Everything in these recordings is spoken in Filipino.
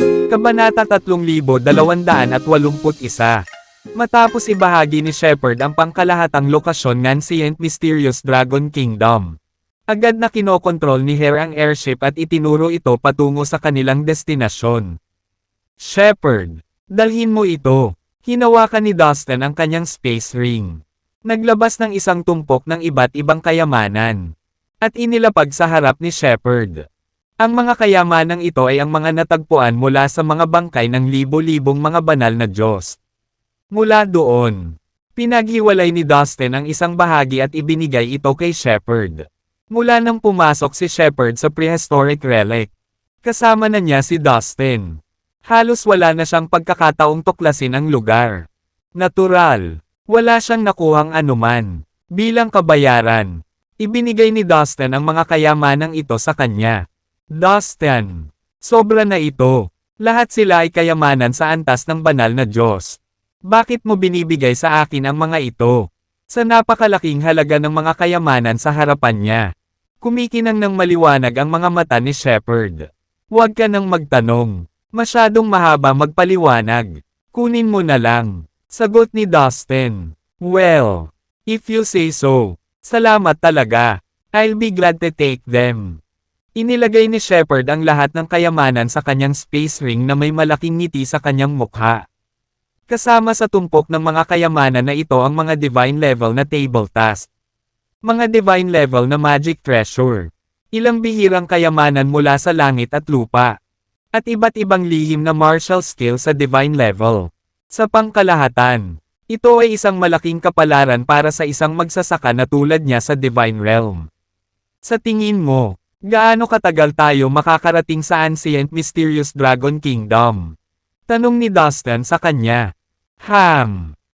Kabanata 3281. Matapos ibahagi ni Shepard ang pangkalahatang lokasyon ng Ancient Mysterious Dragon Kingdom, agad na kinokontrol ni Hare ang airship at itinuro ito patungo sa kanilang destinasyon. Shepard, dalhin mo ito. Hinawakan ni Dustin ang kanyang space ring. Naglabas ng isang tumpok ng iba't ibang kayamanan, at inilapag sa harap ni Shepard. Ang mga kayamanang ito ay ang mga natagpuan mula sa mga bangkay ng libo-libong mga banal na Diyos. Mula doon, pinaghiwalay ni Dustin ang isang bahagi at ibinigay ito kay Shepard. Mula nang pumasok si Shepard sa prehistoric relic, kasama na niya si Dustin. Halos wala na siyang pagkakataong tuklasin ang lugar. Natural, wala siyang nakuhang anuman. Bilang kabayaran, ibinigay ni Dustin ang mga kayamanang ito sa kanya. Dustin, sobra na ito. Lahat sila ay kayamanan sa antas ng banal na Diyos. Bakit mo binibigay sa akin ang mga ito? Sa napakalaking halaga ng mga kayamanan sa harapan niya. Kumikinang ng maliwanag ang mga mata ni Shepard. Huwag ka nang magtanong. Masyadong mahaba magpaliwanag. Kunin mo na lang. Sagot ni Dustin. Well, if you say so. Salamat talaga. I'll be glad to take them. Inilagay ni Shepard ang lahat ng kayamanan sa kanyang space ring na may malaking ngiti sa kanyang mukha. Kasama sa tumpok ng mga kayamanan na ito ang mga divine level na table task. Mga divine level na magic treasure. Ilang bihirang kayamanan mula sa langit at lupa. At iba't ibang lihim na martial skill sa divine level. Sa pangkalahatan, ito ay isang malaking kapalaran para sa isang magsasaka na tulad niya sa divine realm. Sa tingin mo, gaano katagal tayo makakarating sa Ancient Mysterious Dragon Kingdom? Tanong ni Dustin sa kanya.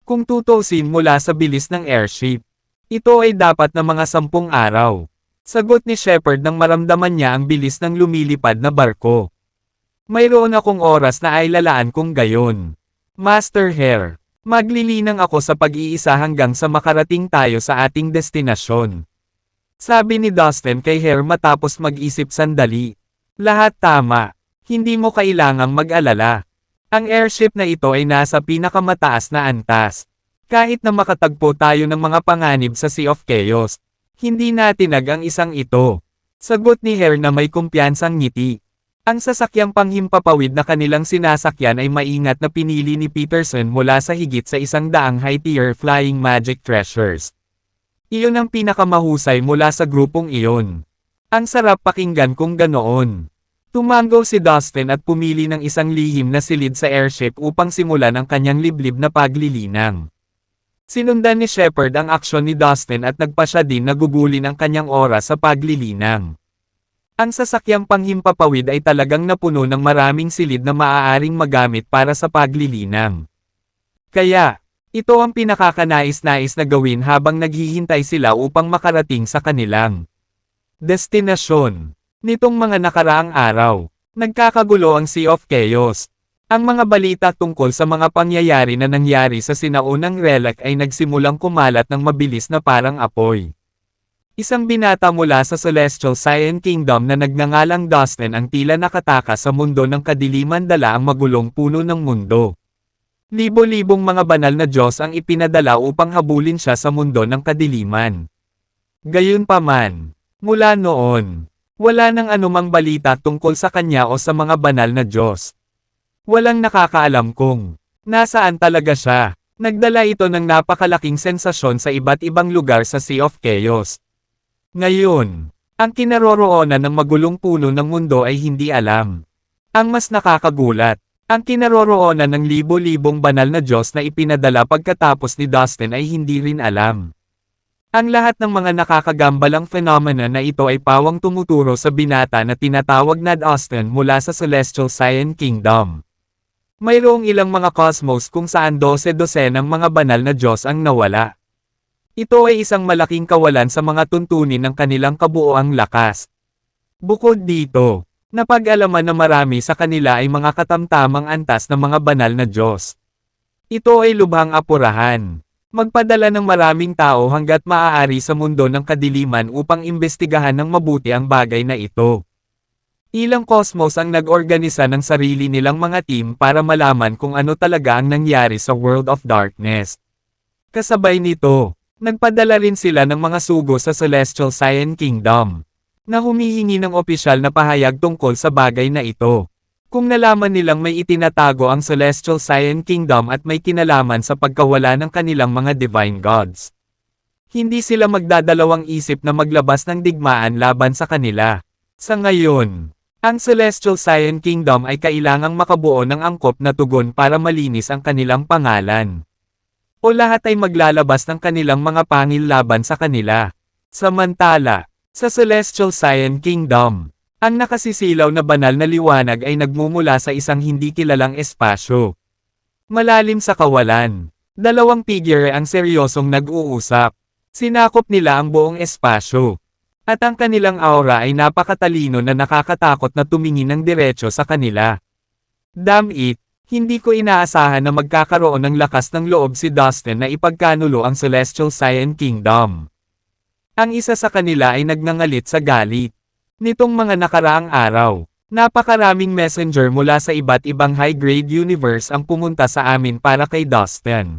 Kung tutusin mula sa bilis ng airship, ito ay dapat na mga 10 araw. Sagot ni Shepard nang maramdaman niya ang bilis ng lumilipad na barko. Mayroon akong oras na ay lalaan kung gayon. Master Hare, maglilinang ako sa pag-iisa hanggang sa makarating tayo sa ating destinasyon. Sabi ni Dustin kay Hare matapos mag-isip sandali. Lahat tama. Hindi mo kailangang mag-alala. Ang airship na ito ay nasa pinakamataas na antas. Kahit na makatagpo tayo ng mga panganib sa Sea of Chaos, hindi natinag ang isang ito. Sagot ni Hare na may kumpiyansang ngiti. Ang sasakyang panghimpapawid na kanilang sinasakyan ay maingat na pinili ni Peterson mula sa higit sa 100 high-tier flying magic treasures. Iyon ang pinakamahusay mula sa grupong iyon. Ang sarap pakinggan kung ganoon. Tumango si Dustin at pumili ng isang lihim na silid sa airship upang simulan ang kanyang liblib na paglilinang. Sinundan ni Shepard ang aksyon ni Dustin at nagpa siya din na gugulin ang kanyang oras sa paglilinang. Ang sasakyang panghimpapawid ay talagang napuno ng maraming silid na maaaring magamit para sa paglilinang. Kaya, ito ang pinakakanais-nais na gawin habang naghihintay sila upang makarating sa kanilang destinasyon. Nitong mga nakaraang araw, nagkakagulo ang Sea of Chaos. Ang mga balita tungkol sa mga pangyayari na nangyari sa sinaunang relic ay nagsimulang kumalat ng mabilis na parang apoy. Isang binata mula sa Celestial Cyan Kingdom na nagngangalang Dustin ang tila nakatakas sa mundo ng kadiliman dala ang magulong puno ng mundo. Libo-libong mga banal na Diyos ang ipinadala upang habulin siya sa mundo ng kadiliman. Gayunpaman, mula noon, wala nang anumang balita tungkol sa kanya o sa mga banal na Diyos. Walang nakakaalam kung nasaan talaga siya. Nagdala ito ng napakalaking sensasyon sa iba't ibang lugar sa Sea of Chaos. Ngayon, ang kinaroroonan ng magulong puno ng mundo ay hindi alam. Ang mas nakakagulat, ang kinaroroonan ng libo-libong banal na Diyos na ipinadala pagkatapos ni Dustin ay hindi rin alam. Ang lahat ng mga nakakagambalang phenomena na ito ay pawang tumuturo sa binata na tinatawag na Dustin mula sa Celestial Cyan Kingdom. Mayroong ilang mga cosmos kung saan 12-12 ng mga banal na Diyos ang nawala. Ito ay isang malaking kawalan sa mga tuntunin ng kanilang kabuoang lakas. Bukod dito, napag-alaman na marami sa kanila ay mga katamtamang antas ng mga banal na Diyos. Ito ay lubhang apurahan. Magpadala ng maraming tao hanggat maaari sa mundo ng kadiliman upang imbestigahan ng mabuti ang bagay na ito. Ilang Cosmos ang nag-organisa ng sarili nilang mga team para malaman kung ano talaga ang nangyari sa World of Darkness. Kasabay nito, nagpadala rin sila ng mga sugo sa Celestial Cyan Kingdom, na humihingi ng opisyal na pahayag tungkol sa bagay na ito. Kung nalaman nilang may itinatago ang Celestial Cyan Kingdom at may kinalaman sa pagkawala ng kanilang mga Divine Gods, hindi sila magdadalawang isip na maglabas ng digmaan laban sa kanila. Sa ngayon, ang Celestial Cyan Kingdom ay kailangang makabuo ng angkop na tugon para malinis ang kanilang pangalan. O lahat ay maglalabas ng kanilang mga pangil laban sa kanila. Samantala, sa Celestial Cyan Kingdom, ang nakasisilaw na banal na liwanag ay nagmumula sa isang hindi kilalang espasyo. Malalim sa kawalan, dalawang figure ang seryosong nag-uusap. Sinakop nila ang buong espasyo. At ang kanilang aura ay napakatalino na nakakatakot na tumingin ng diretso sa kanila. Damn it, hindi ko inaasahan na magkakaroon ng lakas ng loob si Dustin na ipagkanulo ang Celestial Cyan Kingdom. Ang isa sa kanila ay nagngangalit sa galit. Nitong mga nakaraang araw, napakaraming messenger mula sa iba't ibang high-grade universe ang pumunta sa amin para kay Dustin.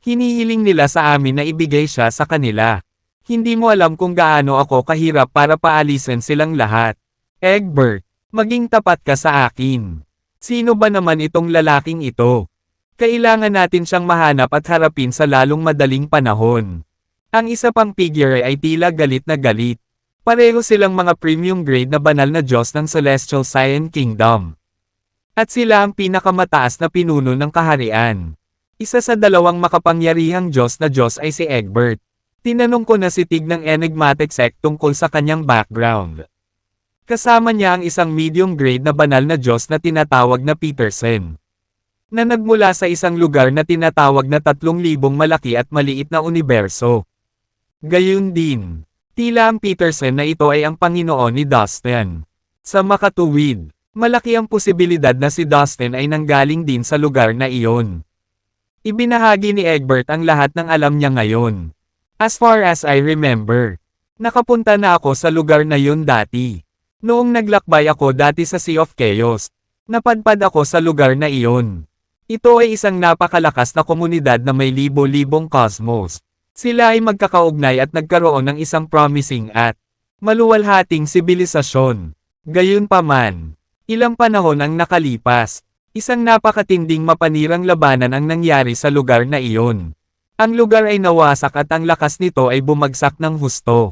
Hinihiling nila sa amin na ibigay siya sa kanila. Hindi mo alam kung gaano ako kahirap para paalisin silang lahat. Egbert, maging tapat ka sa akin. Sino ba naman itong lalaking ito? Kailangan natin siyang mahanap at harapin sa lalong madaling panahon. Ang isa pang figure ay tila galit na galit. Pareho silang mga premium grade na banal na Diyos ng Celestial Cyan Kingdom. At sila ang pinakamataas na pinuno ng kaharian. Isa sa dalawang makapangyarihang Diyos na Diyos ay si Egbert. Tinanong ko na si Tig ng Enigmatic Sect tungkol sa kanyang background. Kasama niya ang isang medium grade na banal na Diyos na tinatawag na Peterson, na nagmula sa isang lugar na tinatawag na 3,000 malaki at maliit na universo. Gayun din, tila ang Peterson na ito ay ang Panginoon ni Dustin. Sa makatuwid, malaki ang posibilidad na si Dustin ay nanggaling din sa lugar na iyon. Ibinahagi ni Egbert ang lahat ng alam niya ngayon. As far as I remember, nakapunta na ako sa lugar na yun dati. Noong naglakbay ako dati sa Sea of Chaos, napadpad ako sa lugar na iyon. Ito ay isang napakalakas na komunidad na may libo-libong cosmos. Sila ay magkakaugnay at nagkaroon ng isang promising at maluwalhating sibilisasyon. Gayunpaman, ilang panahon ang nakalipas, isang napakatinding mapanirang labanan ang nangyari sa lugar na iyon. Ang lugar ay nawasak at ang lakas nito ay bumagsak ng husto.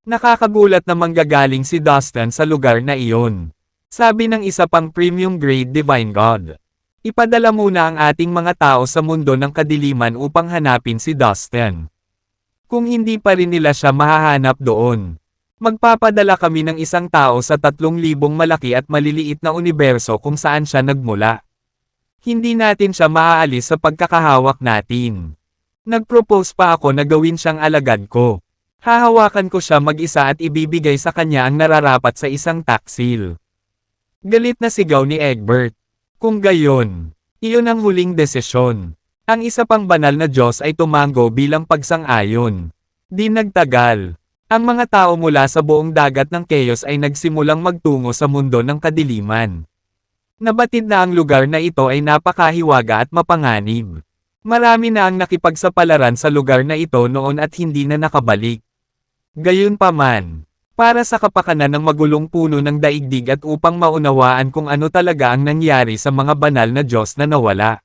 Nakakagulat na manggagaling si Dustin sa lugar na iyon. Sabi ng isa pang premium grade Divine God. Ipadala muna ang ating mga tao sa mundo ng kadiliman upang hanapin si Dustin. Kung hindi pa rin nila siya mahahanap doon, magpapadala kami ng isang tao sa 3,000 malaki at maliliit na universo kung saan siya nagmula. Hindi natin siya maaalis sa pagkakahawak natin. Nag-propose pa ako na gawin siyang alagad ko. Hahawakan ko siya mag-isa at ibibigay sa kanya ang nararapat sa isang taksil. Galit na sigaw ni Egbert. Kung gayon, iyon ang huling desisyon. Ang isa pang banal na Diyos ay tumango bilang pagsang-ayon. Di nagtagal, ang mga tao mula sa buong dagat ng Chaos ay nagsimulang magtungo sa mundo ng kadiliman. Nabatid na ang lugar na ito ay napakahiwaga at mapanganib. Marami na ang nakipagsapalaran sa lugar na ito noon at hindi na nakabalik. Gayunpaman, para sa kapakanan ng magulong puno ng daigdig at upang maunawaan kung ano talaga ang nangyari sa mga banal na Diyos na nawala.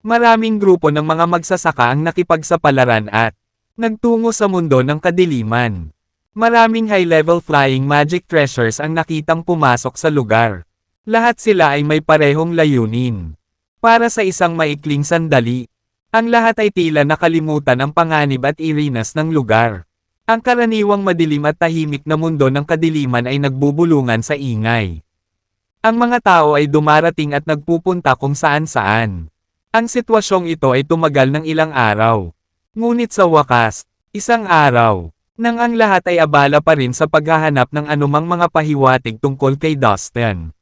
Maraming grupo ng mga magsasaka ang nakipagsapalaran at nagtungo sa mundo ng kadiliman. Maraming high-level flying magic treasures ang nakitang pumasok sa lugar. Lahat sila ay may parehong layunin. Para sa isang maikling sandali, ang lahat ay tila nakalimutan ang panganib at irinas ng lugar. Ang karaniwang madilim at tahimik na mundo ng kadiliman ay nagbubulungan sa ingay. Ang mga tao ay dumarating at nagpupunta kung saan-saan. Ang sitwasyong ito ay tumagal ng ilang araw. Ngunit sa wakas, isang araw, nang ang lahat ay abala pa rin sa paghahanap ng anumang mga pahiwatig tungkol kay Dustin.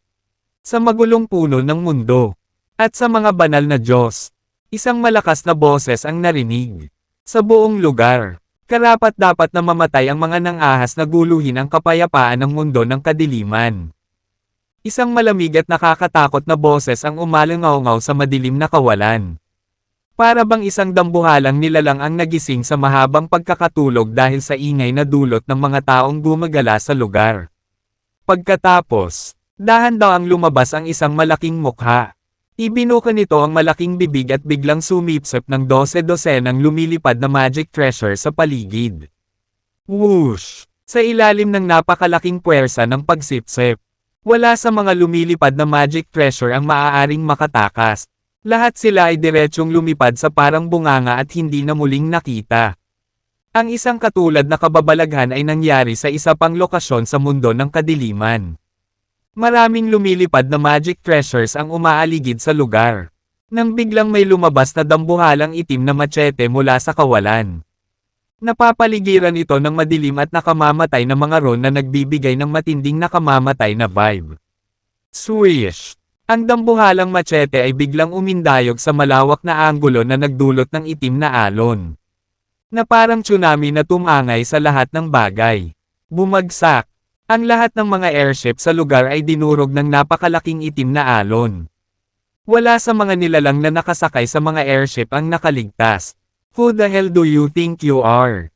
Sa magulong puno ng mundo, at sa mga banal na Diyos, isang malakas na boses ang narinig. Sa buong lugar, karapat-dapat na mamatay ang mga nang-ahas na guluhin ang kapayapaan ng mundo ng kadiliman. Isang malamig at nakakatakot na boses ang umalangaw-ngaw sa madilim na kawalan. Para bang isang dambuhalang nilalang ang nagising sa mahabang pagkakatulog dahil sa ingay na dulot ng mga taong gumagala sa lugar. Pagkatapos, dahan-daang lumabas ang isang malaking mukha. Ibinuka nito ang malaking bibig at biglang sumipsip ng 12-dosenang lumilipad na magic treasure sa paligid. Whoosh! Sa ilalim ng napakalaking puwersa ng pagsipsip. Wala sa mga lumilipad na magic treasure ang maaaring makatakas. Lahat sila ay diretsyong lumipad sa parang bunganga at hindi na muling nakita. Ang isang katulad na kababalaghan ay nangyari sa isa pang lokasyon sa mundo ng kadiliman. Maraming lumilipad na magic treasures ang umaaligid sa lugar. Nang biglang may lumabas na dambuhalang itim na machete mula sa kawalan. Napapaligiran ito ng madilim at nakamamatay na mga ron na nagbibigay ng matinding nakamamatay na vibe. Swish! Ang dambuhalang machete ay biglang umindayog sa malawak na anggulo na nagdulot ng itim na alon. Na parang tsunami na tumangay sa lahat ng bagay. Bumagsak. Ang lahat ng mga airship sa lugar ay dinurog ng napakalaking itim na alon. Wala sa mga nilalang na nakasakay sa mga airship ang nakaligtas. Who the hell do you think you are?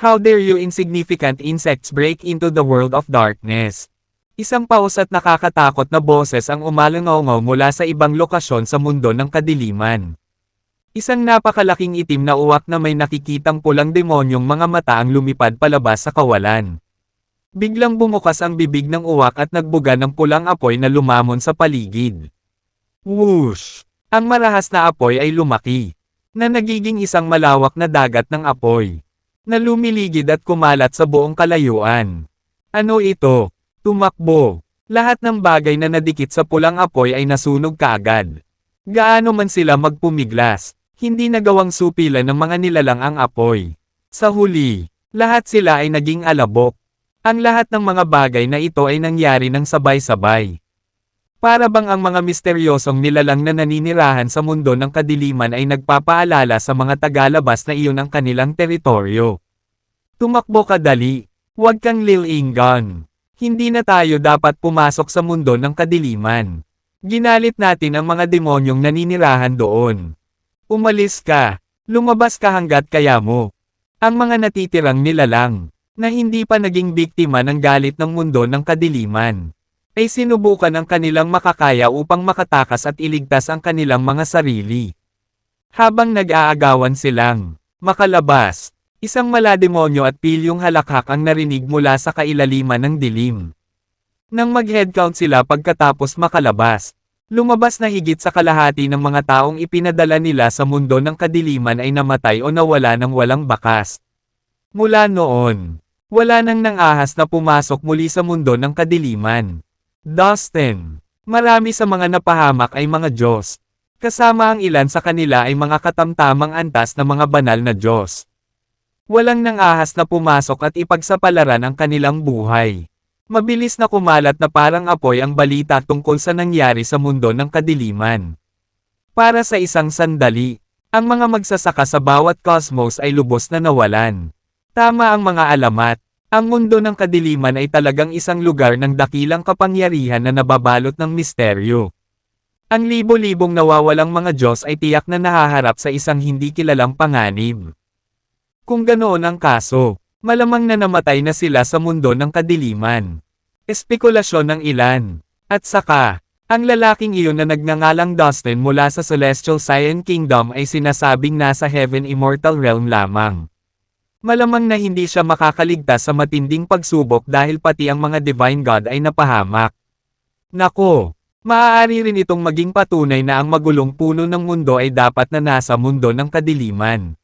How dare you insignificant insects break into the world of darkness? Isang paus at nakakatakot na boses ang umalangaw-ngaw mula sa ibang lokasyon sa mundo ng kadiliman. Isang napakalaking itim na uwak na may nakikitang pulang demonyong mga mata ang lumipad palabas sa kawalan. Biglang bumukas ang bibig ng uwak at nagbuga ng pulang apoy na lumamon sa paligid. Whoosh! Ang marahas na apoy ay lumaki. Na nagiging isang malawak na dagat ng apoy. Na lumiligid at kumalat sa buong kalayuan. Ano ito? Tumakbo. Lahat ng bagay na nadikit sa pulang apoy ay nasunog kaagad. Gaano man sila magpumiglas, hindi nagawang supilan ng mga nilalang ang apoy. Sa huli, lahat sila ay naging alabok. Ang lahat ng mga bagay na ito ay nangyari ng sabay-sabay. Para bang ang mga misteryosong nilalang na naninirahan sa mundo ng kadiliman ay nagpapaalala sa mga tagalabas na iyon ang kanilang teritoryo. Tumakbo ka dali. Huwag kang lilingan. Hindi na tayo dapat pumasok sa mundo ng kadiliman. Ginalit natin ang mga demonyong naninirahan doon. Umalis ka. Lumabas ka hanggat kaya mo. Ang mga natitirang nilalang, na hindi pa naging biktima ng galit ng mundo ng kadiliman, ay sinubukan ang kanilang makakaya upang makatakas at iligtas ang kanilang mga sarili. Habang nag-aagawan silang makalabas, isang malademonyo at pilyong halakhak ang narinig mula sa kailaliman ng dilim. Nang mag-headcount sila pagkatapos makalabas, lumabas na higit sa kalahati ng mga taong ipinadala nila sa mundo ng kadiliman ay namatay o nawala ng walang bakas. Mula noon, wala nang nang-ahas na pumasok muli sa mundo ng kadiliman. Dustin. Marami sa mga napahamak ay mga Diyos. Kasama ang ilan sa kanila ay mga katamtamang antas na mga banal na Diyos. Walang nang-ahas na pumasok at ipagsapalaran ang kanilang buhay. Mabilis na kumalat na parang apoy ang balita tungkol sa nangyari sa mundo ng kadiliman. Para sa isang sandali, ang mga magsasaka sa bawat cosmos ay lubos na nawalan. Tama ang mga alamat. Ang mundo ng kadiliman ay talagang isang lugar ng dakilang kapangyarihan na nababalot ng misteryo. Ang libo-libong nawawalang mga Diyos ay tiyak na nahaharap sa isang hindi kilalang panganib. Kung ganoon ang kaso, malamang na namatay na sila sa mundo ng kadiliman. Espekulasyon ng ilan. At saka, ang lalaking iyon na nagngangalang Dustin mula sa Celestial Cyan Kingdom ay sinasabing nasa Heaven Immortal Realm lamang. Malamang na hindi siya makakaligtas sa matinding pagsubok dahil pati ang mga Divine God ay napahamak. Nako, maaari rin itong maging patunay na ang magulong puno ng mundo ay dapat na nasa mundo ng kadiliman.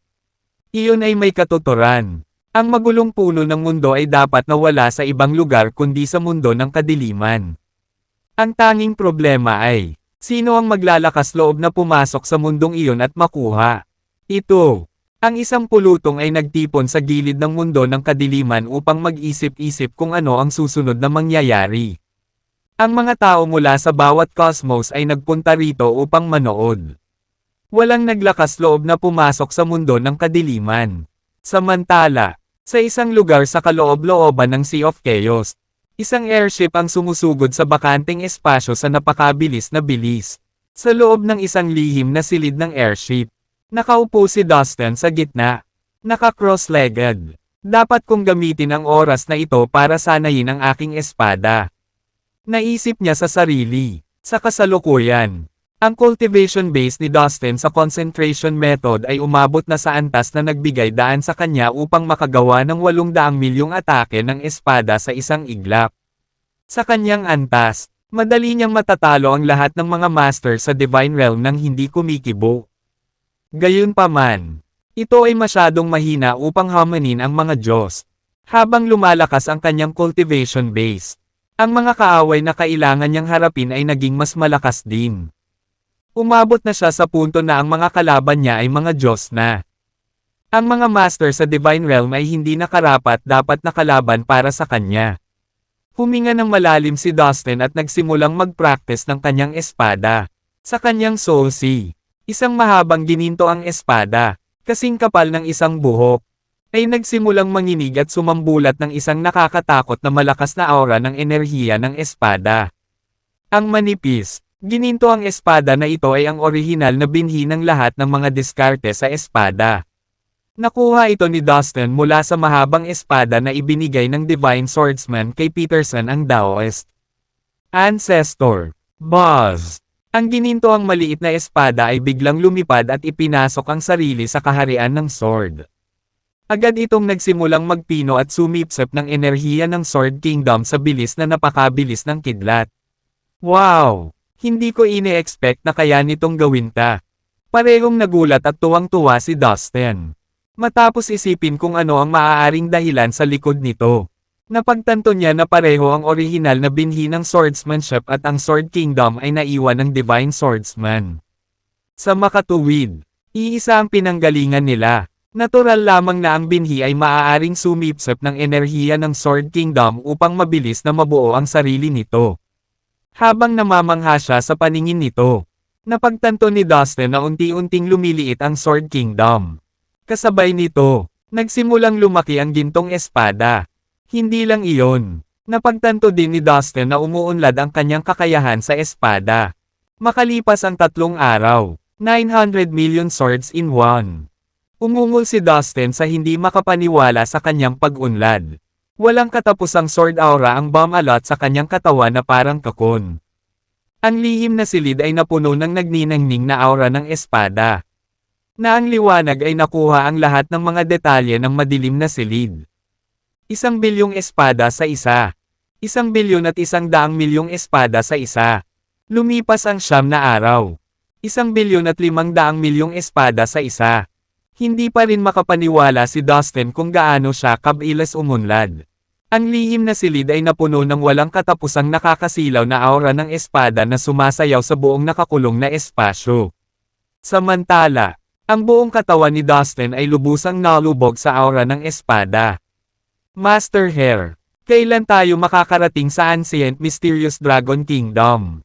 Iyon ay may katuturan. Ang magulong puno ng mundo ay dapat na wala sa ibang lugar kundi sa mundo ng kadiliman. Ang tanging problema ay, sino ang maglalakas loob na pumasok sa mundong iyon at makuha? Ito. Ang isang pulutong ay nagtipon sa gilid ng mundo ng kadiliman upang mag-isip-isip kung ano ang susunod na mangyayari. Ang mga tao mula sa bawat cosmos ay nagpunta rito upang manood. Walang naglakas loob na pumasok sa mundo ng kadiliman. Samantala, sa isang lugar sa kaloob-looban ng Sea of Chaos, Isang airship ang sumusugod sa bakanteng espasyo sa napakabilis na bilis. Sa loob ng isang lihim na silid ng airship, nakaupo si Dustin sa gitna. Naka-cross-legged. Dapat kong gamitin ang oras na ito para sanayin ang aking espada. Naisip niya sa sarili. Sa kasalukuyan, ang cultivation base ni Dustin sa concentration method ay umabot na sa antas na nagbigay daan sa kanya upang makagawa ng 800 milyong atake ng espada sa isang iglap. Sa kanyang antas, madali niyang matatalo ang lahat ng mga master sa Divine Realm nang hindi kumikibo. Gayunpaman, ito ay masyadong mahina upang hamanin ang mga Diyos. Habang lumalakas ang kanyang cultivation base, ang mga kaaway na kailangan niyang harapin ay naging mas malakas din. Umabot na siya sa punto na ang mga kalaban niya ay mga Diyos na. Ang mga master sa Divine Realm ay hindi nakarapat dapat nakalaban para sa kanya. Huminga ng malalim si Dustin at nagsimulang mag-practice ng kanyang espada. Sa kanyang Soul Sea, isang mahabang gininto ang espada, kasing kapal ng isang buhok, ay nagsimulang manginig at sumambulat ng isang nakakatakot na malakas na aura ng enerhiya ng espada. Ang manipis, gininto ang espada na ito ay ang orihinal na binhi ng lahat ng mga diskarte sa espada. Nakuha ito ni Dustin mula sa mahabang espada na ibinigay ng Divine Swordsman kay Peterson ang Daoist Ancestor. Buzz! Ang gininto ang maliit na espada ay biglang lumipad at ipinasok ang sarili sa kaharian ng sword. Agad itong nagsimulang magpino at sumipsip ng enerhiya ng Sword Kingdom sa bilis na napakabilis ng kidlat. Wow! Hindi ko ine-expect na kaya nitong gawin ta. Parehong nagulat at tuwang-tuwa si Dustin. Matapos isipin kung ano ang maaaring dahilan sa likod nito. Napagtanto niya na pareho ang orihinal na binhi ng swordsmanship at ang Sword Kingdom ay naiwan ng Divine Swordsman. Sa makatuwid, iisa ang pinanggalingan nila. Natural lamang na ang binhi ay maaaring sumipsip ng enerhiya ng Sword Kingdom upang mabilis na mabuo ang sarili nito. Habang namamangha siya sa paningin nito, napagtanto ni Dustin na unti-unting lumiliit ang Sword Kingdom. Kasabay nito, nagsimulang lumaki ang gintong espada. Hindi lang iyon, napagtanto din ni Dustin na umuunlad ang kanyang kakayahan sa espada. Makalipas ang 3 araw, 900 million swords in one. Umungol si Dustin sa hindi makapaniwala sa kanyang pag-unlad. Walang katapusang sword aura ang bumalot sa kanyang katawan na parang kakon. Ang lihim na silid ay napuno ng nagniningning na aura ng espada. Na ang liwanag ay nakuha ang lahat ng mga detalye ng madilim na silid. 1 bilyong espada sa isa. 1 bilyon at 100 milyong espada sa isa. Lumipas ang 9 na araw. 1 bilyon at 500 milyong espada sa isa. Hindi pa rin makapaniwala si Dustin kung gaano siya kabilis umunlad. Ang lihim na silid ay napuno ng walang katapusang nakakasilaw na aura ng espada na sumasayaw sa buong nakakulong na espasyo. Samantala, ang buong katawan ni Dustin ay lubusang nalubog sa aura ng espada. Master Hair, kailan tayo makakarating sa Ancient Mysterious Dragon Kingdom?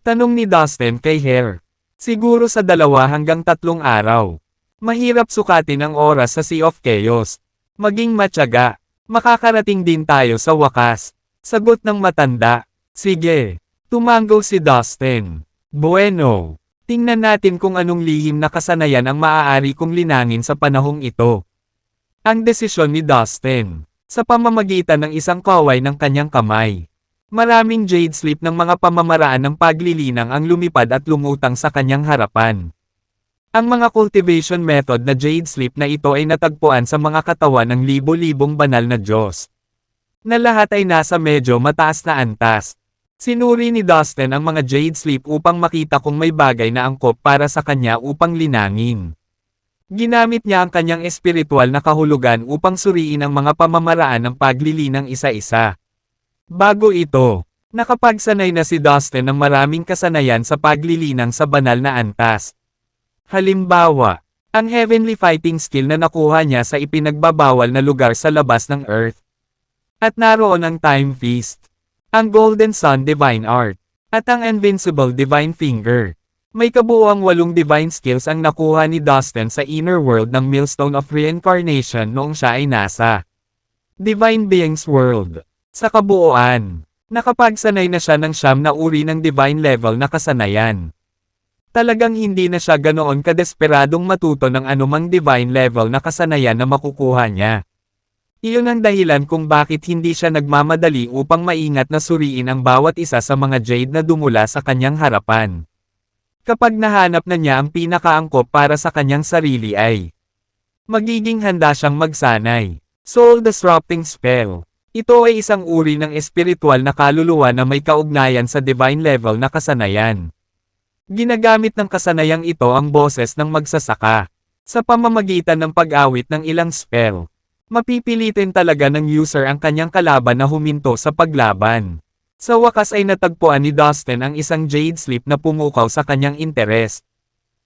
Tanong ni Dustin kay Hair. Siguro sa 2 hanggang 3 araw. Mahirap sukatin ang oras sa Sea of Chaos. Maging matyaga. Makakarating din tayo sa wakas. Sagot ng matanda. Sige. Tumango si Dustin. Bueno. Tingnan natin kung anong lihim na kasanayan ang maaari kong linangin sa panahong ito. Ang desisyon ni Dustin. Sa pamamagitan ng isang kaway ng kanyang kamay. Maraming jade slip ng mga pamamaraan ng paglilinang ang lumipad at lumutang sa kanyang harapan. Ang mga cultivation method na jade slip na ito ay natagpuan sa mga katawan ng libo-libong banal na Diyos. Na lahat ay nasa medyo mataas na antas. Sinuri ni Dustin ang mga jade slip upang makita kung may bagay na angkop para sa kanya upang linangin. Ginamit niya ang kanyang espiritual na kahulugan upang suriin ang mga pamamaraan ng paglilinang isa-isa. Bago ito, nakapagsanay na si Dustin ng maraming kasanayan sa paglilinang sa banal na antas. Halimbawa, ang heavenly fighting skill na nakuha niya sa ipinagbabawal na lugar sa labas ng Earth. At naroon ang Time Feast, ang Golden Sun Divine Art, at ang Invincible Divine Finger. May kabuuang 8 divine skills ang nakuha ni Dustin sa inner world ng Millstone of Reincarnation noong siya ay nasa Divine Beings World. Sa kabuuan, nakapagsanay na siya ng siyam na uri ng divine level na kasanayan. Talagang hindi na siya ganoon kadesperadong matuto ng anumang divine level na kasanayan na makukuha niya. Iyon ang dahilan kung bakit hindi siya nagmamadali upang maingat na suriin ang bawat isa sa mga jade na dumula sa kanyang harapan. Kapag nahanap na niya ang pinakaangkop para sa kanyang sarili ay magiging handa siyang magsanay. Soul Disrupting Spell. Ito ay isang uri ng espiritual na kaluluwa na may kaugnayan sa divine level na kasanayan. Ginagamit ng kasanayang ito ang boses ng magsasaka. Sa pamamagitan ng pag-awit ng ilang spell, mapipilitin talaga ng user ang kanyang kalaban na huminto sa paglaban. Sa wakas ay natagpuan ni Dustin ang isang Jade Sleep na pumukaw sa kanyang interest.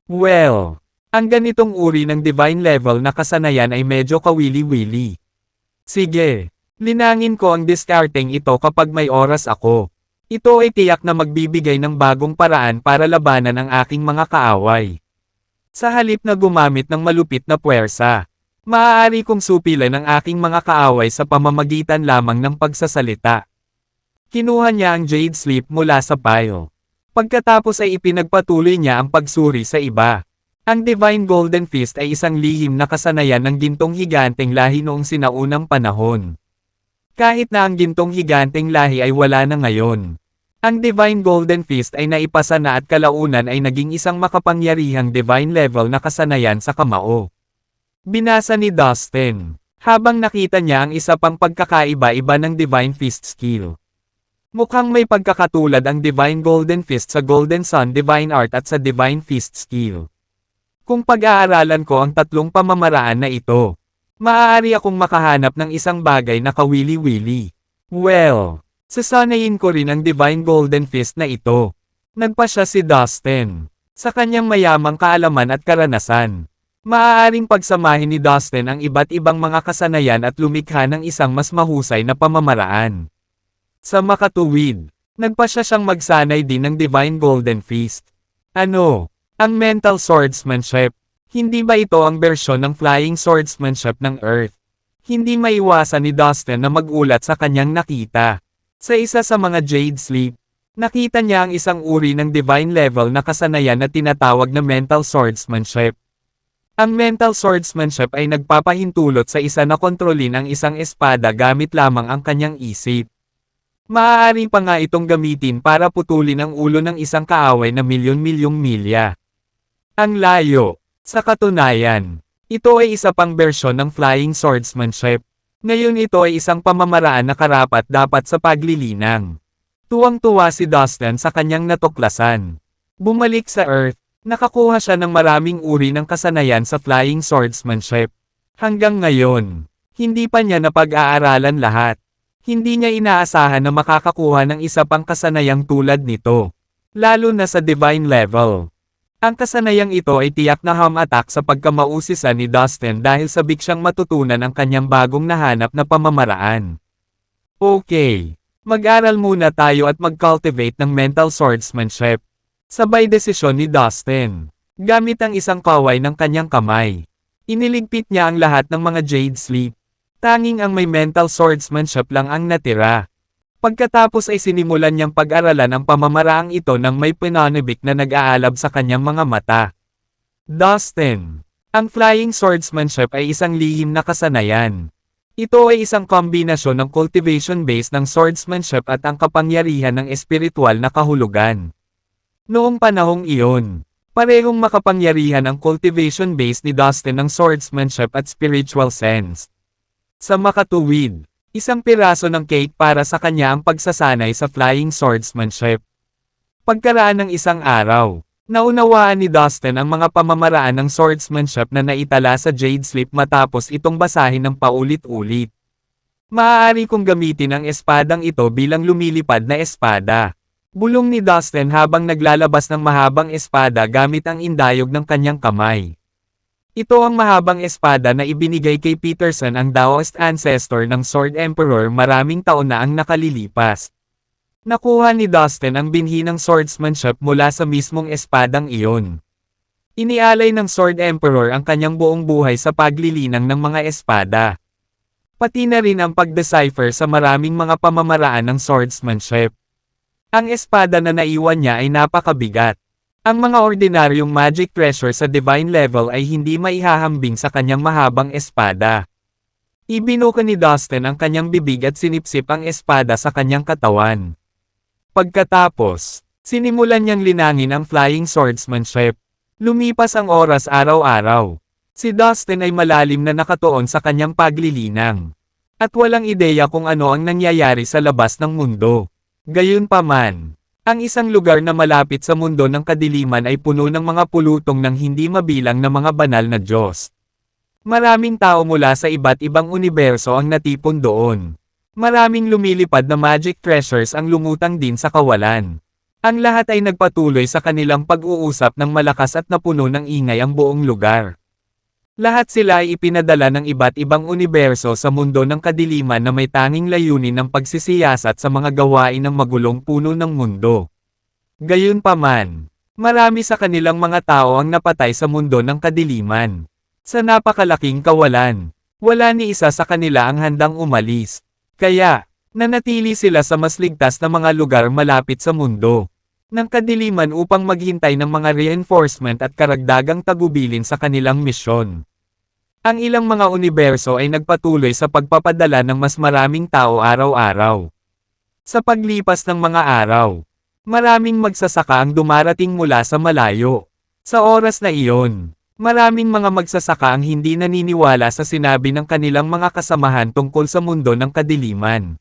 Well, ang ganitong uri ng divine level na kasanayan ay medyo kawili-wili. Sige. Linangin ko ang discarding ito kapag may oras ako. Ito ay tiyak na magbibigay ng bagong paraan para labanan ang aking mga kaaway. Sa halip na gumamit ng malupit na puwersa, maaari kong supilan ang aking mga kaaway sa pamamagitan lamang ng pagsasalita. Kinuha niya ang Jade Sleep mula sa pile. Pagkatapos ay ipinagpatuloy niya ang pagsuri sa iba. Ang Divine Golden Fist ay isang lihim na kasanayan ng gintong higanteng lahi noong sinaunang panahon. Kahit na ang gintong higanteng lahi ay wala na ngayon. Ang Divine Golden Fist ay naipasa na at kalaunan ay naging isang makapangyarihang divine level na kasanayan sa kamao. Binasa ni Dustin, habang nakita niya ang isa pang pagkakaiba-iba ng Divine Fist skill. Mukhang may pagkakatulad ang Divine Golden Fist sa Golden Sun Divine Art at sa Divine Fist skill. Kung pag-aaralan ko ang tatlong pamamaraan na ito, maaari akong makahanap ng isang bagay na kawili-wili. Well, sasanayin ko rin ang Divine Golden Fist na ito. Nagpasya si Dustin. Sa kanyang mayamang kaalaman at karanasan, maaaring pagsamahin ni Dustin ang iba't ibang mga kasanayan at lumikha ng isang mas mahusay na pamamaraan. Sa makatuwid, nagpasya siyang magsanay din ng Divine Golden Fist. Ano? Ang Mental Swordsmanship. Hindi ba ito ang bersyon ng Flying Swordsmanship ng Earth? Hindi maiwasan ni Dustin na magulat sa kanyang nakita. Sa isa sa mga Jade Sleep, nakita niya ang isang uri ng divine level na kasanayan na tinatawag na Mental Swordsmanship. Ang Mental Swordsmanship ay nagpapahintulot sa isa na kontrolin ang isang espada gamit lamang ang kanyang isip. Maaari pa nga itong gamitin para putulin ang ulo ng isang kaaway na milyon-milyong milya. Ang layo. Sa katunayan, ito ay isa pang bersyon ng Flying Swordsmanship. Ngayon ito ay isang pamamaraan na karapat-dapat sa paglilinang. Tuwang-tuwa si Dustin sa kanyang natuklasan. Bumalik sa Earth, nakakuha siya ng maraming uri ng kasanayan sa Flying Swordsmanship. Hanggang ngayon, hindi pa niya napag-aaralan lahat. Hindi niya inaasahan na makakakuha ng isa pang kasanayang tulad nito. Lalo na sa divine level. Ang kasanayang ito ay tiyak na hamatak sa pagkamausisa ni Dustin dahil sabik siyang matutunan ang kanyang bagong nahanap na pamamaraan. Okay, mag-aral muna tayo at mag-cultivate ng mental swordsmanship. Sabay desisyon ni Dustin. Gamit ang isang kaway ng kanyang kamay. Iniligpit niya ang lahat ng mga Jade Sleep. Tanging ang may mental swordsmanship lang ang natira. Pagkatapos ay sinimulan niyang pag-aralan ang pamamaraang ito nang may pinanibik na nag-aalab sa kanyang mga mata. Dustin. Ang Flying Swordsmanship ay isang lihim na kasanayan. Ito ay isang kombinasyon ng cultivation base ng swordsmanship at ang kapangyarihan ng espiritual na kahulugan. Noong panahong iyon, parehong makapangyarihan ang cultivation base ni Dustin ng swordsmanship at spiritual sense. Sa makatuwid, isang piraso ng cake para sa kanya ang pagsasanay sa Flying Swordsmanship. Pagkaraan ng isang araw, naunawaan ni Dustin ang mga pamamaraan ng swordsmanship na naitala sa Jade Sleep matapos itong basahin ng paulit-ulit. Maaari kong gamitin ang espadang ito bilang lumilipad na espada. Bulong ni Dustin habang naglalabas ng mahabang espada gamit ang indayog ng kanyang kamay. Ito ang mahabang espada na ibinigay kay Peterson ang Daoist ancestor ng Sword Emperor maraming taon na ang nakalilipas. Nakuha ni Dustin ang binhi ng swordsmanship mula sa mismong espadang iyon. Inialay ng Sword Emperor ang kanyang buong buhay sa paglilinang ng mga espada. Pati na rin ang pag-decipher sa maraming mga pamamaraan ng swordsmanship. Ang espada na naiwan niya ay napakabigat. Ang mga ordinaryong magic treasure sa divine level ay hindi maihahambing sa kanyang mahabang espada. Ibinuka ni Dustin ang kanyang bibig at sinipsip ang espada sa kanyang katawan. Pagkatapos, sinimulan niyang linangin ang flying swordsmanship. Lumipas ang oras araw-araw. Si Dustin ay malalim na nakatuon sa kanyang paglilinang. At walang ideya kung ano ang nangyayari sa labas ng mundo. Gayunpaman, ang isang lugar na malapit sa mundo ng kadiliman ay puno ng mga pulutong ng hindi mabilang na mga banal na Diyos. Maraming tao mula sa iba't ibang universo ang natipon doon. Maraming lumilipad na magic treasures ang lumutang din sa kawalan. Ang lahat ay nagpatuloy sa kanilang pag-uusap ng malakas at napuno ng ingay ang buong lugar. Lahat sila ay ipinadala ng iba't ibang universo sa mundo ng kadiliman na may tanging layunin ng pagsisiyasat sa mga gawain ng magulong puno ng mundo. Gayunpaman, marami sa kanilang mga tao ang napatay sa mundo ng kadiliman. Sa napakalaking kawalan, wala ni isa sa kanila ang handang umalis. Kaya, nanatili sila sa mas ligtas na mga lugar malapit sa mundo ng kadiliman upang maghintay ng mga reinforcement at karagdagang tagubilin sa kanilang misyon. Ang ilang mga universo ay nagpatuloy sa pagpapadala ng mas maraming tao araw-araw. Sa paglipas ng mga araw, maraming magsasaka ang dumarating mula sa malayo. Sa oras na iyon, maraming mga magsasaka ang hindi naniniwala sa sinabi ng kanilang mga kasamahan tungkol sa mundo ng kadiliman.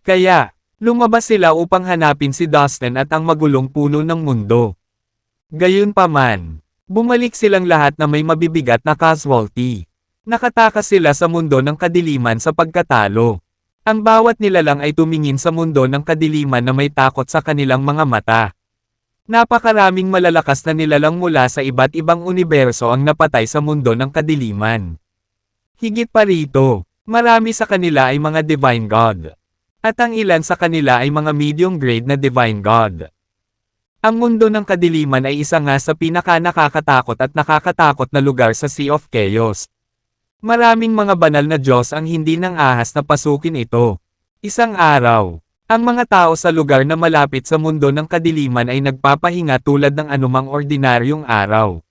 Kaya, lumabas sila upang hanapin si Dustin at ang magulong puno ng mundo. Gayunpaman, bumalik silang lahat na may mabibigat na casualty. Nakatakas sila sa mundo ng kadiliman sa pagkatalo. Ang bawat nilalang ay tumingin sa mundo ng kadiliman na may takot sa kanilang mga mata. Napakaraming malalakas na nilalang mula sa iba't ibang universo ang napatay sa mundo ng kadiliman. Higit pa rito, marami sa kanila ay mga divine god. At ang ilan sa kanila ay mga medium grade na divine god. Ang mundo ng kadiliman ay isa nga sa pinaka-nakakatakot at nakakatakot na lugar sa Sea of Chaos. Maraming mga banal na Diyos ang hindi nang ahas na pasukin ito. Isang araw, ang mga tao sa lugar na malapit sa mundo ng kadiliman ay nagpapahinga tulad ng anumang ordinaryong araw.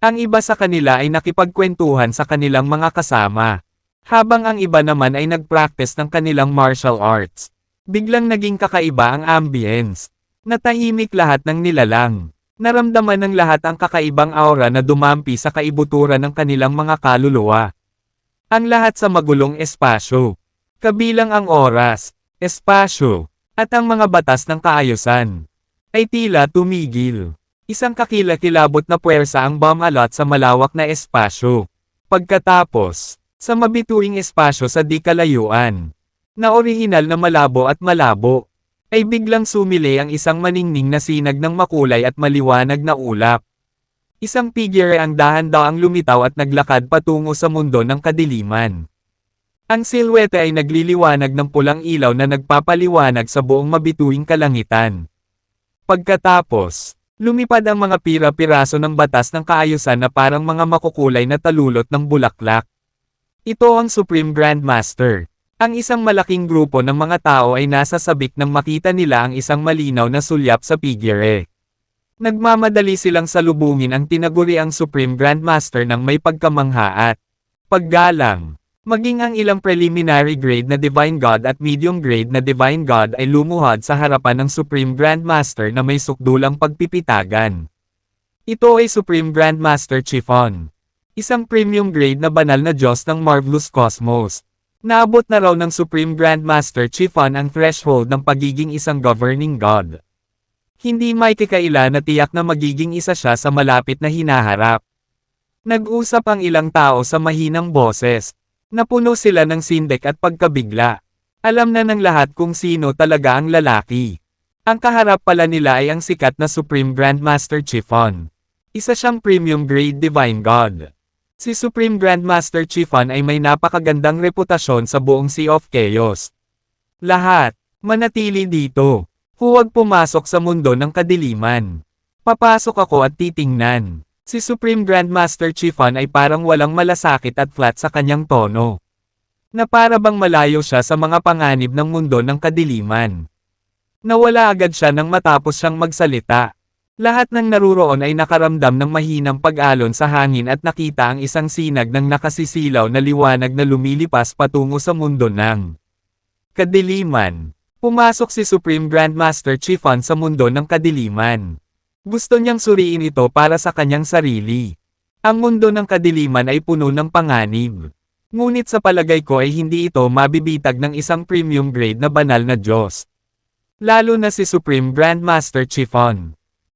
Ang iba sa kanila ay nakipagkwentuhan sa kanilang mga kasama. Habang ang iba naman ay nag-practice ng kanilang martial arts. Biglang naging kakaiba ang ambience. Natahimik lahat ng nilalang. Naramdaman ng lahat ang kakaibang aura na dumampi sa kaibuturan ng kanilang mga kaluluwa. Ang lahat sa magulong espasyo. Kabilang ang oras, espasyo, at ang mga batas ng kaayusan. Ay tila tumigil. Isang kakilakilabot na puwersa ang bumalot sa malawak na espasyo. Pagkatapos, sa mabituing espasyo sa di kalayuan, na orihinal na malabo at malabo, ay biglang sumili ang isang maningning na sinag ng makulay at maliwanag na ulap. Isang figure ang dahan-daang lumitaw at naglakad patungo sa mundo ng kadiliman. Ang silhouette ay nagliliwanag ng pulang ilaw na nagpapaliwanag sa buong mabituing kalangitan. Pagkatapos, lumipad ang mga pira-piraso ng batas ng kaayusan na parang mga makukulay na talulot ng bulaklak. Ito ang Supreme Grandmaster. Ang isang malaking grupo ng mga tao ay nasa sabik nang makita nila ang isang malinaw na sulyap sa figure. Nagmamadali silang salubungin ang tinaguriang Supreme Grandmaster ng may pagkamangha at paggalang. Maging ang ilang preliminary grade na Divine God at medium grade na Divine God ay lumuhod sa harapan ng Supreme Grandmaster na may sukdulang pagpipitagan. Ito ay Supreme Grandmaster Chiffon. Isang premium grade na banal na Diyos ng Marvelous Cosmos. Naabot na raw ng Supreme Grandmaster Chiffon ang threshold ng pagiging isang governing god. Hindi may kakaila na tiyak na magiging isa siya sa malapit na hinaharap. Nag-usap ang ilang tao sa mahinang boses. Napuno sila ng sindek at pagkabigla. Alam na ng lahat kung sino talaga ang lalaki. Ang kaharap pala nila ay ang sikat na Supreme Grandmaster Chiffon. Isa siyang premium grade divine god. Si Supreme Grandmaster Chiffon ay may napakagandang reputasyon sa buong Sea of Chaos. Lahat, manatili dito. Huwag pumasok sa mundo ng kadiliman. Papasok ako at titingnan. Si Supreme Grandmaster Chiffon ay parang walang malasakit at flat sa kanyang tono. na para bang malayo siya sa mga panganib ng mundo ng kadiliman. Nawala agad siya nang matapos siyang magsalita. Lahat ng naruroon ay nakaramdam ng mahinang pag-alon sa hangin at nakita ang isang sinag ng nakasisilaw na liwanag na lumilipas patungo sa mundo ng kadiliman. Pumasok si Supreme Grandmaster Chiffon sa mundo ng kadiliman. Gusto niyang suriin ito para sa kanyang sarili. Ang mundo ng kadiliman ay puno ng panganib. Ngunit sa palagay ko ay hindi ito mabibitag ng isang premium grade na banal na Diyos. Lalo na si Supreme Grandmaster Chiffon.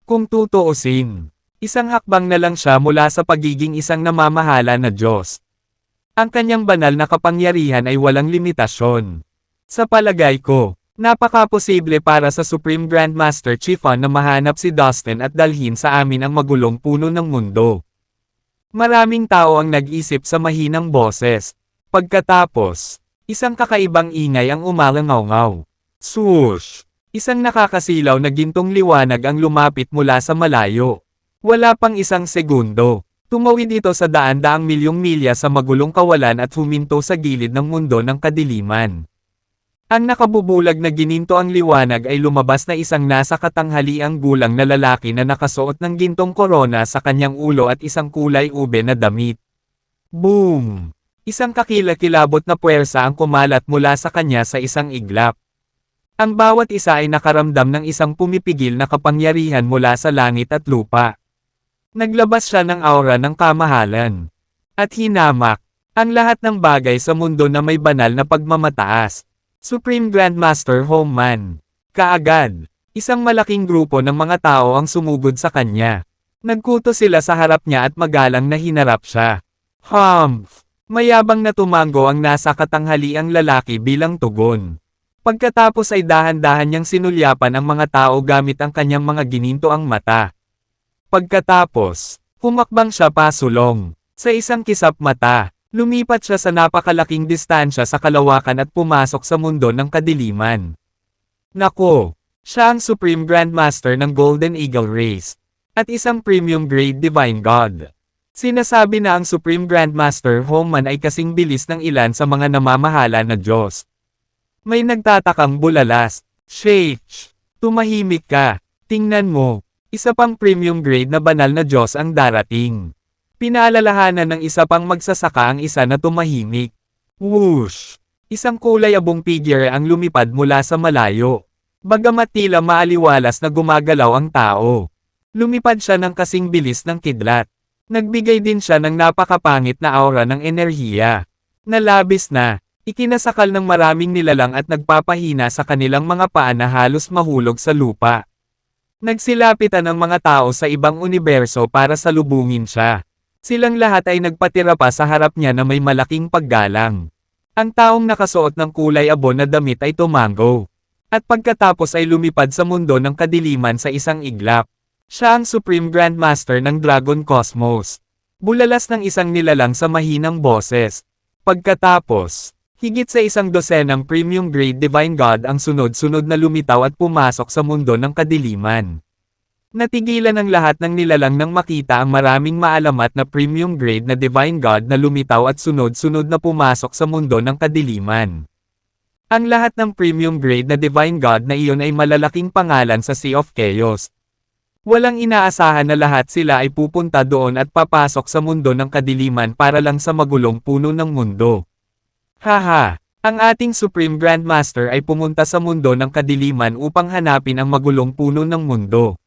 Kung tutuusin, isang hakbang na lang siya mula sa pagiging isang namamahala na Diyos. Ang kanyang banal na kapangyarihan ay walang limitasyon. Sa palagay ko, napaka-posible para sa Supreme Grandmaster Chiffon na mahanap si Dustin at dalhin sa amin ang magulong puno ng mundo. Maraming tao ang nag-isip sa mahinang boses. Pagkatapos, isang kakaibang ingay ang umalangaw-ngaw. Swoosh! Isang nakakasilaw na gintong liwanag ang lumapit mula sa malayo. Wala pang isang segundo. Tumawid ito sa daan-daang milyong milya sa magulong kawalan at huminto sa gilid ng mundo ng kadiliman. Ang nakabubulag na gininto ang liwanag ay lumabas na isang nasa katanghaliang gulang na lalaki na nakasuot ng gintong korona sa kanyang ulo at isang kulay ube na damit. Boom! Isang kakilakilabot na puwersa ang kumalat mula sa kanya sa isang iglap. Ang bawat isa ay nakaramdam ng isang pumipigil na kapangyarihan mula sa langit at lupa. Naglabas siya ng aura ng kamahalan. At hinamak ang lahat ng bagay sa mundo na may banal na pagmamataas. Supreme Grandmaster Homeman. Kaagad, isang malaking grupo ng mga tao ang sumugod sa kanya. Nagkuto sila sa harap niya at magalang na hinarap siya. Humph! Mayabang na tumango ang nasa katanghaliang lalaki bilang tugon. Pagkatapos ay dahan-dahan niyang sinulyapan ang mga tao gamit ang kanyang mga ginintoang mata. Pagkatapos, humakbang siya pasulong. Sa isang kisap mata, lumipat siya sa napakalaking distansya sa kalawakan at pumasok sa mundo ng kadiliman. Nako! Siya ang Supreme Grandmaster ng Golden Eagle Race. At isang Premium Grade Divine God. Sinasabi na ang Supreme Grandmaster Homeman ay kasing bilis ng ilan sa mga namamahala na Diyos. May nagtatakang bulalas. Sheesh! Tumahimik ka. Tingnan mo. Isa pang premium grade na banal na Diyos ang darating. Pinaalalahanan ng isa pang magsasaka ang isa na tumahimik. Whoosh! Isang kulay abong figure ang lumipad mula sa malayo. Bagamat tila maaliwalas na gumagalaw ang tao. Lumipad siya ng kasing bilis ng kidlat. Nagbigay din siya ng napakapangit na aura ng enerhiya. Nalabis na. Ikinasakal ng maraming nilalang at nagpapahina sa kanilang mga paa na halos mahulog sa lupa. Nagsilapitan ang mga tao sa ibang universo para salubungin siya. Silang lahat ay nagpatira pa sa harap niya na may malaking paggalang. Ang taong nakasuot ng kulay abon na damit ay tumango. At pagkatapos ay lumipad sa mundo ng kadiliman sa isang iglap. Siya ang Supreme Grandmaster ng Dragon Cosmos. Bulalas ng isang nilalang sa mahinang boses. Pagkatapos, higit sa isang dosenang premium grade Divine God ang sunod-sunod na lumitaw at pumasok sa mundo ng kadiliman. Natigilan ang lahat ng nilalang nang makita ang maraming maalamat na premium grade na Divine God na lumitaw at sunod-sunod na pumasok sa mundo ng kadiliman. Ang lahat ng premium grade na Divine God na iyon ay malalaking pangalan sa Sea of Chaos. Walang inaasahan na lahat sila ay pupunta doon at papasok sa mundo ng kadiliman para lang sa magulong puno ng mundo. Haha, ang ating Supreme Grandmaster ay pumunta sa mundo ng kadiliman upang hanapin ang magulong puno ng mundo.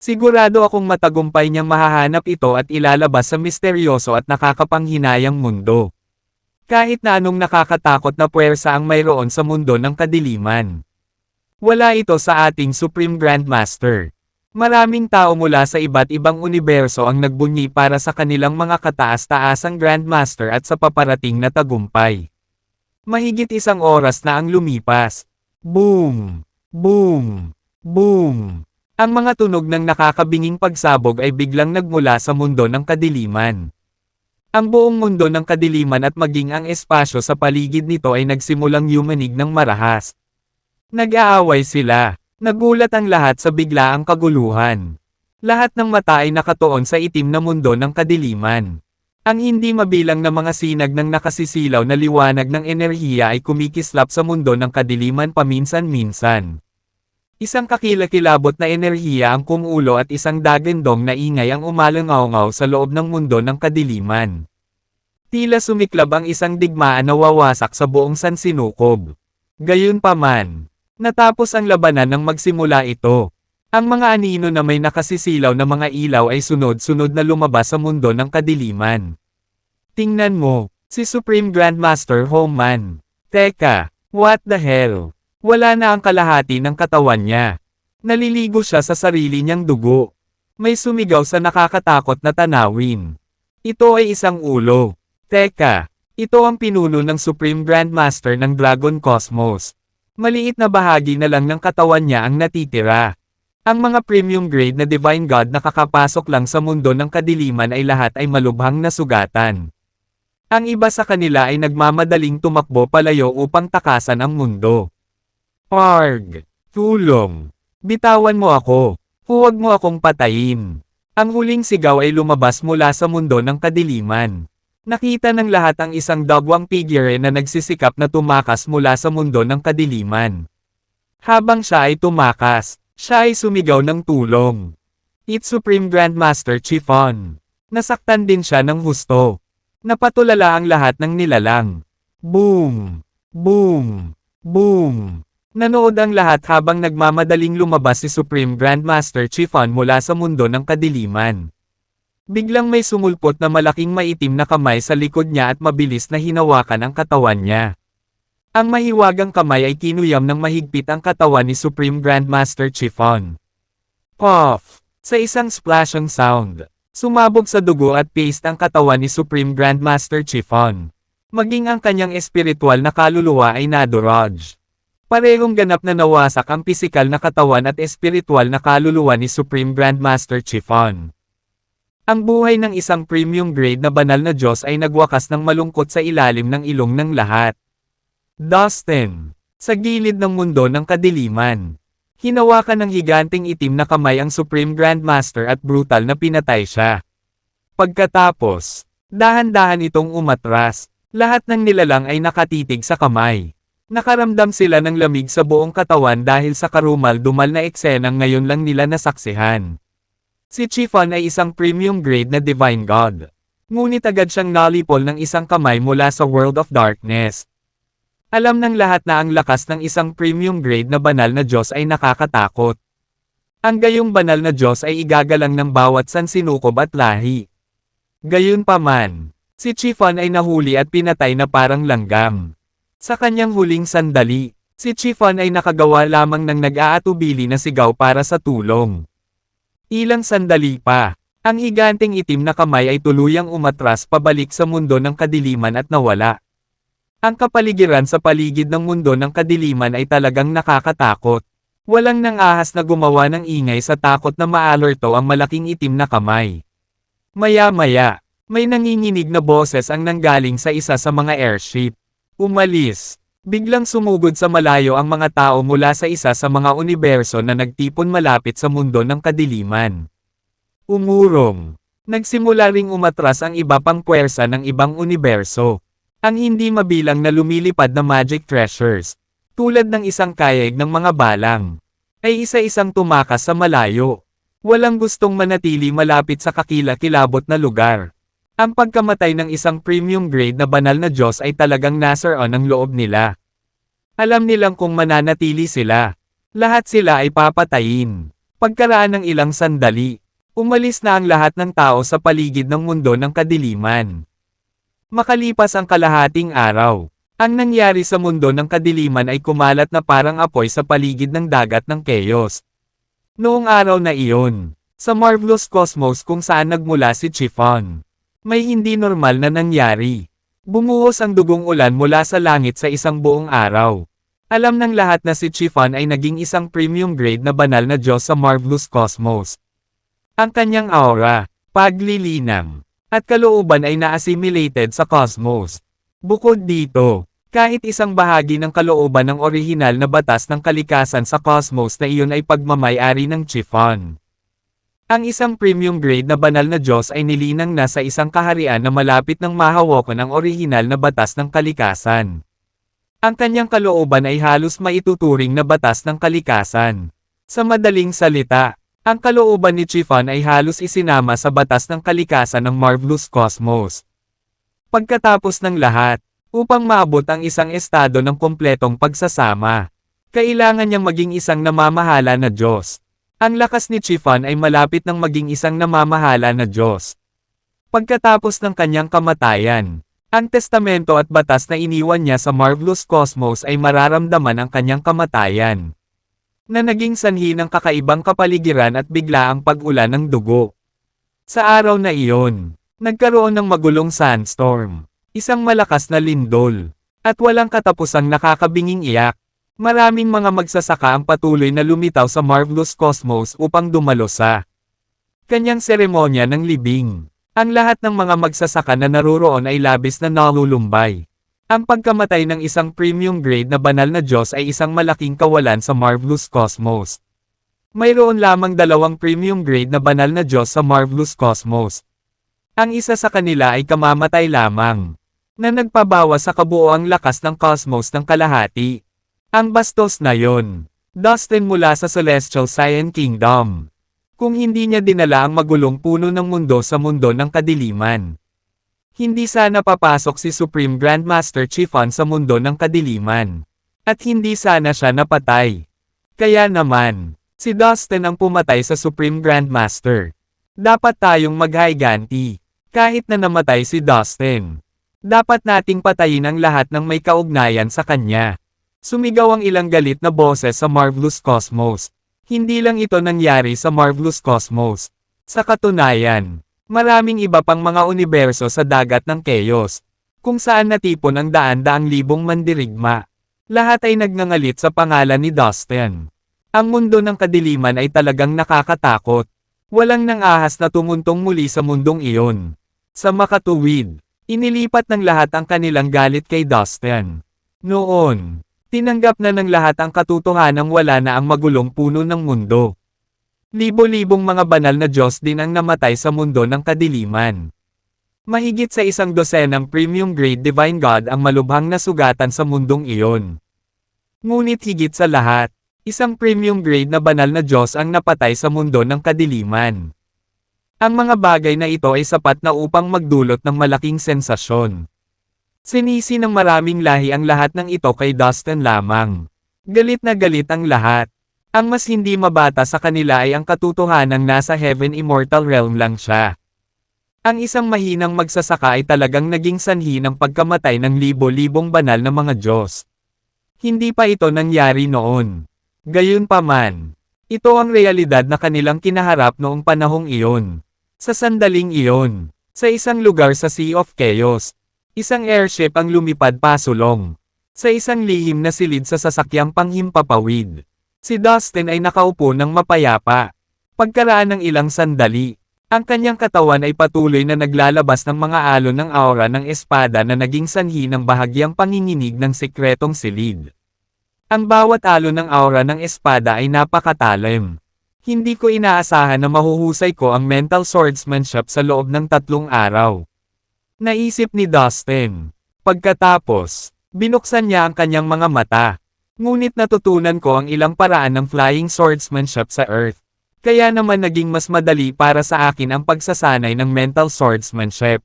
Sigurado akong matagumpay niyang mahahanap ito at ilalabas sa misteryoso at nakakapanghinayang mundo. Kahit na anong nakakatakot na puwersa ang mayroon sa mundo ng kadiliman. Wala ito sa ating Supreme Grandmaster. Maraming tao mula sa iba't ibang universo ang nagbunyi para sa kanilang mga kataas-taasang Grandmaster at sa paparating na tagumpay. Mahigit isang oras na ang lumipas. Boom! Boom! Boom! Ang mga tunog ng nakakabinging pagsabog ay biglang nagmula sa mundo ng kadiliman. Ang buong mundo ng kadiliman at maging ang espasyo sa paligid nito ay nagsimulang yumanig ng marahas. Nag-aaway sila. Nagulat ang lahat sa biglaang kaguluhan. Lahat ng mata ay nakatuon sa itim na mundo ng kadiliman. Ang hindi mabilang na mga sinag ng nakasisilaw na liwanag ng enerhiya ay kumikislap sa mundo ng kadiliman paminsan-minsan. Isang kakilakilabot na enerhiya ang kumulo at isang dagendong na ingay ang umalangaw-ngaw sa loob ng mundo ng kadiliman. Tila sumiklab ang isang digmaan na wawasak sa buong sansinukob. Gayunpaman, natapos ang labanan nang magsimula ito. Ang mga anino na may nakasisilaw na mga ilaw ay sunod-sunod na lumabas sa mundo ng kadiliman. Tingnan mo, si Supreme Grandmaster Homeman. Teka, what the hell? Wala na ang kalahati ng katawan niya. Naliligo siya sa sarili niyang dugo. May sumigaw sa nakakatakot na tanawin. Ito ay isang ulo. Teka, ito ang pinuno ng Supreme Grandmaster ng Dragon Cosmos. Maliit na bahagi na lang ng katawan niya ang natitira. Ang mga premium grade na Divine God na kakapasok lang sa mundo ng kadiliman ay lahat ay malubhang nasugatan. Ang iba sa kanila ay nagmamadaling tumakbo palayo upang takasan ang mundo. Arg! Tulong! Bitawan mo ako! Huwag mo akong patayin! Ang huling sigaw ay lumabas mula sa mundo ng kadiliman. Nakita ng lahat ang isang dagwang figure na nagsisikap na tumakas mula sa mundo ng kadiliman. Habang siya ay tumakas, siya ay sumigaw ng tulong. It's Supreme Grandmaster Chiffon. Nasaktan din siya ng husto. Napatulala ang lahat ng nilalang. Boom! Boom! Boom! Nanood ang lahat habang nagmamadaling lumabas si Supreme Grandmaster Chiffon mula sa mundo ng kadiliman. Biglang may sumulpot na malaking maitim na kamay sa likod niya at mabilis na hinawakan ang katawan niya. Ang mahiwagang kamay ay kinuyam ng mahigpit ang katawan ni Supreme Grandmaster Chiffon. Puff! Sa isang splashing sound, sumabog sa dugo at paste ang katawan ni Supreme Grandmaster Chiffon. Maging ang kanyang espiritual na kaluluwa ay nadurog. Parehong ganap na nawasak ang pisikal na katawan at espiritual na kaluluwa ni Supreme Grandmaster Chiffon. Ang buhay ng isang premium grade na banal na Diyos ay nagwakas ng malungkot sa ilalim ng ilong ng lahat. Dustin. Sa gilid ng mundo ng kadiliman. Hinawakan ng higanting itim na kamay ang Supreme Grandmaster at brutal na pinatay siya. Pagkatapos, dahan-dahan itong umatras. Lahat ng nilalang ay nakatitig sa kamay. Nakaramdam sila ng lamig sa buong katawan dahil sa karumal-dumal na eksenang ngayon lang nila nasaksihan. Si Chiffon ay isang premium grade na Divine God. Ngunit agad siyang nalipol ng isang kamay mula sa World of Darkness. Alam ng lahat na ang lakas ng isang premium grade na banal na Diyos ay nakakatakot. Ang gayong banal na Diyos ay igagalang ng bawat sansinukob at lahi. Gayunpaman, si Chiffon ay nahuli at pinatay na parang langgam. Sa kanyang huling sandali, si Chiffon ay nakagawa lamang ng nag-aatubili na sigaw para sa tulong. Ilang sandali pa, ang higanting itim na kamay ay tuluyang umatras pabalik sa mundo ng kadiliman at nawala. Ang kapaligiran sa paligid ng mundo ng kadiliman ay talagang nakakatakot. Walang nang-ahas na gumawa ng ingay sa takot na maalerto ang malaking itim na kamay. Maya-maya, may nanginginig na boses ang nanggaling sa isa sa mga airship. Umalis. Biglang sumugod sa malayo ang mga tao mula sa isa sa mga universo na nagtipon malapit sa mundo ng kadiliman. Umurong. Nagsimula ring umatras ang iba pang puwersa ng ibang universo. Ang hindi mabilang na lumilipad na magic treasures, tulad ng isang kayeg ng mga balang, ay isa-isang tumakas sa malayo. Walang gustong manatili malapit sa kakilakilabot na lugar. Ang pagkamatay ng isang premium grade na banal na Diyos ay talagang nasaroon ang loob nila. Alam nilang kung mananatili sila, lahat sila ay papatayin. Pagkaraan ng ilang sandali, umalis na ang lahat ng tao sa paligid ng mundo ng kadiliman. Makalipas ang kalahating araw, ang nangyari sa mundo ng kadiliman ay kumalat na parang apoy sa paligid ng dagat ng Chaos. Noong araw na iyon, sa Marvelous Cosmos kung saan nagmula si Chiffon, may hindi normal na nangyari. Bumuhos ang dugong ulan mula sa langit sa isang buong araw. Alam ng lahat na si Chiffon ay naging isang premium grade na banal na Diyos sa Marvelous Cosmos. Ang kanyang aura, paglilinang, at kalooban ay na-assimilated sa cosmos. Bukod dito, kahit isang bahagi ng kalooban ng orihinal na batas ng kalikasan sa cosmos na iyon ay pagmamay-ari ng Chiffon. Ang isang premium grade na banal na Diyos ay nilinang na sa isang kaharian na malapit ng mahawakan ang orihinal na batas ng kalikasan. Ang kanyang kalooban ay halos maituturing na batas ng kalikasan. Sa madaling salita, ang kalooban ni Chiffon ay halos isinama sa batas ng kalikasan ng Marvelous Cosmos. Pagkatapos ng lahat, upang maabot ang isang estado ng kompletong pagsasama, kailangan niyang maging isang namamahala na Diyos. Ang lakas ni Chiffon ay malapit ng maging isang namamahala na Diyos. Pagkatapos ng kanyang kamatayan, ang testamento at batas na iniwan niya sa Marvelous Cosmos ay mararamdaman ang kanyang kamatayan, na naging sanhi ng kakaibang kapaligiran at biglaang pag-ulan ng dugo. Sa araw na iyon, nagkaroon ng magulong sandstorm, isang malakas na lindol, at walang katapusang nakakabinging iyak. Maraming mga magsasaka ang patuloy na lumitaw sa Marvelous Cosmos upang dumalo sa kanyang seremonya ng libing. Ang lahat ng mga magsasaka na naruroon ay labis na nalulumbay. Ang pagkamatay ng isang premium grade na banal na Diyos ay isang malaking kawalan sa Marvelous Cosmos. Mayroon lamang 2 premium grade na banal na Diyos sa Marvelous Cosmos. Ang isa sa kanila ay kamamatay lamang, na nagpabawas sa kabuoang lakas ng cosmos ng kalahati. Ang bastos na yon, Dustin mula sa Celestial Cyan Kingdom. Kung hindi niya dinala ang magulong puno ng mundo sa mundo ng kadiliman, hindi sana papasok si Supreme Grandmaster Chiffon sa mundo ng kadiliman. At hindi sana siya napatay. Kaya naman, si Dustin ang pumatay sa Supreme Grandmaster. Dapat tayong maghiganti. Kahit na namatay si Dustin, dapat nating patayin ang lahat ng may kaugnayan sa kanya. Sumigaw ang ilang galit na boses sa Marvelous Cosmos. Hindi lang ito nangyari sa Marvelous Cosmos. Sa katunayan, maraming iba pang mga universo sa dagat ng Chaos, kung saan natipon ang daan-daang libong mandirigma. Lahat ay nagngangalit sa pangalan ni Dustin. Ang mundo ng kadiliman ay talagang nakakatakot. Walang nang-ahas na tumuntong muli sa mundong iyon. Sa makatuwid, inilipat ng lahat ang kanilang galit kay Dustin. Noon, tinanggap na ng lahat ang katotohanang wala na ang magulong puno ng mundo. Libo-libong mga banal na Diyos din ang namatay sa mundo ng kadiliman. Mahigit sa 100 premium grade Divine God ang malubhang nasugatan sa mundong iyon. Ngunit higit sa lahat, isang premium grade na banal na Diyos ang napatay sa mundo ng kadiliman. Ang mga bagay na ito ay sapat na upang magdulot ng malaking sensasyon. Sinisi ng maraming lahi ang lahat ng ito kay Dustin lamang. Galit na galit ang lahat. Ang mas hindi mabata sa kanila ay ang katotohanang nasa Heaven Immortal Realm lang siya. Ang isang mahinang magsasaka ay talagang naging sanhi ng pagkamatay ng libo-libong banal na mga Diyos. Hindi pa ito nangyari noon. Gayunpaman, ito ang realidad na kanilang kinaharap noong panahong iyon. Sa sandaling iyon, sa isang lugar sa Sea of Chaos, isang airship ang lumipad pasulong. Sa isang lihim na silid sa sasakyang panghimpapawid, si Dustin ay nakaupo ng mapayapa. Pagkaraan ng ilang sandali, ang kanyang katawan ay patuloy na naglalabas ng mga alon ng aura ng espada na naging sanhi ng bahagyang panginginig ng sikretong silid. Ang bawat alon ng aura ng espada ay napakatalim. Hindi ko inaasahan na mahuhusay ko ang mental swordsmanship sa loob ng 3 araw. Naisip ni Dustin. Pagkatapos, binuksan niya ang kanyang mga mata. Ngunit natutunan ko ang ilang paraan ng flying swordsmanship sa Earth. Kaya naman naging mas madali para sa akin ang pagsasanay ng mental swordsmanship.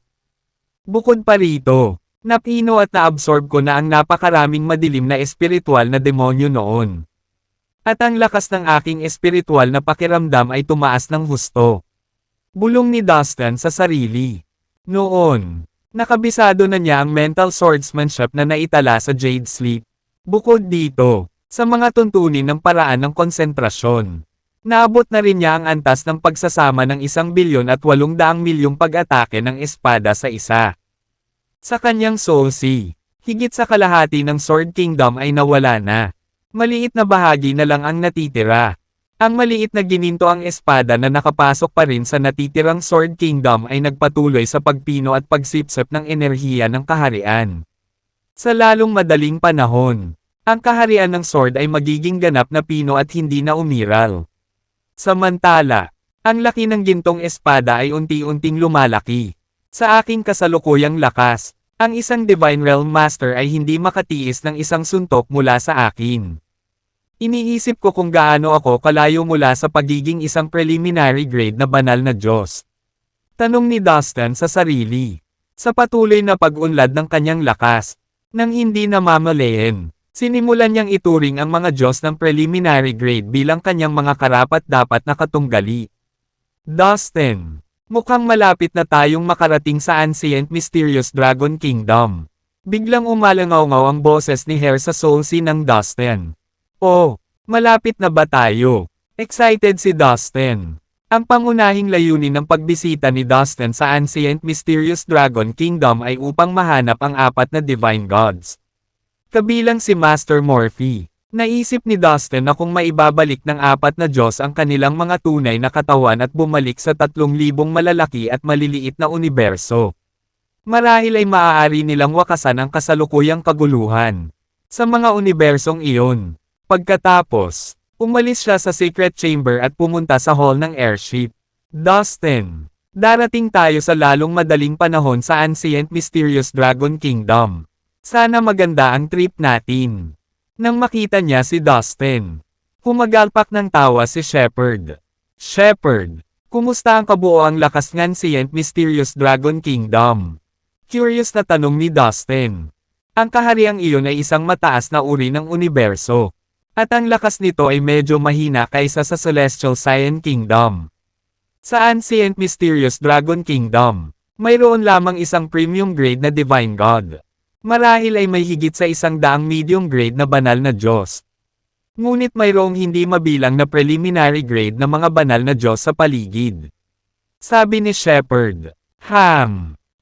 Bukod pa rito, napino at naabsorb ko na ang napakaraming madilim na espiritual na demonyo noon. At ang lakas ng aking espiritual na pakiramdam ay tumaas ng husto. Bulong ni Dustin sa sarili. Noon, nakabisado na niya ang mental swordsmanship na naitala sa Jade Sleep. Bukod dito, sa mga tuntunin ng paraan ng konsentrasyon, naabot na rin niya ang antas ng pagsasama ng 1,800,000,000 pag-atake ng espada sa isa. Sa kanyang Soul Sea, higit sa kalahati ng Sword Kingdom ay nawala na. Maliit na bahagi na lang ang natitira. Ang maliit na gininto ang espada na nakapasok pa rin sa natitirang Sword Kingdom ay nagpatuloy sa pagpino at pagsipsip ng enerhiya ng kaharian. Sa lalong madaling panahon, ang kaharian ng Sword ay magiging ganap na pino at hindi na umiral. Samantala, Ang laki ng gintong espada ay unti-unting lumalaki. Sa aking kasalukuyang lakas, ang isang Divine Realm Master ay hindi makatiis ng isang suntok mula sa akin. Iniisip ko kung gaano ako kalayo mula sa pagiging isang preliminary grade na banal na Diyos. Tanong ni Dustin sa sarili. Sa patuloy na pag-unlad ng kanyang lakas, nang hindi namamalayan, sinimulan niyang ituring ang mga Diyos ng preliminary grade bilang kanyang mga karapat-dapat na katunggali. Dustin, mukhang malapit na tayong makarating sa Ancient Mysterious Dragon Kingdom. Biglang umalangaw-ngaw ang boses ni Hare sa soul sea ng Dustin. Oh, malapit na ba tayo? Excited si Dustin. Ang pangunahing layunin ng pagbisita ni Dustin sa Ancient Mysterious Dragon Kingdom ay upang mahanap ang 4 na Divine Gods. Kabilang si Master Morphe. Naisip ni Dustin na kung maibabalik ng 4 na Diyos ang kanilang mga tunay na katawan at bumalik sa 3,000 malalaki at maliliit na universo. Marahil ay maaari nilang wakasan ang kasalukuyang kaguluhan sa mga unibersong iyon. Pagkatapos, umalis siya sa secret chamber at pumunta sa hall ng airship. Dustin, darating tayo sa lalong madaling panahon sa Ancient Mysterious Dragon Kingdom. Sana maganda ang trip natin. Nang makita niya si Dustin, humagalpak ng tawa si Shepard. Shepard, kumusta ang kabuoang lakas ng Ancient Mysterious Dragon Kingdom? Curious na tanong ni Dustin. Ang kahariang iyon ay isang mataas na uri ng universo. At ang lakas nito ay medyo mahina kaysa sa Celestial Cyan Kingdom. Sa Ancient Mysterious Dragon Kingdom, mayroon lamang isang premium grade na Divine God. Marahil ay may higit sa 100 medium grade na banal na Diyos. Ngunit mayroong hindi mabilang na preliminary grade na mga banal na Diyos sa paligid. Sabi ni Shepard.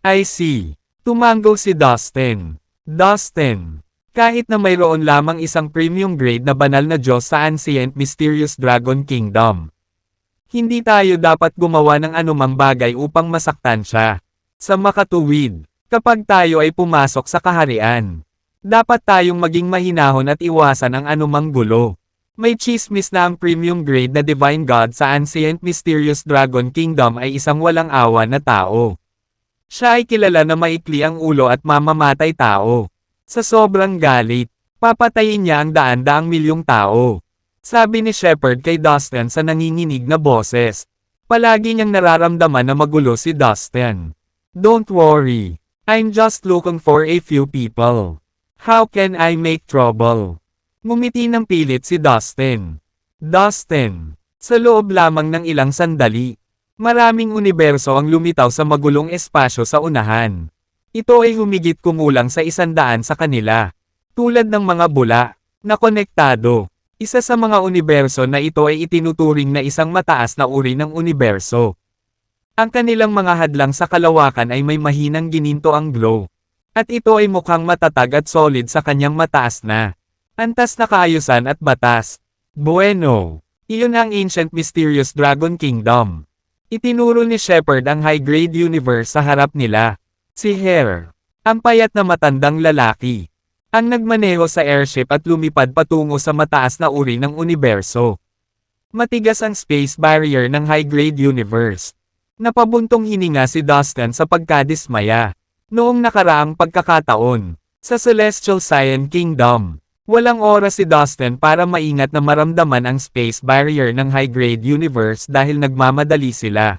I see. Tumango si Dustin. Dustin, kahit na mayroon lamang isang premium grade na banal na Diyos sa Ancient Mysterious Dragon Kingdom, hindi tayo dapat gumawa ng anumang bagay upang masaktan siya. Sa makatuwid, kapag tayo ay pumasok sa kaharian, dapat tayong maging mahinahon at iwasan ang anumang gulo. May chismis na ang premium grade na Divine God sa Ancient Mysterious Dragon Kingdom ay isang walang awa na tao. Siya ay kilala na maikli ang ulo at mamamatay tao. Sa sobrang galit, papatayin niya ang daan-daang milyong tao. Sabi ni Shepard kay Dustin sa nanginginig na boses. Palagi niyang nararamdaman na magulo si Dustin. Don't worry. I'm just looking for a few people. How can I make trouble? Ngumiti ng pilit si Dustin. Dustin, sa loob lamang ng ilang sandali, maraming universo ang lumitaw sa magulong espasyo sa unahan. Ito ay humigit kumulang sa 100 sa kanila. Tulad ng mga bula, na konektado. Isa sa mga universo na ito ay itinuturing na isang mataas na uri ng universo. Ang kanilang mga hadlang sa kalawakan ay may mahinang gininto ang glow. At ito ay mukhang matatag at solid sa kanyang mataas na antas na kaayusan at batas. Bueno, iyon ang Ancient Mysterious Dragon Kingdom. Itinuro ni Shepard ang high-grade universe sa harap nila. Si Hare, ang payat na matandang lalaki, ang nagmaneho sa airship at lumipad patungo sa mataas na uri ng universo. Matigas ang space barrier ng high-grade universe. Napabuntong hininga si Dustin sa pagkadismaya. Noong nakaraang pagkakataon, sa Celestial Cyan Kingdom, walang oras si Dustin para maingat na maramdaman ang space barrier ng high-grade universe dahil nagmamadali sila.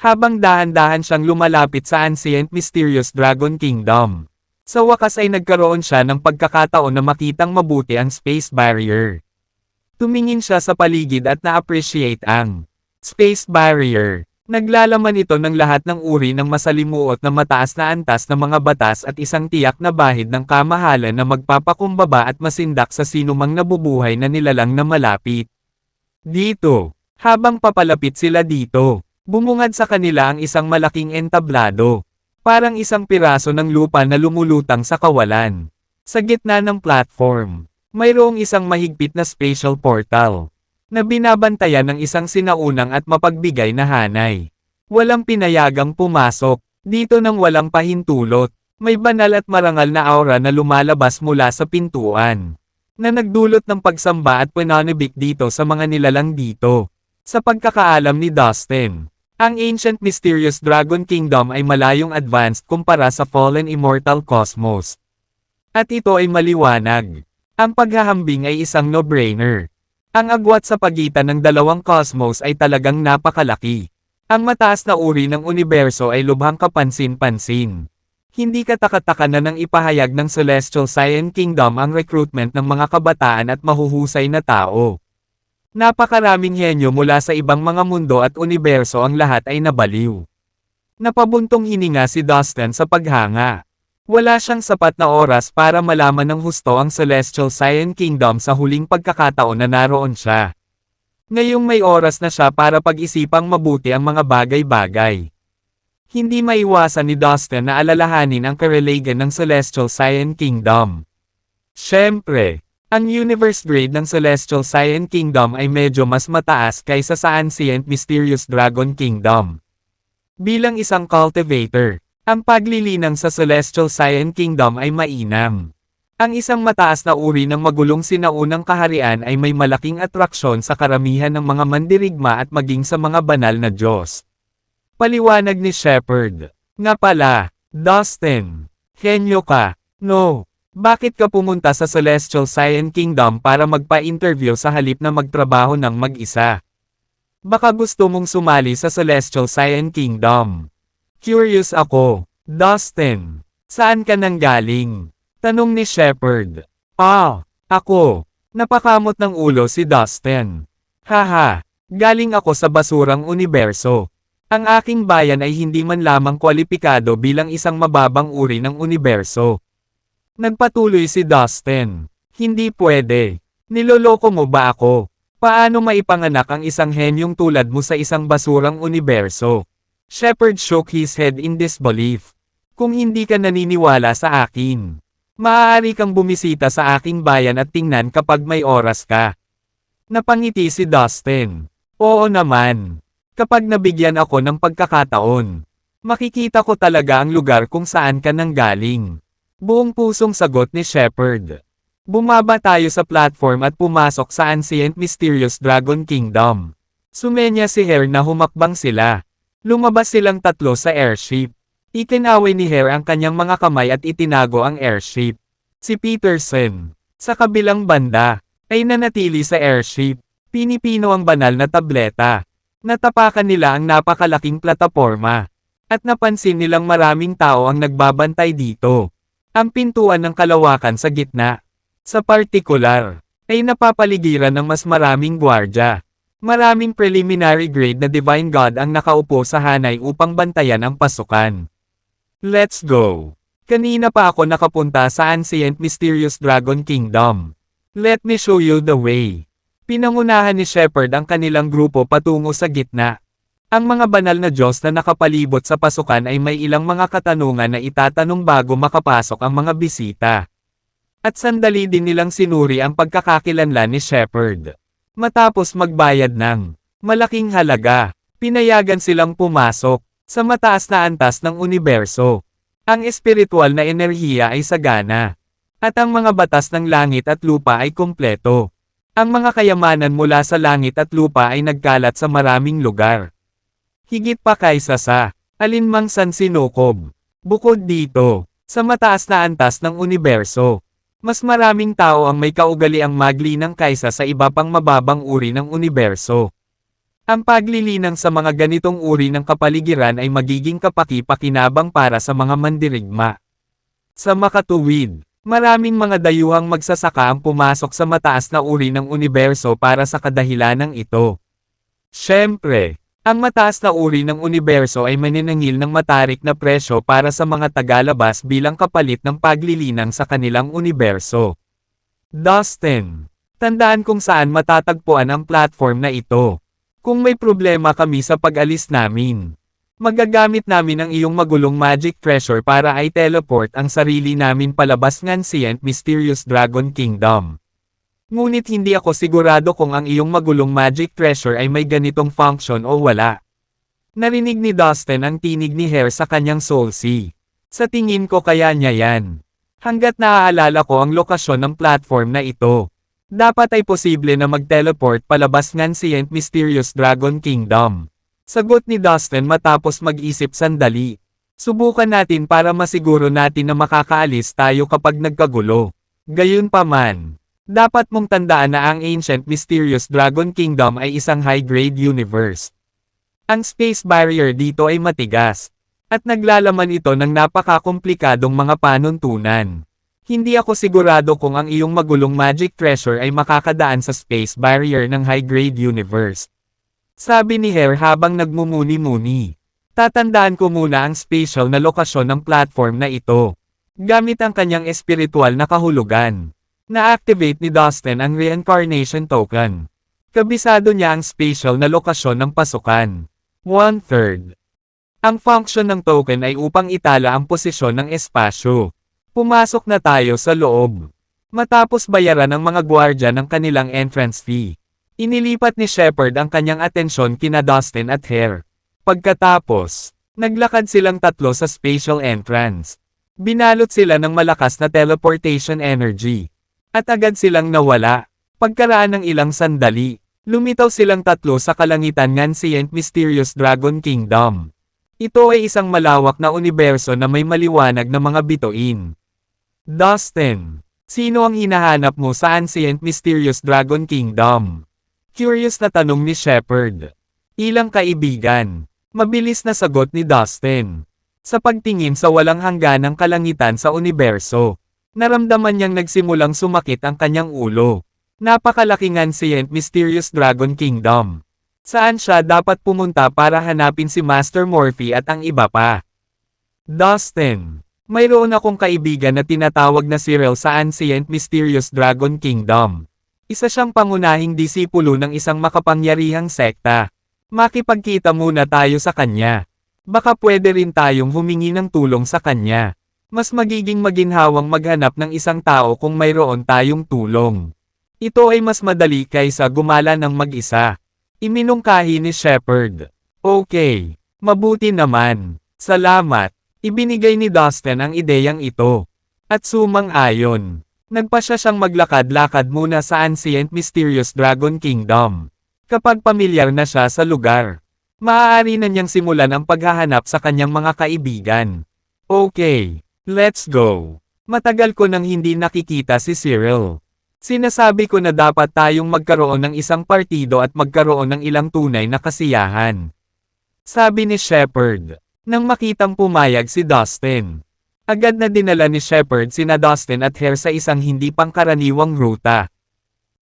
Habang dahan-dahan siyang lumalapit sa Ancient Mysterious Dragon Kingdom, sa wakas ay nagkaroon siya ng pagkakataon na makitang mabuti ang space barrier. Tumingin siya sa paligid at na-appreciate ang space barrier. Naglalaman ito ng lahat ng uri ng masalimuot na mataas na antas na mga batas at isang tiyak na bahid ng kamahalan na magpapakumbaba at masindak sa sinumang nabubuhay na nilalang na malapit. Dito, habang papalapit sila dito, bumungad sa kanila ang isang malaking entablado. Parang isang piraso ng lupa na lumulutang sa kawalan. Sa gitna ng platform, mayroong isang mahigpit na spatial portal na binabantayan ng isang sinaunang at mapagbigay na hanay. Walang pinayagang pumasok, dito nang walang pahintulot. May banal at marangal na aura na lumalabas mula sa pintuan, na nagdulot ng pagsamba at pananabik dito sa mga nilalang dito. Sa pagkakaalam ni Dustin, ang Ancient Mysterious Dragon Kingdom ay malayong advanced kumpara sa Fallen Immortal Cosmos. At ito ay maliwanag. Ang paghahambing ay isang no-brainer. Ang agwat sa pagitan ng dalawang cosmos ay talagang napakalaki. Ang mataas na uri ng universo ay lubhang kapansin-pansin. Hindi katakataka na nang ipahayag ng Celestial Science Kingdom ang recruitment ng mga kabataan at mahuhusay na tao. Napakaraming henyo mula sa ibang mga mundo at universo, ang lahat ay nabaliw. Napabuntong hininga si Dustin sa paghanga. Wala siyang sapat na oras para malaman ng husto ang Celestial Science Kingdom sa huling pagkakataon na naroon siya. Ngayong may oras na siya para pag-isipang mabuti ang mga bagay-bagay. Hindi maiwasan ni Dustin na alalahanin ang karelagan ng Celestial Science Kingdom. Siyempre, ang universe grade ng Celestial Science Kingdom ay medyo mas mataas kaysa sa Ancient Mysterious Dragon Kingdom. Bilang isang cultivator, ang paglilinang sa Celestial Science Kingdom ay mainam. Ang isang mataas na uri ng magulong sinaunang kaharian ay may malaking atraksyon sa karamihan ng mga mandirigma at maging sa mga banal na Diyos. Paliwanag ni Shepard. Nga pala, Dustin. Henyo ka. No. Bakit ka pumunta sa Celestial Science Kingdom para magpa-interview sa halip na magtrabaho ng mag-isa? Baka gusto mong sumali sa Celestial Science Kingdom. Curious ako. Dustin. Saan ka nanggaling? Tanong ni Shepard. Ako. Napakamot ng ulo si Dustin. Haha. Galing ako sa basurang universo. Ang aking bayan ay hindi man lamang kwalipikado bilang isang mababang uri ng universo. Nagpatuloy si Dustin. Hindi pwede. Niloloko mo ba ako? Paano maipanganak ang isang henyong tulad mo sa isang basurang universo? Shepard shook his head in disbelief. Kung hindi ka naniniwala sa akin, maaari kang bumisita sa aking bayan at tingnan kapag may oras ka. Napangiti si Dustin. Oo naman. Kapag nabigyan ako ng pagkakataon, makikita ko talaga ang lugar kung saan ka nanggaling. Buong pusong sagot ni Shepard. Bumaba tayo sa platform at pumasok sa Ancient Mysterious Dragon Kingdom. Sumenya si Hare na humakbang sila. Lumabas silang tatlo sa airship. Itinaway ni Hare ang kanyang mga kamay at itinago ang airship. Si Peterson, sa kabilang banda, ay nanatili sa airship. Pinipino ang banal na tableta. Natapakan nila ang napakalaking plataporma. At napansin nilang maraming tao ang nagbabantay dito. Ang pintuan ng kalawakan sa gitna. Sa partikular, ay napapaligiran ng mas maraming gwardya. Maraming preliminary grade na Divine God ang nakaupo sa hanay upang bantayan ang pasukan. Let's go! Kanina pa ako nakapunta sa Ancient Mysterious Dragon Kingdom. Let me show you the way. Pinangunahan ni Shepard ang kanilang grupo patungo sa gitna. Ang mga banal na Diyos na nakapalibot sa pasukan ay may ilang mga katanungan na itatanong bago makapasok ang mga bisita. At sandali din nilang sinuri ang pagkakakilanlan ni Shepard. Matapos magbayad ng malaking halaga, pinayagan silang pumasok sa mataas na antas ng universo. Ang espiritual na enerhiya ay sagana. At ang mga batas ng langit at lupa ay kumpleto. Ang mga kayamanan mula sa langit at lupa ay nagkalat sa maraming lugar. Higit pa kaysa sa alinmang sansinukob. Bukod dito, sa mataas na antas ng universo, mas maraming tao ang may kaugaliang maglinang kaysa sa iba pang mababang uri ng universo. Ang paglilinang sa mga ganitong uri ng kapaligiran ay magiging kapaki-pakinabang para sa mga mandirigma. Sa makatuwid, maraming mga dayuhang magsasaka ang pumasok sa mataas na uri ng universo para sa kadahilanang ito. Siyempre, ang mataas na uri ng universo ay maniningil ng matarik na presyo para sa mga tagalabas bilang kapalit ng paglilinang sa kanilang universo. Dustin, tandaan kung saan matatagpuan ang platform na ito. Kung may problema kami sa pag-alis namin, magagamit namin ang iyong magulong magic treasure para i-teleport ang sarili namin palabas ng Ancient Mysterious Dragon Kingdom. Ngunit hindi ako sigurado kung ang iyong magulong magic treasure ay may ganitong function o wala. Narinig ni Dustin ang tinig ni Hare sa kanyang soul sea. Sa tingin ko kaya niya yan. Hanggat naaalala ko ang lokasyon ng platform na ito. Dapat ay posible na mag-teleport palabas ng Ancient Mysterious Dragon Kingdom. Sagot ni Dustin matapos mag-isip sandali. Subukan natin para masiguro natin na makakaalis tayo kapag nagkagulo. Gayunpaman, dapat mong tandaan na ang Ancient Mysterious Dragon Kingdom ay isang high-grade universe. Ang space barrier dito ay matigas, at naglalaman ito ng napakakomplikadong mga panuntunan. Hindi ako sigurado kung ang iyong magulong magic treasure ay makakadaan sa space barrier ng high-grade universe. Sabi ni Hare habang nagmumuni-muni. Tatandaan ko muna ang special na lokasyon ng platform na ito. Gamit ang kanyang espiritual na kahulugan. Na-activate ni Dustin ang reincarnation token. Kabisado niya ang special na lokasyon ng pasukan. 1/3. Ang function ng token ay upang itala ang posisyon ng espasyo. Pumasok na tayo sa loob. Matapos bayaran ng mga gwardya ng kanilang entrance fee, inilipat ni Shepard ang kanyang atensyon kina Dustin at Hare. Pagkatapos, naglakad silang tatlo sa spatial entrance. Binalot sila ng malakas na teleportation energy. At agad silang nawala. Pagkaraan ng ilang sandali, lumitaw silang tatlo sa kalangitan ng Ancient Mysterious Dragon Kingdom. Ito ay isang malawak na universo na may maliwanag na mga bituin. Dustin, sino ang hinahanap mo sa Ancient Mysterious Dragon Kingdom? Curious na tanong ni Shepard. Ilang kaibigan. Mabilis na sagot ni Dustin. Sa pagtingin sa walang hangganang kalangitan sa universo, naramdaman niyang nagsimulang sumakit ang kanyang ulo. Napakalaking Ancient Mysterious Dragon Kingdom. Saan siya dapat pumunta para hanapin si Master Morphe at ang iba pa? Dustin, mayroon akong kaibigan na tinatawag na Cyril sa Ancient Mysterious Dragon Kingdom. Isa siyang pangunahing disipulo ng isang makapangyarihang sekta. Makipagkita muna tayo sa kanya. Baka pwede rin tayong humingi ng tulong sa kanya. Mas magiging maginhawang maghanap ng isang tao kung mayroon tayong tulong. Ito ay mas madali kaysa gumala ng mag-isa. Iminungkahi ni Shepard. Okay, mabuti naman. Salamat. Ibinigay ni Dustin ang ideyang ito. At sumang-ayon. Nagpasya siyang maglakad-lakad muna sa Ancient Mysterious Dragon Kingdom. Kapag pamilyar na siya sa lugar, maaari na niyang simulan ang paghahanap sa kanyang mga kaibigan. Okay, let's go. Matagal ko nang hindi nakikita si Cyril. Sinasabi ko na dapat tayong magkaroon ng isang partido at magkaroon ng ilang tunay na kasiyahan. Sabi ni Shepard, nang makitang pumayag si Dustin. Agad na dinala ni Shepard sina Dustin at Hare sa isang hindi pangkaraniwang ruta.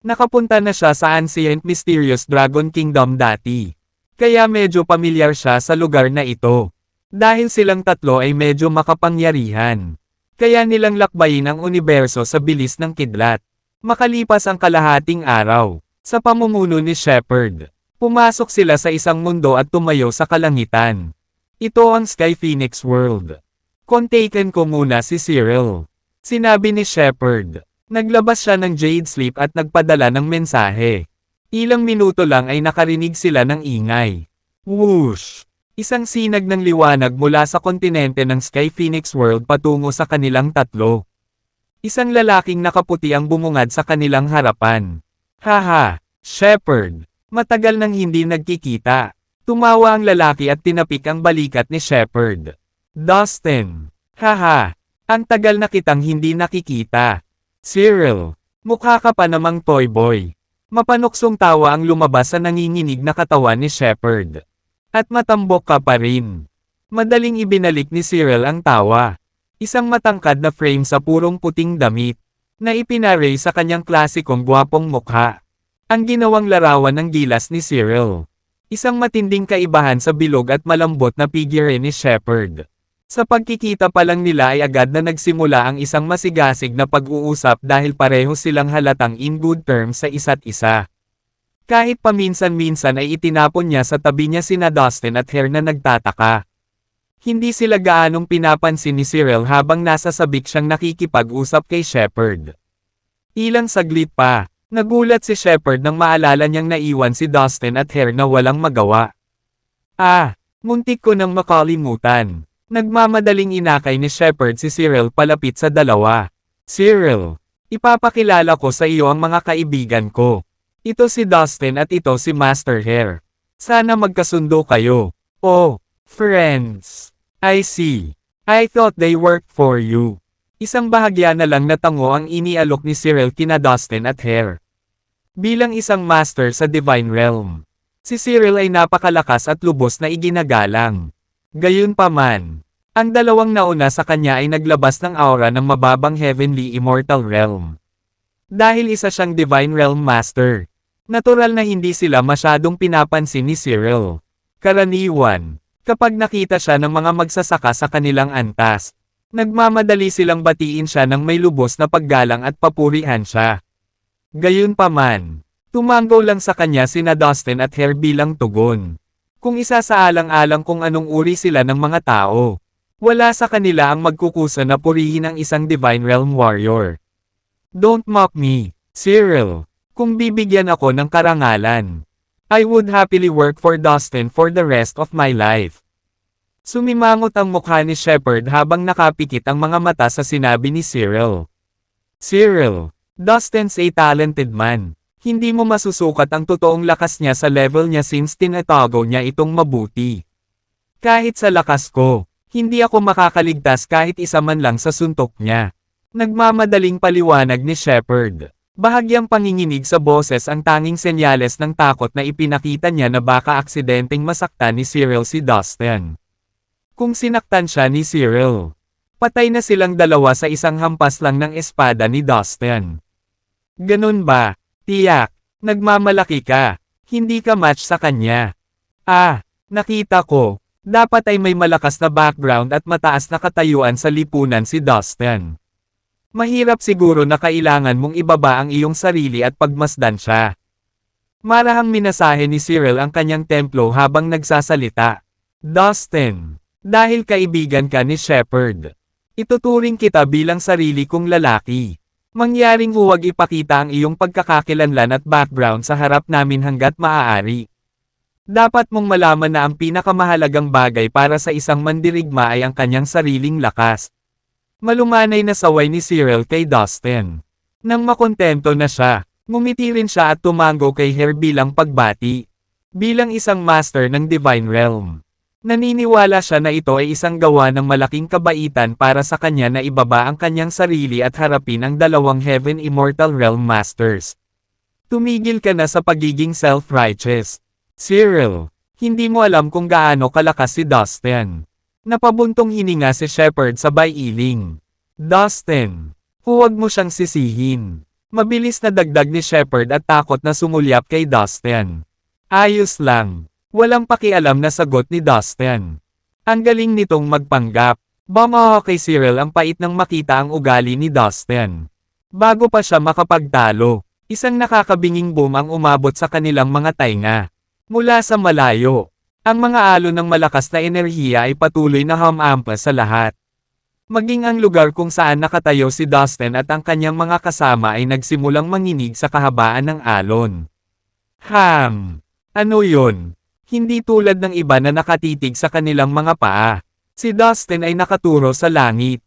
Nakapunta na siya sa Ancient Mysterious Dragon Kingdom dati. Kaya medyo pamilyar siya sa lugar na ito. Dahil silang tatlo ay medyo makapangyarihan. Kaya nilang lakbayin ang universo sa bilis ng kidlat. Makalipas ang kalahating araw, sa pamumuno ni Shepard, pumasok sila sa isang mundo at tumayo sa kalangitan. Ito ang Sky Phoenix World. Kontaken ko muna si Cyril. Sinabi ni Shepard. Naglabas siya ng Jade Sleep at nagpadala ng mensahe. Ilang minuto lang ay nakarinig sila ng ingay. Whoosh! Isang sinag ng liwanag mula sa kontinente ng Sky Phoenix World patungo sa kanilang tatlo. Isang lalaking nakaputi ang bumungad sa kanilang harapan. Haha, Shepard! Matagal nang hindi nagkikita. Tumawa ang lalaki at tinapik ang balikat ni Shepard. Dustin! Haha! Ang tagal na kitang hindi nakikita. Cyril, mukha ka pa namang toy boy. Mapanuksong tawa ang lumabas sa nanginginig na katawan ni Shepard. At matambok ka pa rin. Madaling ibinalik ni Cyril ang tawa. Isang matangkad na frame sa purong puting damit, na ipinaray sa kanyang klasikong gwapong mukha. Ang ginawang larawan ng gilas ni Cyril. Isang matinding kaibahan sa bilog at malambot na figure ni Shepard. Sa pagkikita pa lang nila ay agad na nagsimula ang isang masigasig na pag-uusap dahil pareho silang halatang in good terms sa isa't isa. Kahit paminsan-minsan ay itinapon niya sa tabi niya sina Dustin at Hare na nagtataka. Hindi sila gaanong pinapansin ni Cyril habang nasa sabik siyang nakikipag-usap kay Shepard. Ilang saglit pa, nagulat si Shepard nang maalala niyang naiwan si Dustin at Hare na walang magawa. Muntik ko nang makalimutan. Nagmamadaling inakay ni Shepard si Cyril palapit sa dalawa. Cyril, Ipapakilala ko sa iyo ang mga kaibigan ko. Ito si Dustin at ito si Master Hair. Sana magkasundo kayo. Oh, friends. I see. I thought they worked for you. Isang bahagya na lang na tango ang inialok ni Cyril kina Dustin at Hair. Bilang isang master sa Divine Realm, si Cyril ay napakalakas at lubos na iginagalang. Gayunpaman, ang dalawang nauna sa kanya ay naglabas ng aura ng mababang Heavenly Immortal Realm. Dahil isa siyang Divine Realm Master, natural na hindi sila masyadong pinapansin ni Cyril. Karaniwan, kapag nakita siya ng mga magsasaka sa kanilang antas, nagmamadali silang batiin siya ng may lubos na paggalang at papurihan siya. Gayunpaman, tumango lang sa kanya sina Dustin at Hair bilang tugon. Kung isasaalang-alang kung anong uri sila ng mga tao, wala sa kanila ang magkukusa na purihin ang isang Divine Realm Warrior. Don't mock me, Cyril. Kung bibigyan ako ng karangalan, I would happily work for Dustin for the rest of my life. Sumimangot ang mukha ni Shepard habang nakapikit ang mga mata sa sinabi ni Cyril. Cyril, Dustin's a talented man. Hindi mo masusukat ang totoong lakas niya sa level niya since tinatago niya itong mabuti. Kahit sa lakas ko, hindi ako makakaligtas kahit isa man lang sa suntok niya. Nagmamadaling paliwanag ni Shepard. Bahagyang panginginig sa boses ang tanging senyales ng takot na ipinakita niya na baka aksidenteng masaktan ni Cyril si Dustin. Kung sinaktan siya ni Cyril, patay na silang dalawa sa isang hampas lang ng espada ni Dustin. Ganun ba? Tiyak, nagmamalaki ka. Hindi ka match sa kanya. Ah, nakita ko. Dapat ay may malakas na background at mataas na katayuan sa lipunan si Dustin. Mahirap siguro na kailangan mong ibaba ang iyong sarili at pagmasdan siya. Marahang minasahe ni Cyril ang kanyang templo habang nagsasalita. Dustin, dahil kaibigan ka ni Shepard, ituturing kita bilang sarili kong lalaki. Mangyaring huwag ipakita ang iyong pagkakakilanlan at background sa harap namin hanggat maaari. Dapat mong malaman na ang pinakamahalagang bagay para sa isang mandirigma ay ang kanyang sariling lakas. Malumanay na saway ni Cyril kay Dustin. Nang makontento na siya, ngumiti rin siya at tumango kay Hair bilang pagbati. Bilang isang master ng Divine Realm, naniniwala siya na ito ay isang gawa ng malaking kabaitan para sa kanya na ibaba ang kanyang sarili at harapin ang dalawang Heaven Immortal Realm Masters. Tumigil ka na sa pagiging self-righteous. Cyril, hindi mo alam kung gaano kalakas si Dustin. Napabuntong hininga si Shepard sabay iling. Dustin, huwag mo siyang sisihin. Mabilis na dagdag ni Shepard at takot na sumulyap kay Dustin. Ayos lang. Walang pakialam na sagot ni Dustin. Ang galing nitong magpanggap. Bamaha kay Cyril ang pait nang makita ang ugali ni Dustin. Bago pa siya makapagtalo, isang nakakabinging boom ang umabot sa kanilang mga tainga. Mula sa malayo, ang mga alon ng malakas na enerhiya ay patuloy na humampas sa lahat. Maging ang lugar kung saan nakatayo si Dustin at ang kanyang mga kasama ay nagsimulang manginig sa kahabaan ng alon. Ano yun? Hindi tulad ng iba na nakatitig sa kanilang mga paa. Si Dustin ay nakaturo sa langit.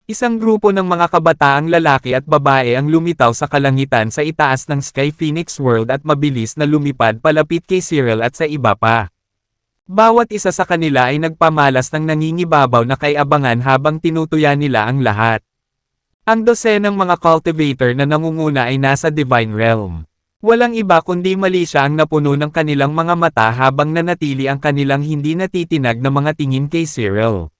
Isang grupo ng mga kabataang lalaki at babae ang lumitaw sa kalangitan sa itaas ng Sky Phoenix World at mabilis na lumipad palapit kay Cyril at sa iba pa. Bawat isa sa kanila ay nagpamalas ng nangingibabaw na kay-abangan habang tinutuya nila ang lahat. Ang dosenang mga cultivator na nangunguna ay nasa Divine Realm. Walang iba kundi mali siya ang napuno ng kanilang mga mata habang nanatili ang kanilang hindi natitinag na mga tingin kay Cyril.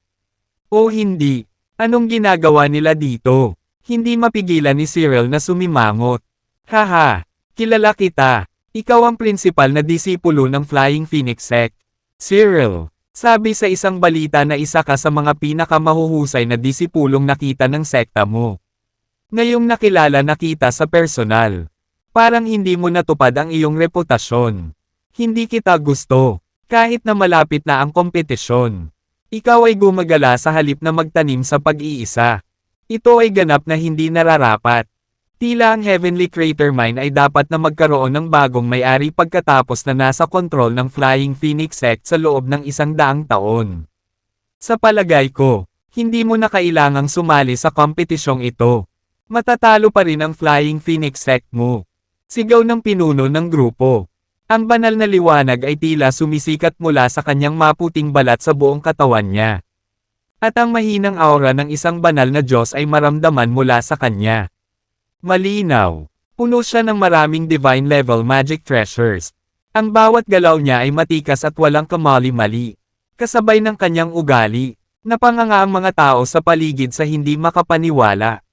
O hindi. Anong ginagawa nila dito? Hindi mapigilan ni Cyril na sumimangot. Haha, kilala kita. Ikaw ang prinsipal na disipulo ng Flying Phoenix Sect. Cyril, sabi sa isang balita na isa ka sa mga pinakamahuhusay na disipulong nakita ng sekta mo. Ngayong nakilala na kita sa personal. Parang hindi mo natupad ang iyong reputasyon. Hindi kita gusto, kahit na malapit na ang kompetisyon. Ikaw ay gumagala sa halip na magtanim sa pag-iisa. Ito ay ganap na hindi nararapat. Tila ang Heavenly Crater Mine ay dapat na magkaroon ng bagong may-ari pagkatapos na nasa kontrol ng Flying Phoenix Sect sa loob ng 100 taon. Sa palagay ko, hindi mo na kailangang sumali sa kompetisyong ito. Matatalo pa rin ang Flying Phoenix sect mo. Sigaw ng pinuno ng grupo. Ang banal na liwanag ay tila sumisikat mula sa kanyang maputing balat sa buong katawan niya. At ang mahinang aura ng isang banal na Diyos ay maramdaman mula sa kanya. Malinaw. Puno siya ng maraming divine level magic treasures. Ang bawat galaw niya ay matikas at walang kamali-mali. Kasabay ng kanyang ugali, napanganga ang mga tao sa paligid sa hindi makapaniwala.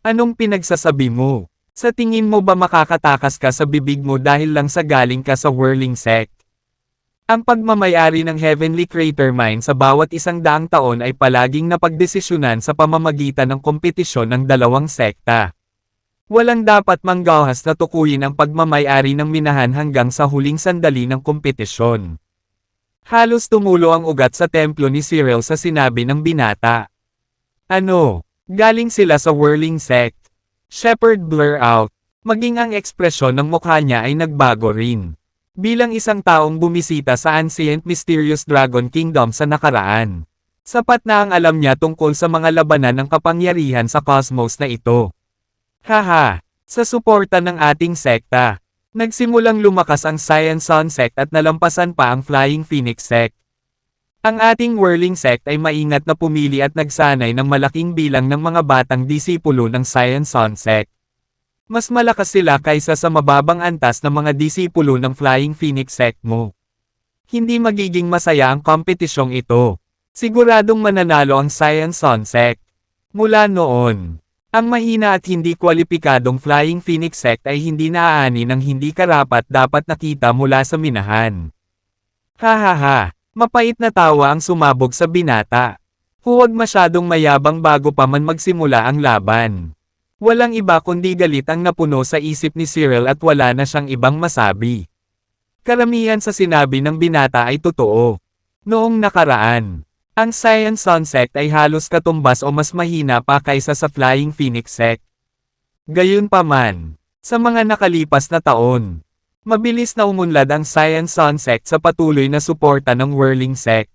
Anong pinagsasabi mo? Sa tingin mo ba makakatakas ka sa bibig mo dahil lang sa galing ka sa Whirling Sect? Ang pagmamayari ng Heavenly Crater Mine sa bawat 100 taon ay palaging napagdesisyonan sa pamamagitan ng kompetisyon ng dalawang sekta. Walang dapat manggahas na tukuyin ang pagmamayari ng minahan hanggang sa huling sandali ng kompetisyon. Halos tumulo ang ugat sa templo ni Cyril sa sinabi ng binata. Ano? Galing sila sa Whirling Sect. Shepard blur out. Maging ang ekspresyon ng mukha niya ay nagbago rin. Bilang isang taong bumisita sa Ancient Mysterious Dragon Kingdom sa nakaraan. Sapat na ang alam niya tungkol sa mga labanan ng kapangyarihan sa cosmos na ito. Haha, sa suporta ng ating sekta. Nagsimulang lumakas ang Cyan Sun Sect at nalampasan pa ang Flying Phoenix Sect. Ang ating Whirling Sect ay maingat na pumili at nagsanay ng malaking bilang ng mga batang disipulo ng Cyan Sun Sect. Mas malakas sila kaysa sa mababang antas ng mga disipulo ng Flying Phoenix Sect mo. Hindi magiging masaya ang kompetisyong ito. Siguradong mananalo ang Cyan Sun Sect. Mula noon, ang mahina at hindi kwalipikadong Flying Phoenix Sect ay hindi naaani ng hindi karapat dapat nakita mula sa minahan. Hahaha. Mapait na tawa ang sumabog sa binata. Huwag masyadong mayabang bago pa man magsimula ang laban. Walang iba kundi galit ang napuno sa isip ni Cyril at wala na siyang ibang masabi. Karamihan sa sinabi ng binata ay totoo. Noong nakaraan, ang Cyan Sun Sect ay halos katumbas o mas mahina pa kaysa sa Flying Phoenix Sect. Gayunpaman, sa mga nakalipas na taon, mabilis na umunlad ang Cyan Sun Sect sa patuloy na suporta ng Whirling Sect.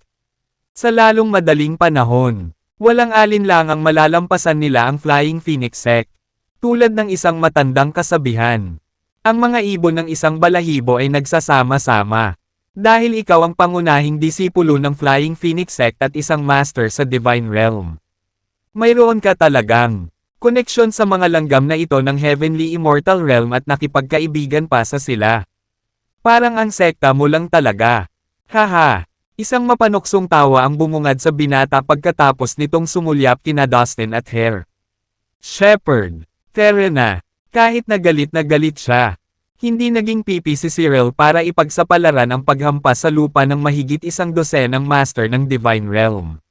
Sa lalong madaling panahon, walang alinlangang malalampasan nila ang Flying Phoenix Sect. Tulad ng isang matandang kasabihan. Ang mga ibon ng isang balahibo ay nagsasama-sama. Dahil ikaw ang pangunahing disipulo ng Flying Phoenix Sect at isang master sa Divine Realm. Mayroon ka talagang koneksyon sa mga langgam na ito ng Heavenly Immortal Realm at nakipagkaibigan pa sa sila. Parang ang sekta mo lang talaga. Haha, isang mapanuksong tawa ang bumungad sa binata pagkatapos nitong sumulyap kina Dustin at Hare. Shepard, Terena, kahit na galit siya. Hindi naging pipi si Cyril para ipagsapalaran ang paghampas sa lupa ng mahigit 100 master ng Divine Realm.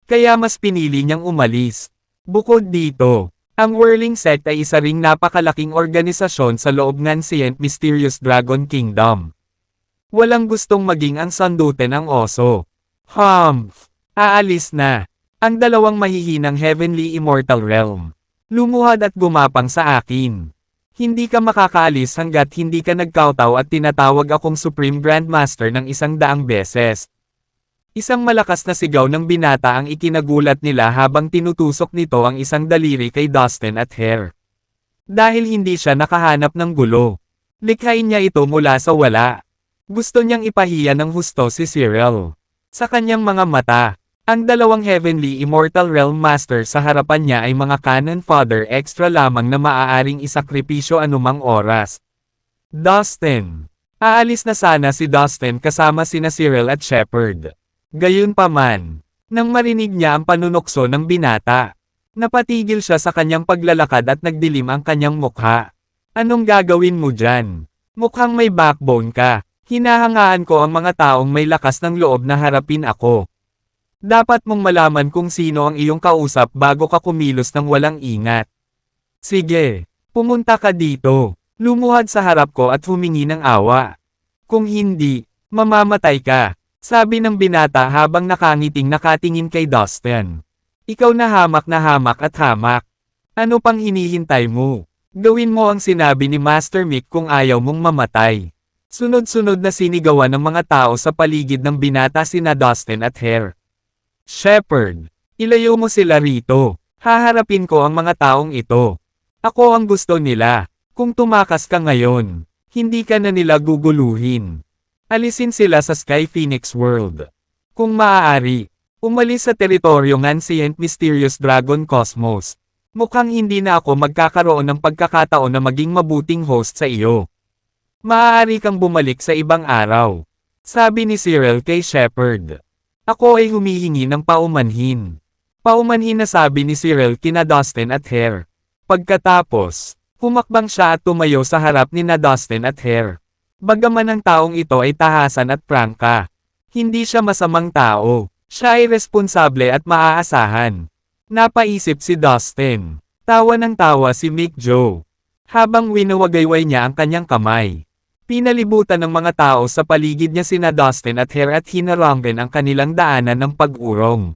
Kaya mas pinili niyang umalis. Bukod dito, ang Whirling Sect ay isa ring napakalaking organisasyon sa loob ng Ancient Mysterious Dragon Kingdom. Walang gustong maging ang sandute ng oso. Aalis na. Ang dalawang mahihinang Heavenly Immortal Realm. Lumuhad at gumapang sa akin. Hindi ka makakaalis hanggat hindi ka nagkautaw at tinatawag akong Supreme Grandmaster ng 100 beses. Isang malakas na sigaw ng binata ang ikinagulat nila habang tinutusok nito ang isang daliri kay Dustin at Hare. Dahil hindi siya nakahanap ng gulo. Likhain niya ito mula sa wala. Gusto niyang ipahiya ng husto si Cyril. Sa kanyang mga mata, ang dalawang Heavenly Immortal Realm Master sa harapan niya ay mga cannon fodder extra lamang na maaaring isakripisyo anumang oras. Dustin. Aalis na sana si Dustin kasama sina Cyril at Shepard. Gayunpaman, nang marinig niya ang panunokso ng binata, napatigil siya sa kanyang paglalakad at nagdilim ang kanyang mukha. Anong gagawin mo dyan? Mukhang may backbone ka. Hinahangaan ko ang mga taong may lakas ng loob na harapin ako. Dapat mong malaman kung sino ang iyong kausap bago ka kumilos ng walang ingat. Sige, pumunta ka dito. Lumuhad sa harap ko at humingi ng awa. Kung hindi, mamamatay ka. Sabi ng binata habang nakangiting nakatingin kay Dustin. Ikaw na hamak at hamak. Ano pang hinihintay mo? Gawin mo ang sinabi ni Master Mick kung ayaw mong mamatay. Sunod-sunod na sinigawan ng mga tao sa paligid ng binata sina Dustin at Hare. Shepard, ilayo mo sila rito. Haharapin ko ang mga taong ito. Ako ang gusto nila. Kung tumakas ka ngayon, hindi ka na nila guguluhin. Alisin sila sa Sky Phoenix World. Kung maaari, umalis sa teritoryo ng Ancient Mysterious Dragon Cosmos. Mukhang hindi na ako magkakaroon ng pagkakataon na maging mabuting host sa iyo. Maaari kang bumalik sa ibang araw. Sabi ni Cyril kay Shepard. Ako ay humihingi ng paumanhin. Paumanhin na sabi ni Cyril kina Dustin at Hare. Pagkatapos, humakbang siya at tumayo sa harap ni na Dustin at Hare. Bagaman ang taong ito ay tahasan at prangka. Hindi siya masamang tao. Siya ay responsable at maaasahan. Napaisip si Dustin. Tawa ng tawa si Mick Joe. Habang winawagayway niya ang kanyang kamay. Pinalibutan ng mga tao sa paligid niya sina Dustin at Hare at hinaranggan ang kanilang daanan ng pag-urong.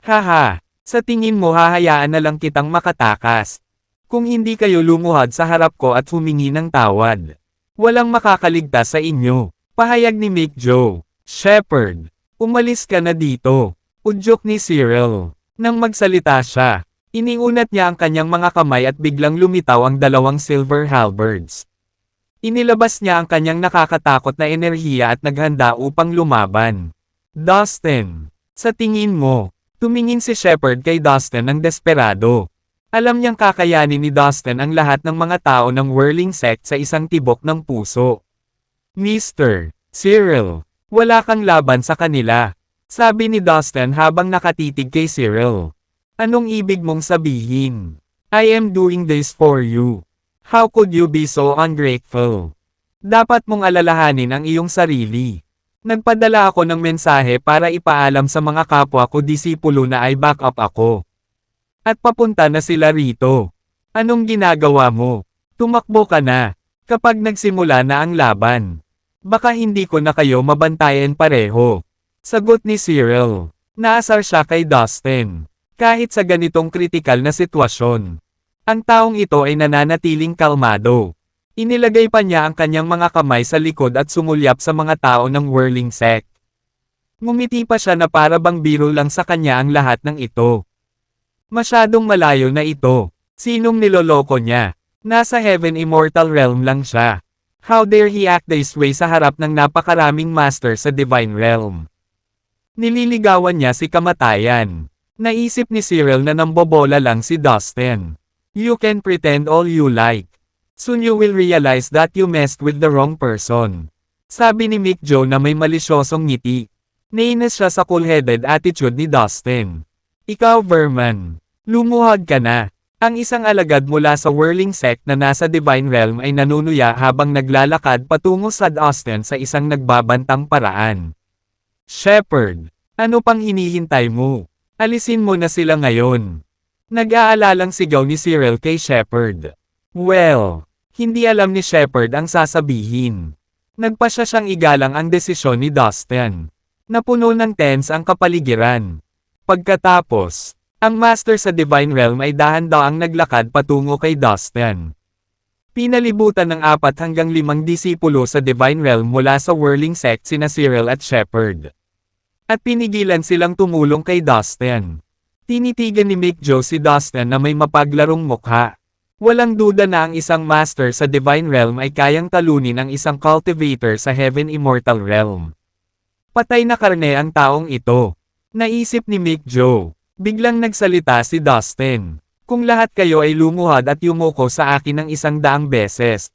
Haha, sa tingin mo hahayaan na lang kitang makatakas. Kung hindi kayo lumuhad sa harap ko at humingi ng tawad. Walang makakaligtas sa inyo. Pahayag ni Mick Joe. Shepard, umalis ka na dito. Udyok ni Cyril. Nang magsalita siya, iniunat niya ang kanyang mga kamay at biglang lumitaw ang dalawang silver halberds. Inilabas niya ang kanyang nakakatakot na enerhiya at naghanda upang lumaban. Dustin, sa tingin mo, tumingin si Shepard kay Dustin ng desperado. Alam niyang kakayanin ni Dustin ang lahat ng mga tao ng Whirling Sect sa isang tibok ng puso. Mr. Cyril, wala kang laban sa kanila. Sabi ni Dustin habang nakatitig kay Cyril. Anong ibig mong sabihin? I am doing this for you. How could you be so ungrateful? Dapat mong alalahanin ang iyong sarili. Nagpadala ako ng mensahe para ipaalam sa mga kapwa ko disipulo na ay back up ako. At papunta na sila rito. Anong ginagawa mo? Tumakbo ka na. Kapag nagsimula na ang laban. Baka hindi ko na kayo mabantayan pareho. Sagot ni Cyril. Naasar siya kay Dustin. Kahit sa ganitong kritikal na sitwasyon. Ang taong ito ay nananatiling kalmado. Inilagay pa niya ang kanyang mga kamay sa likod at sumulyap sa mga tao ng Whirling Sect. Ngumiti pa siya na para bang biro lang sa kanya ang lahat ng ito. Masyadong malayo na ito. Sinong niloloko niya? Nasa Heaven Immortal Realm lang siya. How dare he act this way sa harap ng napakaraming master sa Divine Realm? Nililigawan niya si kamatayan. Naisip ni Cyril na nambobola lang si Dustin. You can pretend all you like. Soon you will realize that you messed with the wrong person. Sabi ni Mick Joe na may malisyosong ngiti. Nainis siya sa cool-headed attitude ni Dustin. Ikaw Verman, lumuhad ka na. Ang isang alagad mula sa Whirling Sect na nasa Divine Realm ay nanunuya habang naglalakad patungo sa Dustin sa isang nagbabantang paraan. Shepard, ano pang hinihintay mo? Alisin mo na sila ngayon. Nag-aalalang sigaw ni Cyril kay Shepard. Well, hindi alam ni Shepard ang sasabihin. Nagpasya siyang igalang ang desisyon ni Dustin. Napuno ng tense ang kapaligiran. Pagkatapos, ang master sa Divine Realm ay dahan-daang naglakad patungo kay Dustin. Pinalibutan ng 4 hanggang 5 disipulo sa Divine Realm mula sa Whirling Sect sina Cyril at Shepard. At pinigilan silang tumulong kay Dustin. Tinitigan ni Mick Joe si Dustin na may mapaglarong mukha. Walang duda na ang isang master sa Divine Realm ay kayang talunin ang isang cultivator sa Heaven Immortal Realm. Patay na karne ang taong ito. Naisip ni Mick Joe. Biglang nagsalita si Dustin. Kung lahat kayo ay lumuhad at yumuko sa akin ng 100 beses.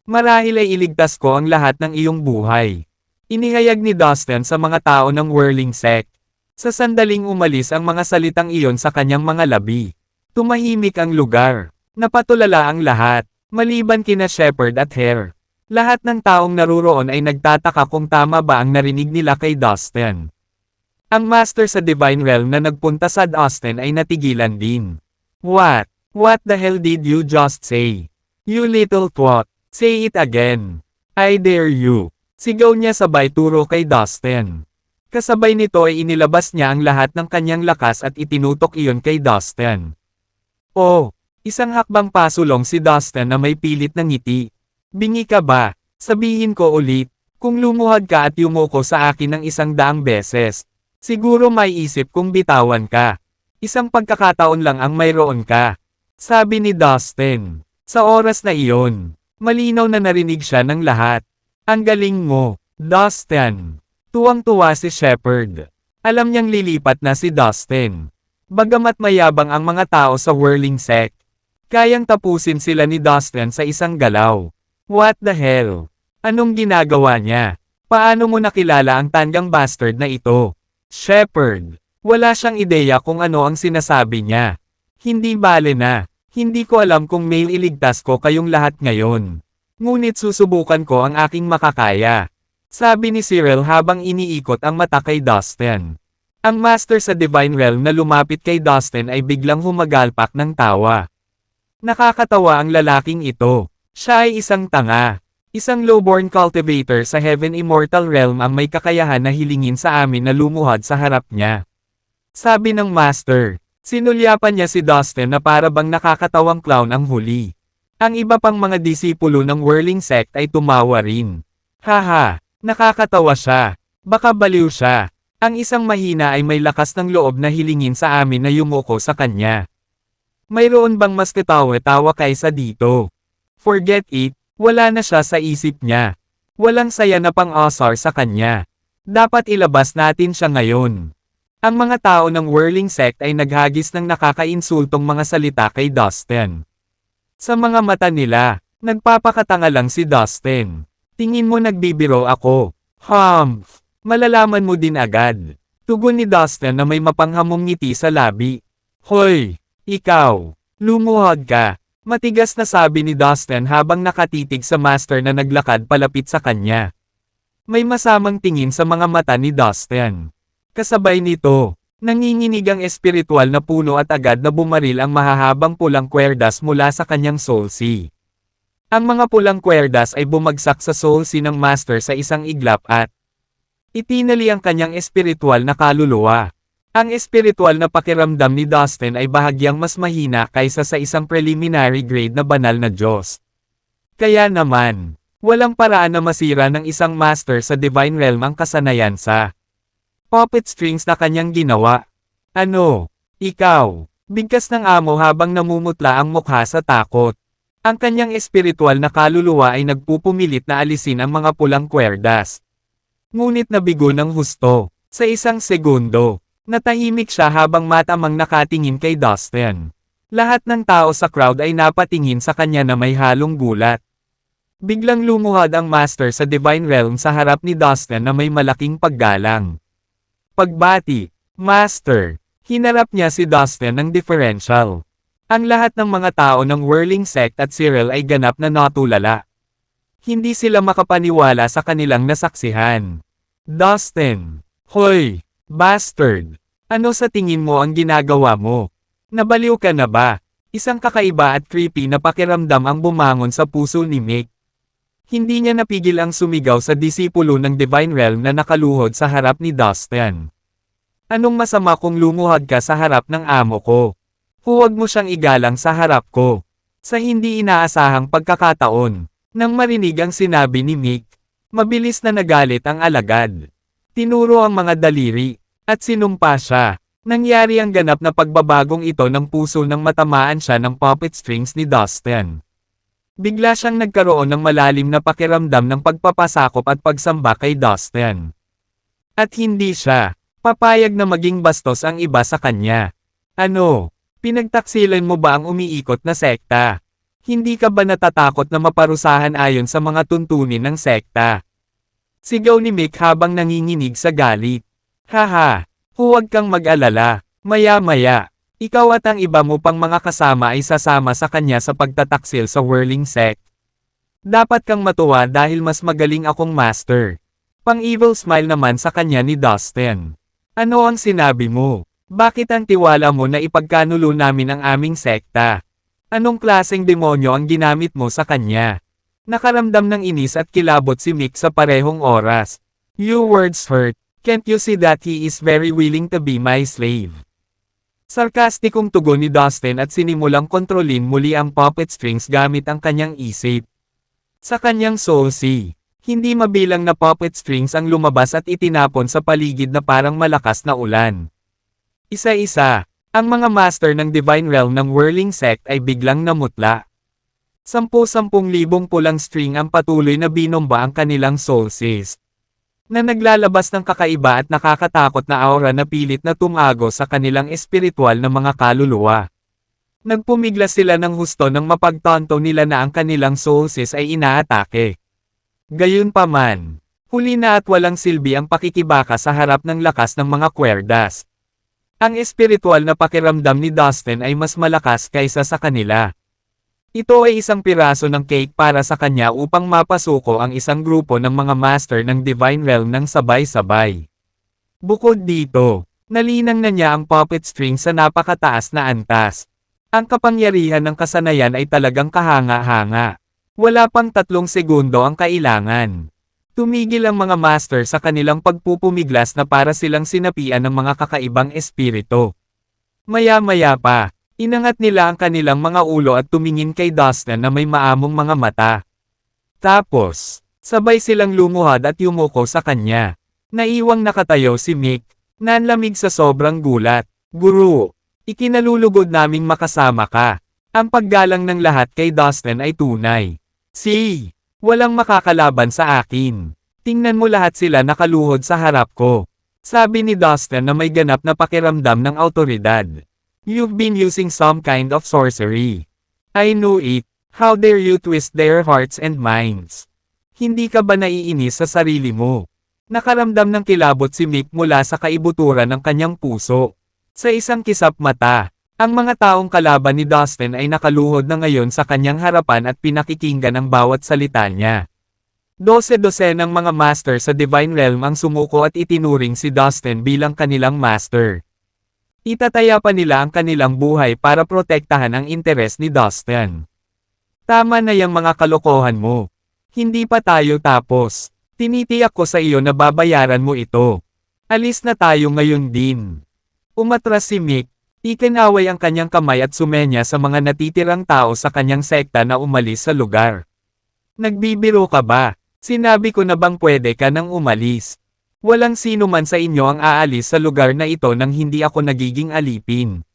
Marahil ay iligtas ko ang lahat ng iyong buhay. Inihayag ni Dustin sa mga tao ng Whirling Sect. Sa sandaling umalis ang mga salitang iyon sa kanyang mga labi. Tumahimik ang lugar. Napatulala ang lahat, maliban kina Shepard at Hare. Lahat ng taong naruroon ay nagtataka kung tama ba ang narinig nila kay Dustin. Ang master sa Divine Realm na nagpunta sa Dustin ay natigilan din. What? What the hell did you just say? You little twat. Say it again. I dare you. Sigaw niya sabay turo kay Dustin. Kasabay nito ay inilabas niya ang lahat ng kanyang lakas at itinutok iyon kay Dustin. Oh, isang hakbang pasulong si Dustin na may pilit na ngiti. Bingi ka ba? Sabihin ko ulit, kung lumuhad ka at yumuko sa akin ng 100 beses, siguro may isip kung bitawan ka. Isang pagkakataon lang ang mayroon ka. Sabi ni Dustin. Sa oras na iyon, malinaw na narinig siya ng lahat. Ang galing mo, Dustin. Tuwang-tuwa si Shepard. Alam niyang lilipat na si Dustin. Bagamat mayabang ang mga tao sa Whirling Sect, kayang tapusin sila ni Dustin sa isang galaw. What the hell? Anong ginagawa niya? Paano mo nakilala ang tanyang bastard na ito? Shepard. Wala siyang ideya kung ano ang sinasabi niya. Hindi bale na. Hindi ko alam kung may iligtas ko kayong lahat ngayon. Ngunit susubukan ko ang aking makakaya. Sabi ni Cyril habang iniikot ang mata kay Dustin. Ang master sa Divine Realm na lumapit kay Dustin ay biglang humagalpak ng tawa. Nakakatawa ang lalaking ito. Siya ay isang tanga. Isang lowborn cultivator sa Heaven Immortal Realm ang may kakayahan na hilingin sa amin na lumuhad sa harap niya. Sabi ng master. Sinulyapan niya si Dustin na para bang nakakatawang clown ang huli. Ang iba pang mga disipulo ng Whirling Sect ay tumawa rin. Haha, nakakatawa siya. Baka baliw siya. Ang isang mahina ay may lakas ng loob na hilingin sa amin na yumuko sa kanya. Mayroon bang mas katawa-tawa kaysa dito? Forget it, wala na siya sa isip niya. Walang saya na pang-asar sa kanya. Dapat ilabas natin siya ngayon. Ang mga tao ng Whirling Sect ay naghagis ng nakakainsultong mga salita kay Dustin. Sa mga mata nila, nagpapakatanga lang si Dustin. Tingin mo nagbibiro ako. Humph! Malalaman mo din agad. Tugon ni Dustin na may mapanghamong ngiti sa labi. Hoy! Ikaw! Lumuhod ka! Matigas na sabi ni Dustin habang nakatitig sa master na naglakad palapit sa kanya. May masamang tingin sa mga mata ni Dustin. Kasabay nito, nanginginig ang espiritual na puno at agad na bumaril ang mahahabang pulang kwerdas mula sa kanyang soul sea. Ang mga pulang kwerdas ay bumagsak sa soul sea ng master sa isang iglap at itinali ang kanyang espiritual na kaluluwa. Ang espiritual na pakiramdam ni Dustin ay bahagyang mas mahina kaysa sa isang preliminary grade na banal na Diyos. Kaya naman, walang paraan na masira ng isang master sa Divine Realm ang kasanayan sa puppet strings na kanyang ginawa. Ano? Ikaw? Bigkas ng amo habang namumutla ang mukha sa takot. Ang kanyang espiritual na kaluluwa ay nagpupumilit na alisin ang mga pulang kwerdas. Ngunit nabigo ng husto. Sa isang segundo, natahimik siya habang matamang nakatingin kay Dustin. Lahat ng tao sa crowd ay napatingin sa kanya na may halong gulat. Biglang lumuhad ang master sa Divine Realm sa harap ni Dustin na may malaking paggalang. Pagbati, Master, hinarap niya si Dustin ng differential. Ang lahat ng mga tao ng Whirling Sect at Cyril ay ganap na natulala. Hindi sila makapaniwala sa kanilang nasaksihan. Dustin, hoy, bastard, ano sa tingin mo ang ginagawa mo? Nabaliw ka na ba? Isang kakaiba at creepy na pakiramdam ang bumangon sa puso ni Mick. Hindi niya napigil ang sumigaw sa disipulo ng Divine Realm na nakaluhod sa harap ni Dustin. Anong masama kung lumuhod ka sa harap ng amo ko? Huwag mo siyang igalang sa harap ko. Sa hindi inaasahang pagkakataon, nang marinig ang sinabi ni Mick, mabilis na nagalit ang alagad. Tinuro ang mga daliri, at sinumpa siya. Nangyari ang ganap na pagbabagong ito ng puso nang matamaan siya ng puppet strings ni Dustin. Bigla siyang nagkaroon ng malalim na pakiramdam ng pagpapasakop at pagsamba kay Dustin. At hindi siya papayag na maging bastos ang iba sa kanya. Ano? Pinagtaksilan mo ba ang umiikot na sekta? Hindi ka ba natatakot na maparusahan ayon sa mga tuntunin ng sekta? Sigaw ni Mick habang nanginginig sa galit. Haha, huwag kang mag-alala, maya-maya. Ikaw at ang iba mo pang mga kasama ay sasama sa kanya sa pagtataksil sa Whirling Sect. Dapat kang matuwa dahil mas magaling akong master. Pang-evil smile naman sa kanya ni Dustin. Ano ang sinabi mo? Bakit ang tiwala mo na ipagkanulo namin ang aming sekta? Anong klaseng demonyo ang ginamit mo sa kanya? Nakaramdam ng inis at kilabot si Mick sa parehong oras. Your words hurt. Can't you see that he is very willing to be my slave? Sarkastikong tugon ni Dustin at sinimulang kontrolin muli ang puppet strings gamit ang kanyang isip. Sa kanyang soul sea, hindi mabilang na puppet strings ang lumabas at itinapon sa paligid na parang malakas na ulan. Isa-isa, Ang mga master ng Divine Realm ng Whirling Sect ay biglang namutla. 10,000 pulang string ang patuloy na binomba ang kanilang soul cyst, na naglalabas ng kakaiba at nakakatakot na aura na pilit na tumago sa kanilang espiritual na mga kaluluwa. Nagpumigla sila ng husto nang mapagtanto nila na ang kanilang soul cyst ay inaatake. Gayunpaman, huli na at walang silbi ang pakikibaka sa harap ng lakas ng mga kwerdas. Ang espiritual na pakiramdam ni Dustin ay mas malakas kaysa sa kanila. Ito ay isang piraso ng cake para sa kanya upang mapasuko ang isang grupo ng mga master ng Divine Realm ng sabay-sabay. Bukod dito, nalinang na niya ang puppet string sa napakataas na antas. Ang kapangyarihan ng kasanayan ay talagang kahanga-hanga. Wala pang 3 segundo ang kailangan. Tumigil ang mga master sa kanilang pagpupumiglas na para silang sinapian ng mga kakaibang espiritu. Maya-maya pa, inangat nila ang kanilang mga ulo at tumingin kay Dustin na may maamong mga mata. Tapos, sabay silang lumuhad at yumuko sa kanya. Naiwang nakatayo si Mick, nanlamig sa sobrang gulat. Guru, ikinalulugod naming makasama ka. Ang paggalang ng lahat kay Dustin ay tunay. Walang makakalaban sa akin. Tingnan mo lahat sila nakaluhod sa harap ko. Sabi ni Dustin na may ganap na pakiramdam ng awtoridad. You've been using some kind of sorcery. I know it. How dare you twist their hearts and minds? Hindi ka ba naiinis sa sarili mo? Nakaramdam ng kilabot si Mick mula sa kaibuturan ng kanyang puso. Sa isang kisap mata, ang mga taong kalaban ni Dustin ay nakaluhod na ngayon sa kanyang harapan at pinakikinggan ang bawat salita niya. 12 ng mga master sa Divine Realm ang sumuko at itinuring si Dustin bilang kanilang master. Itataya pa nila ang kanilang buhay para protektahan ang interes ni Dustin. Tama na yang mga kalokohan mo. Hindi pa tayo tapos. Tinitiyak ko sa iyo na babayaran mo ito. Alis na tayo ngayon din. Umatras si Mick. Ikinaway ang kanyang kamay at sumenya sa mga natitirang tao sa kanyang sekta na umalis sa lugar. Nagbibiro ka ba? Sinabi ko na bang pwede ka nang umalis? Walang sino man sa inyo ang aalis sa lugar na ito nang hindi ako nagiging alipin.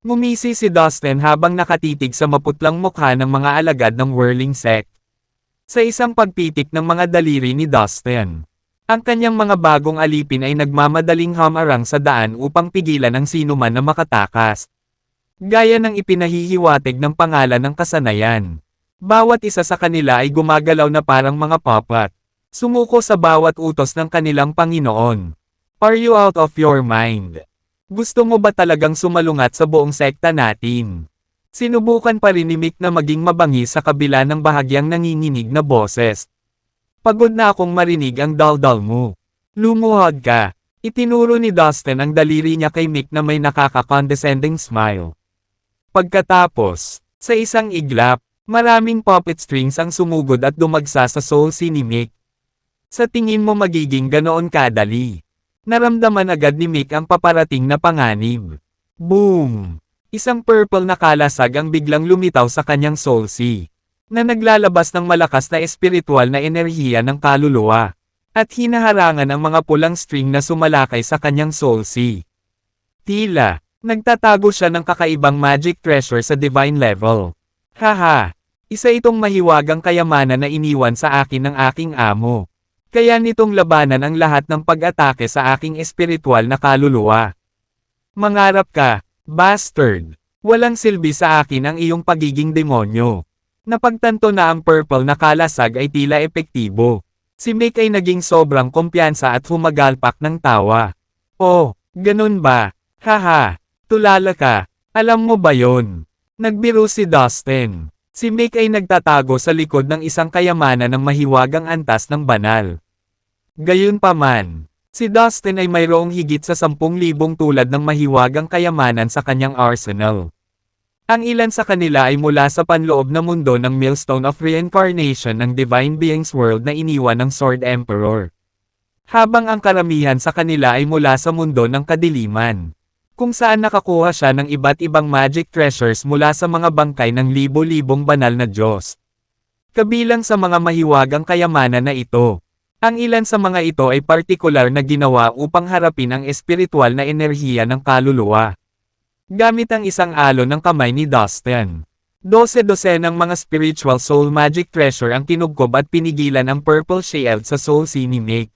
Ngumisi si Dustin habang nakatitig sa maputlang mukha ng mga alagad ng Whirling Sect. Sa isang pagpitik ng mga daliri ni Dustin, ang kanyang mga bagong alipin ay nagmamadaling hamarang sa daan upang pigilan ang sinuman na makatakas. Gaya ng ipinahihiwatig ng pangalan ng kasanayan. Bawat isa sa kanila ay gumagalaw na parang mga puppet. Sumuko sa bawat utos ng kanilang Panginoon. Are you out of your mind? Gusto mo ba talagang sumalungat sa buong sekta natin? Sinubukan pa rin ni Mick na maging mabangis sa kabila ng bahagyang nanginginig na boses. Pagod na akong marinig ang daldal mo. Lumuhod ka. Itinuro ni Dustin ang daliri niya kay Mick na may nakaka-condescending smile. Pagkatapos, sa isang iglap, maraming puppet strings ang sumugod at dumagsa sa soul ni Mick. Sa tingin mo magiging ganoon kadali? Naramdaman agad ni Mick ang paparating na panganib. Boom! Isang purple na kalasag ang biglang lumitaw sa kanyang soul na naglalabas ng malakas na espiritual na enerhiya ng kaluluwa, at hinaharangan ang mga pulang string na sumalakay sa kanyang soul. Tila, nagtatago siya ng kakaibang magic treasure sa divine level. Haha! Isa itong mahiwagang kayamanan na iniwan sa akin ng aking amo. Kaya nitong labanan ang lahat ng pag-atake sa aking espiritual na kaluluwa. Mangarap ka, bastard! Walang silbi sa akin ang iyong pagiging demonyo. Napagtanto na ang purple na kalasag ay tila epektibo. Si Mick ay naging sobrang kumpiyansa at humagalpak ng tawa. Oh, ganun ba? Haha, tulala ka. Alam mo ba yon? Nagbiro si Dustin. Si Mick ay nagtatago sa likod ng isang kayamanan ng mahiwagang antas ng banal. Gayunpaman, si Dustin ay mayroong higit sa 10,000 tulad ng mahiwagang kayamanan sa kanyang arsenal. Ang ilan sa kanila ay mula sa panloob na mundo ng Millstone of Reincarnation ng Divine Beings World na iniwan ng Sword Emperor. Habang ang karamihan sa kanila ay mula sa mundo ng kadiliman, kung saan nakakuha siya ng iba't ibang magic treasures mula sa mga bangkay ng libo-libong banal na Diyos. Kabilang sa mga mahiwagang kayamanan na ito, ang ilan sa mga ito ay partikular na ginawa upang harapin ang espiritual na enerhiya ng kaluluwa. Gamit ang isang alon ng kamay ni Dustin. 12 ng mga spiritual soul magic treasure ang kinugkob at pinigilan ang purple shield sa soul sea ni Mick.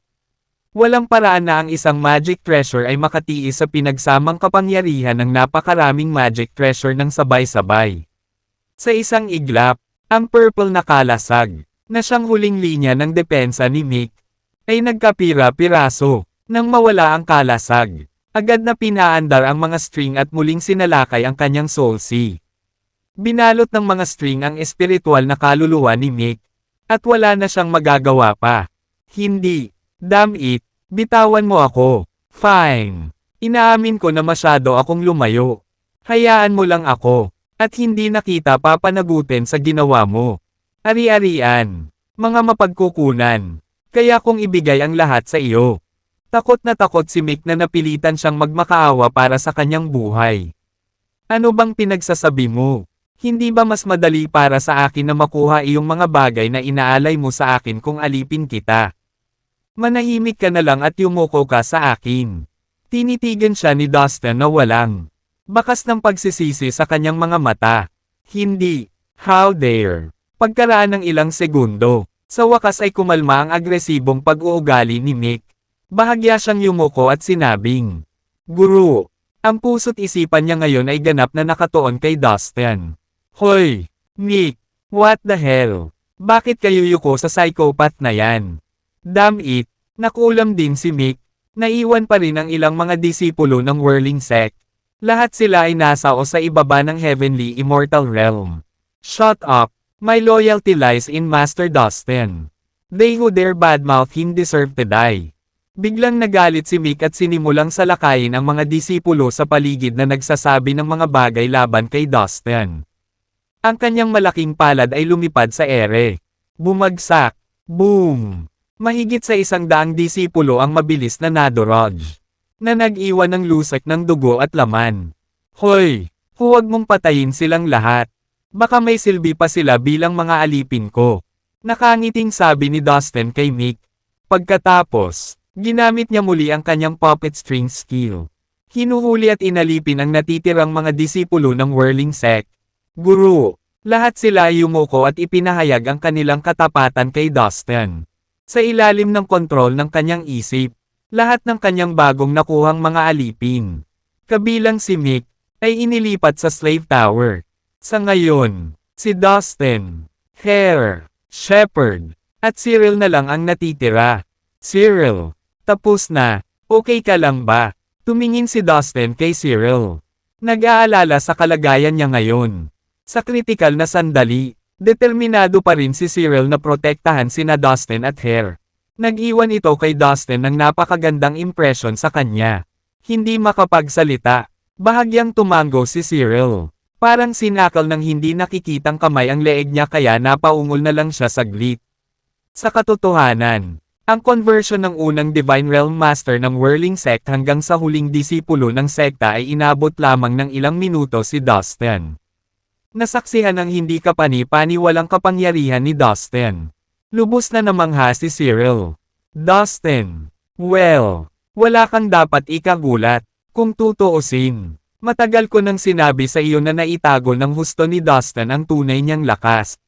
Walang paraan na ang isang magic treasure ay makatiis sa pinagsamang kapangyarihan ng napakaraming magic treasure ng sabay-sabay. Sa isang iglap, ang purple na kalasag, na siyang huling linya ng depensa ni Mick, ay nagkapira-piraso. Nang mawala ang kalasag, agad na pinaandar ang mga string at muling sinalakay ang kanyang soul sea. Binalot ng mga string ang espiritual na kaluluwa ni Mick, at wala na siyang magagawa pa. Hindi. Damn it, bitawan mo ako. Fine. Inaamin ko na masyado akong lumayo. Hayaan mo lang ako, at hindi na kita papanagutin sa ginawa mo. Ari-arian. Mga mapagkukunan. Kaya kong ibigay ang lahat sa iyo. Takot na takot si Mick na napilitan siyang magmakaawa para sa kanyang buhay. Ano bang pinagsasabi mo? Hindi ba mas madali para sa akin na makuha iyong mga bagay na inaalay mo sa akin kung alipin kita? Manahimik ka na lang at yumuko ka sa akin. Tinitigan siya ni Dustin na walang bakas ng pagsisisi sa kanyang mga mata. Hindi. How dare. Pagkaraan ng ilang segundo, sa wakas ay kumalma ang agresibong pag-uugali ni Mick. Bahagya siyang yumuko at sinabing, Guru, ang puso't isipan niya ngayon ay ganap na nakatuon kay Dustin. Hoy, Mick, what the hell? Bakit kayo yuko sa psychopath na yan? Damn it, nakulam din si Mick. Naiwan pa rin ang ilang mga disipulo ng Whirling Sect. Lahat sila ay nasa o sa ibaba ng Heavenly Immortal Realm. Shut up, my loyalty lies in Master Dustin. They who dare badmouth him deserve to die. Biglang nagalit si Mick at sinimulang salakayin ang mga disipulo sa paligid na nagsasabi ng mga bagay laban kay Dustin. Ang kanyang malaking palad ay lumipad sa ere. Bumagsak. Boom! Mahigit sa 100 disipulo ang mabilis na nadorog, na nag-iwan ng lusak ng dugo at laman. Hoy! Huwag mong patayin silang lahat. Baka may silbi pa sila bilang mga alipin ko. Nakangiting sabi ni Dustin kay Mick. Pagkatapos, ginamit niya muli ang kanyang puppet string skill. Hinuhuli at inalipin ang natitirang mga disipulo ng Whirling Sect. Guru, lahat sila ay yumuko at ipinahayag ang kanilang katapatan kay Dustin. Sa ilalim ng kontrol ng kanyang isip, lahat ng kanyang bagong nakuhang mga alipin, kabilang si Mick, ay inilipat sa Slave Tower. Sa ngayon, si Dustin, Hare, Shepard, at Cyril na lang ang natitira. Cyril, tapos na, okay ka lang ba? Tumingin si Dustin kay Cyril. Nag-aalala sa kalagayan niya ngayon. Sa kritikal na sandali, determinado pa rin si Cyril na protektahan sina Dustin at Hare. Nag-iwan ito kay Dustin ng napakagandang impresyon sa kanya. Hindi makapagsalita. Bahagyang tumango si Cyril. Parang sinakal ng hindi nakikitang kamay ang leeg niya kaya napaungol na lang siya saglit. Sa katotohanan, ang conversion ng unang Divine Realm Master ng Whirling Sect hanggang sa huling disipulo ng sekta ay inabot lamang ng ilang minuto si Dustin. Nasaksihan ng hindi kapani-paniwalang kapangyarihan ni Dustin. Lubos na namangha si Cyril. Dustin, well, wala kang dapat ikagulat. Kung tutuusin, matagal ko nang sinabi sa iyo na naitago ng husto ni Dustin ang tunay niyang lakas.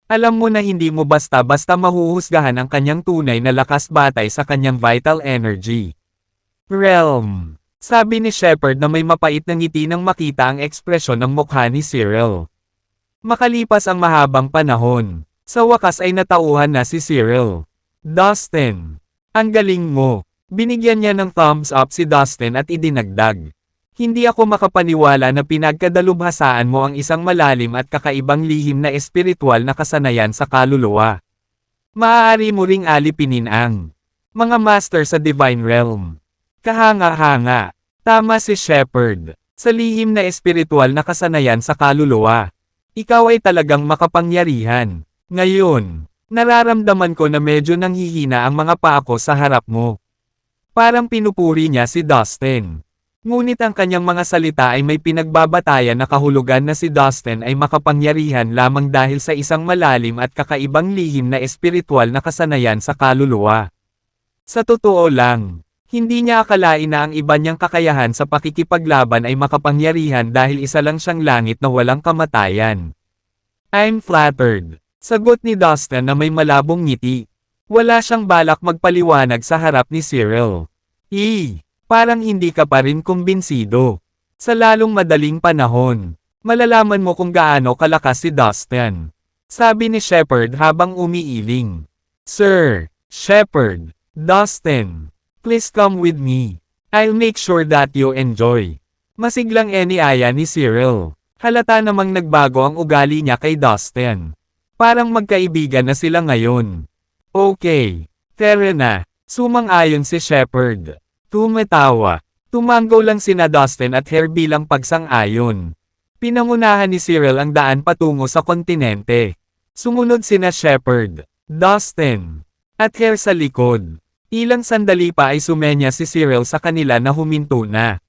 Alam mo na hindi mo basta-basta mahuhusgahan ang kanyang tunay na lakas batay sa kanyang vital energy. Realm. Sabi ni Shepard na may mapait na ngiti nang makita ang ekspresyon ng mukha ni Cyril. Makalipas ang mahabang panahon, sa wakas ay natauhan na si Cyril. Dustin, ang galing mo. Binigyan niya ng thumbs up si Dustin at idinagdag. Hindi ako makapaniwala na pinagkadalubhasaan mo ang isang malalim at kakaibang lihim na espiritual na kasanayan sa kaluluwa. Maaari mo ring alipinin ang mga master sa Divine Realm. Kahanga-hanga. Tama si Shepard. Sa lihim na espiritual na kasanayan sa kaluluwa. Ikaw ay talagang makapangyarihan. Ngayon, nararamdaman ko na medyo nanghihina ang mga paa ko sa harap mo. Parang pinupuri niya si Dustin. Ngunit ang kanyang mga salita ay may pinagbabatayan na kahulugan na si Dustin ay makapangyarihan lamang dahil sa isang malalim at kakaibang lihim na espiritual na kasanayan sa kaluluwa. Sa totoo lang, Hindi niya akalain na ang iba niyang kakayahan sa pakikipaglaban ay makapangyarihan dahil isa lang siyang langit na walang kamatayan. I'm flattered. Sagot ni Dustin na may malabong ngiti. Wala siyang balak magpaliwanag sa harap ni Cyril. Parang hindi ka pa rin kumbinsido. Sa lalong madaling panahon, malalaman mo kung gaano kalakas si Dustin. Sabi ni Shepard habang umiiling. Sir, Shepard, Dustin, please come with me. I'll make sure that you enjoy. Masiglang iniaya ni Cyril. Halata namang nagbago ang ugali niya kay Dustin. Parang magkaibigan na sila ngayon. Okay, tara na. Sumang-ayon si Shepard. Tumatawa. Tumanggo lang sina Dustin at Hare bilang pagsang-ayon. Pinangunahan ni Cyril ang daan patungo sa kontinente. Sumunod sina Shepard, Dustin, at Hare sa likod. Ilang sandali pa ay sumenya si Cyril sa kanila na huminto na.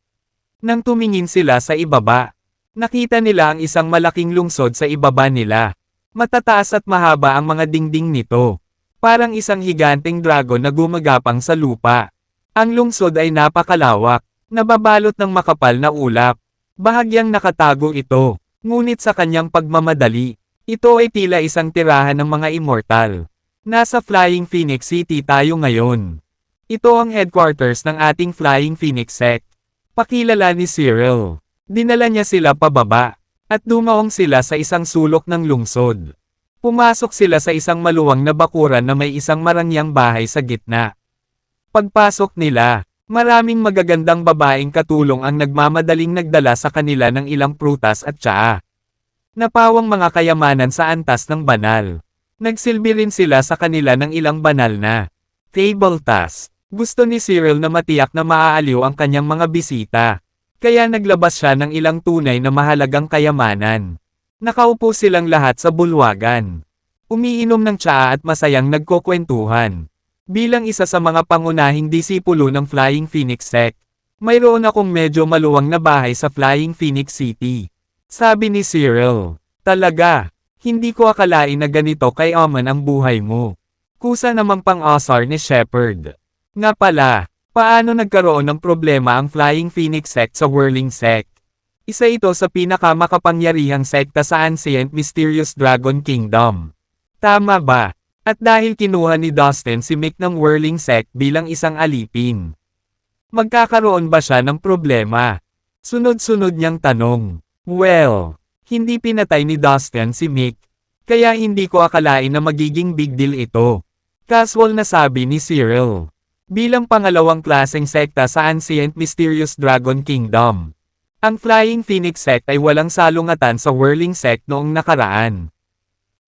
Nang tumingin sila sa ibaba, nakita nila ang isang malaking lungsod sa ibaba nila. Matataas at mahaba ang mga dingding nito. Parang isang higanteng dragon na gumagapang sa lupa. Ang lungsod ay napakalawak, nababalot ng makapal na ulap. Bahagyang nakatago ito, ngunit sa kanyang pagmamadali, ito ay tila isang tirahan ng mga immortal. Nasa Flying Phoenix City tayo ngayon. Ito ang headquarters ng ating Flying Phoenix sect. Pakilala ni Cyril. Dinala niya sila pababa, at dumaong sila sa isang sulok ng lungsod. Pumasok sila sa isang maluwang na bakuran na may isang marangyang bahay sa gitna. Pagpasok nila, maraming magagandang babaeng katulong ang nagmamadaling nagdala sa kanila ng ilang prutas at tsaa. Napawang mga kayamanan sa antas ng banal. Nagsilbi rin sila sa kanila ng ilang banal na table task. Gusto ni Cyril na matiyak na maaaliw ang kanyang mga bisita. Kaya naglabas siya ng ilang tunay na mahalagang kayamanan. Nakaupo silang lahat sa bulwagan. Umiinom ng tsaa at masayang nagkukwentuhan. Bilang isa sa mga pangunahing disipulo ng Flying Phoenix sect, mayroon akong medyo maluwang na bahay sa Flying Phoenix City. Sabi ni Cyril, talaga, hindi ko akalain na ganito kayaman ang buhay mo. Kusa namang pang-asar ni Shepard. Nga pala, paano nagkaroon ng problema ang Flying Phoenix sect sa Whirling sect? Isa ito sa pinakamakapangyarihang sekta sa Ancient Mysterious Dragon Kingdom. Tama ba? At dahil kinuha ni Dustin si Mick ng Whirling sect bilang isang alipin. Magkakaroon ba siya ng problema? Sunod-sunod niyang tanong. Well, hindi pinatay ni Dustin si Mick. Kaya hindi ko akalain na magiging big deal ito. Casual na sabi ni Cyril. Bilang pangalawang klaseng sekta sa Ancient Mysterious Dragon Kingdom. Ang Flying Phoenix sect ay walang salungatan sa Whirling sect noong nakaraan.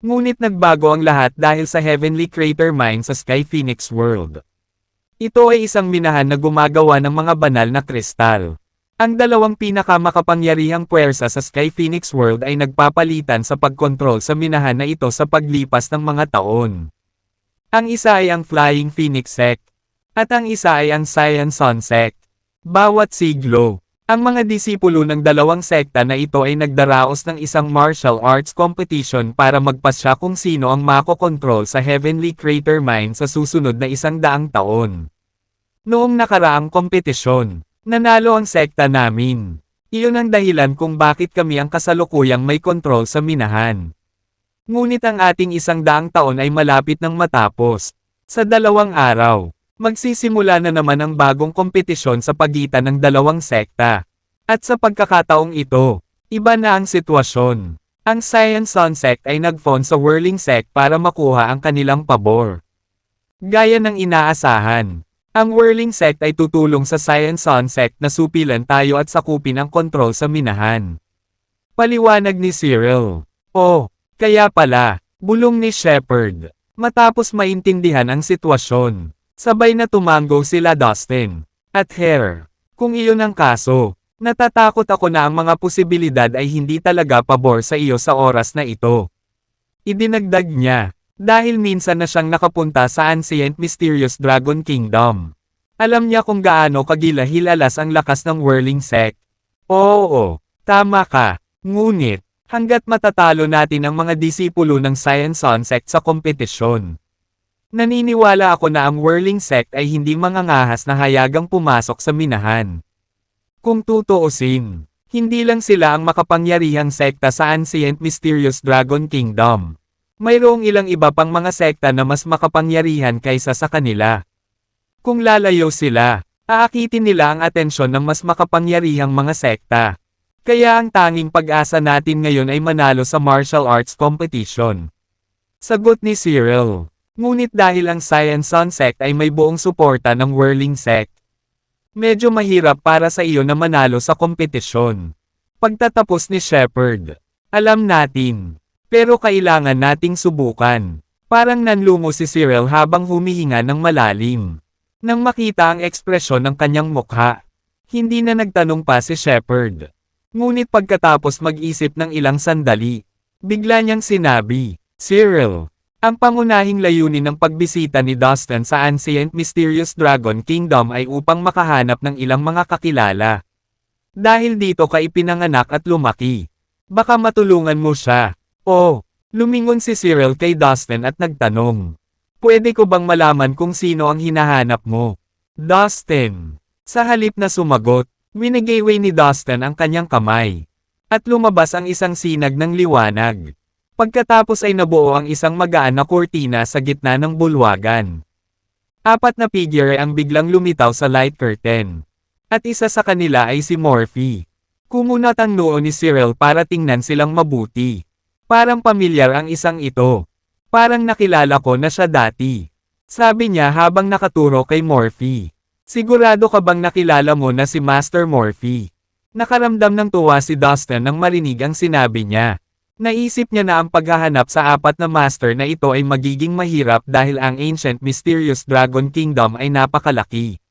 Ngunit nagbago ang lahat dahil sa Heavenly Crater Mine sa Sky Phoenix World. Ito ay isang minahan na gumagawa ng mga banal na kristal. Ang dalawang pinakamakapangyarihang puwersa sa Sky Phoenix World ay nagpapalitan sa pagkontrol sa minahan na ito sa paglipas ng mga taon. Ang isa ay ang Flying Phoenix sect, at ang isa ay ang Cyan Sun sect. Bawat siglo, ang mga disipulo ng dalawang sekta na ito ay nagdaraos ng isang martial arts competition para magpasya kung sino ang makokontrol sa Heavenly Crater Mine sa susunod na 100 taon. Noong nakaraang kompetisyon, nanalo ang sekta namin. Iyon ang dahilan kung bakit kami ang kasalukuyang may kontrol sa minahan. Ngunit ang ating 100 taon ay malapit nang matapos. Sa 2 araw. Magsisimula na naman ang bagong kompetisyon sa pagitan ng dalawang sekta. At sa pagkakataong ito, iba na ang sitwasyon. Ang Cyan Sun sect ay nag-phone sa Whirling sect para makuha ang kanilang pabor. Gaya ng inaasahan, ang Whirling sect ay tutulong sa Cyan Sun sect na supilan tayo at sakupin ang kontrol sa minahan. Paliwanag ni Cyril. Oh, kaya pala, bulong ni Shepard. Matapos maintindihan ang sitwasyon. Sabay na tumanggo sila Dustin at Hare. Kung iyon ang kaso, natatakot ako na ang mga posibilidad ay hindi talaga pabor sa iyo sa oras na ito. Idinagdag niya, dahil minsan na siyang nakapunta sa Ancient Mysterious Dragon Kingdom. Alam niya kung gaano kagilahilalas ang lakas ng Whirling sect. Oo, tama ka. Ngunit, hanggat matatalo natin ang mga disipulo ng Cyan Sun sect sa kompetisyon, Naniniwala ako na ang whirling sect ay hindi mangangahas na hayagang pumasok sa minahan. Kung tutuusin, hindi lang sila ang makapangyarihang sekta sa Ancient Mysterious Dragon Kingdom. Mayroong ilang iba pang mga sekta na mas makapangyarihan kaysa sa kanila. Kung lalayo sila, aakitin nila ang atensyon ng mas makapangyarihang mga sekta. Kaya ang tanging pag-asa natin ngayon ay manalo sa martial arts competition. Sagot ni Cyril. Ngunit dahil ang Science Sun Sect ay may buong suporta ng Whirling Sect, medyo mahirap para sa iyo na manalo sa kompetisyon. Pagtatapos ni Shepard, alam natin, pero kailangan nating subukan. Parang nanlungo si Cyril habang humihinga ng malalim. Nang makita ang ekspresyon ng kanyang mukha, hindi na nagtanong pa si Shepard. Ngunit pagkatapos mag-isip ng ilang sandali, bigla niyang sinabi, Cyril, ang pangunahing layunin ng pagbisita ni Dustin sa Ancient Mysterious Dragon Kingdom ay upang makahanap ng ilang mga kakilala. Dahil dito ka ipinanganak at lumaki. Baka matulungan mo siya. Oh, lumingon si Cyril kay Dustin at nagtanong. Pwede ko bang malaman kung sino ang hinahanap mo? Dustin. Sa halip na sumagot, winigayway ni Dustin ang kanyang kamay. At lumabas ang isang sinag ng liwanag. Pagkatapos ay nabuo ang isang magaan na kurtina sa gitna ng bulwagan. 4 na figure ang biglang lumitaw sa light curtain. At isa sa kanila ay si Morphe. Kumunat ang noo ni Cyril para tingnan silang mabuti. Parang pamilyar ang isang ito. Parang nakilala ko na siya dati. Sabi niya habang nakaturo kay Morphe. Sigurado ka bang nakilala mo na si Master Morphe? Nakaramdam ng tuwa si Dustin nang marinig ang sinabi niya. Naisip niya na ang paghahanap sa 4 na master na ito ay magiging mahirap dahil ang Ancient Mysterious Dragon Kingdom ay napakalaki.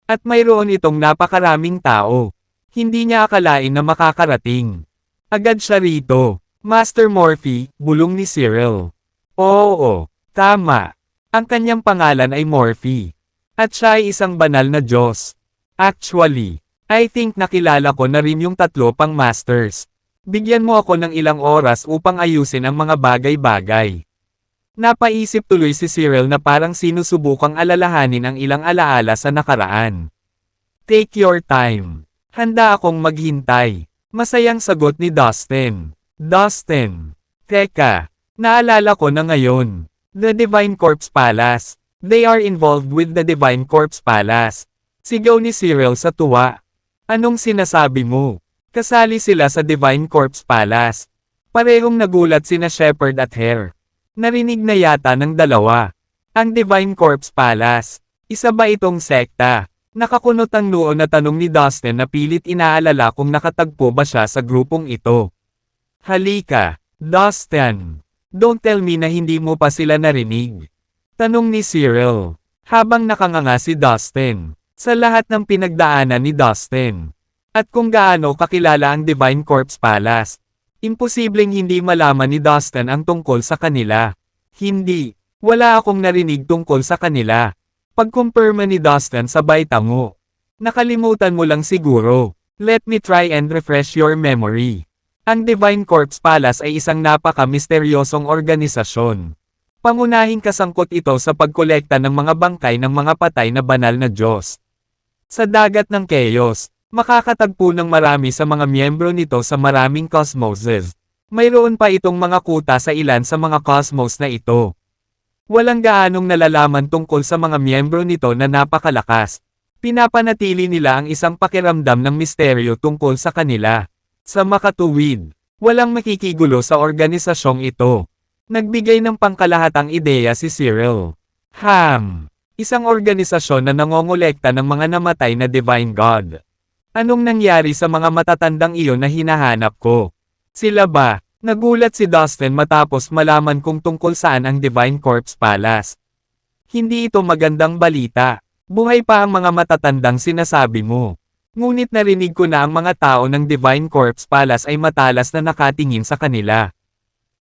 At mayroon itong napakaraming tao. Hindi niya akalain na makakarating. Agad siya rito. Master Morphe, bulong ni Cyril. Oo, tama. Ang kanyang pangalan ay Morphe. At siya ay isang banal na Diyos. Actually, I think nakilala ko na rin yung 3 pang masters. Bigyan mo ako ng ilang oras upang ayusin ang mga bagay-bagay. Napaisip tuloy si Cyril na parang sinusubukang alalahanin ang ilang alaala sa nakaraan. Take your time. Handa akong maghintay. Masayang sagot ni Dustin. Dustin. Teka, naalala ko na ngayon. The Divine Corpse Palace. They are involved with the Divine Corpse Palace. Sigaw ni Cyril sa tuwa. Anong sinasabi mo? Kasali sila sa Divine Corpse Palace. Parehong nagulat sina Shepard at Hare. Narinig na yata ng dalawa. Ang Divine Corpse Palace. Isa ba itong sekta? Nakakunot ang noo na tanong ni Dustin na pilit inaalala kung nakatagpo ba siya sa grupong ito. Halika, Dustin. Don't tell me na hindi mo pa sila narinig. Tanong ni Cyril. Habang nakanganga si Dustin. Sa lahat ng pinagdaanan ni Dustin. At kung gaano kakilala ang Divine Corpse Palace, imposibleng hindi malaman ni Dustin ang tungkol sa kanila. Hindi, wala akong narinig tungkol sa kanila. Pagkumpirma ni Dustin sabay tango. Nakalimutan mo lang siguro. Let me try and refresh your memory. Ang Divine Corpse Palace ay isang napaka-misteryosong organisasyon. Pangunahing kasangkot ito sa pagkolekta ng mga bangkay ng mga patay na banal na Diyos. Sa dagat ng Chaos, makakatagpo ng marami sa mga miyembro nito sa maraming cosmoses. Mayroon pa itong mga kuta sa ilan sa mga cosmos na ito. Walang gaanong nalalaman tungkol sa mga miyembro nito na napakalakas. Pinapanatili nila ang isang pakiramdam ng misteryo tungkol sa kanila. Sa makatuwid, walang makikigulo sa organisasyong ito. Nagbigay ng pangkalahatang ideya si Cyril. Isang organisasyon na nangongolekta ng mga namatay na Divine God. Anong nangyari sa mga matatandang iyon na hinahanap ko? Sila ba? Nagulat si Dustin matapos malaman kung tungkol saan ang Divine Corpse Palace. Hindi ito magandang balita. Buhay pa ang mga matatandang sinasabi mo. Ngunit narinig ko na ang mga tao ng Divine Corpse Palace ay matalas na nakatingin sa kanila.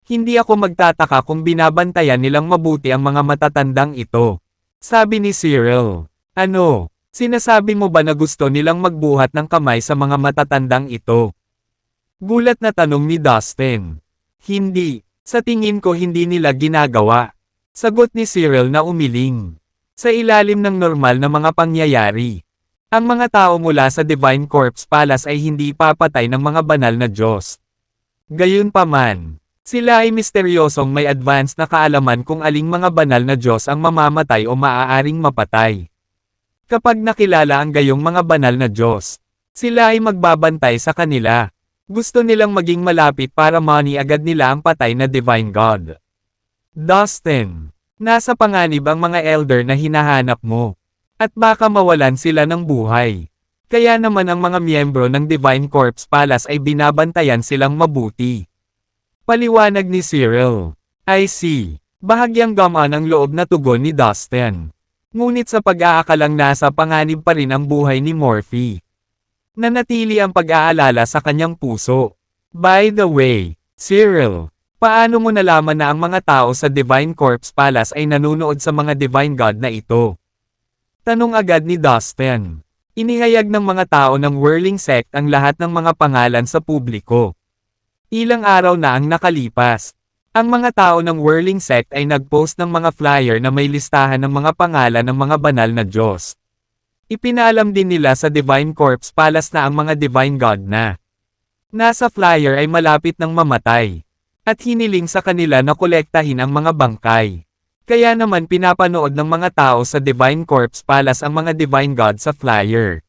Hindi ako magtataka kung binabantayan nilang mabuti ang mga matatandang ito. Sabi ni Cyril. Ano? Sinasabi mo ba na gusto nilang magbuhat ng kamay sa mga matatandang ito? Gulat na tanong ni Dustin. Hindi. Sa tingin ko hindi nila ginagawa. Sagot ni Cyril na umiling. Sa ilalim ng normal na mga pangyayari, ang mga tao mula sa Divine Corpse Palace ay hindi papatay ng mga banal na Diyos. Gayunpaman, sila ay misteryosong may advanced na kaalaman kung aling mga banal na Diyos ang mamamatay o maaaring mapatay. Kapag nakilala ang gayong mga banal na Diyos, sila ay magbabantay sa kanila. Gusto nilang maging malapit para money agad nila ang patay na Divine God. Dustin, nasa panganib ang mga elder na hinahanap mo. At baka mawalan sila ng buhay. Kaya naman ang mga miyembro ng Divine Corpse Palace ay binabantayan silang mabuti. Paliwanag ni Cyril. I see. Bahagyang gamaan ang loob na tugon ni Dustin. Ngunit sa pag-aakalang nasa panganib pa rin ang buhay ni Morphe. Nanatili ang pag-aalala sa kanyang puso. By the way, Cyril, paano mo nalaman na ang mga tao sa Divine Corpse Palace ay nanunood sa mga Divine God na ito? Tanong agad ni Dustin. Inihayag ng mga tao ng Whirling Sect ang lahat ng mga pangalan sa publiko. Ilang araw na ang nakalipas. Ang mga tao ng Whirling Sect ay nag-post ng mga flyer na may listahan ng mga pangalan ng mga banal na Diyos. Ipinaalam din nila sa Divine Corpse Palace na ang mga Divine God na nasa flyer ay malapit ng mamatay. At hiniling sa kanila na kolektahin ang mga bangkay. Kaya naman pinapanood ng mga tao sa Divine Corpse Palace ang mga Divine God sa flyer.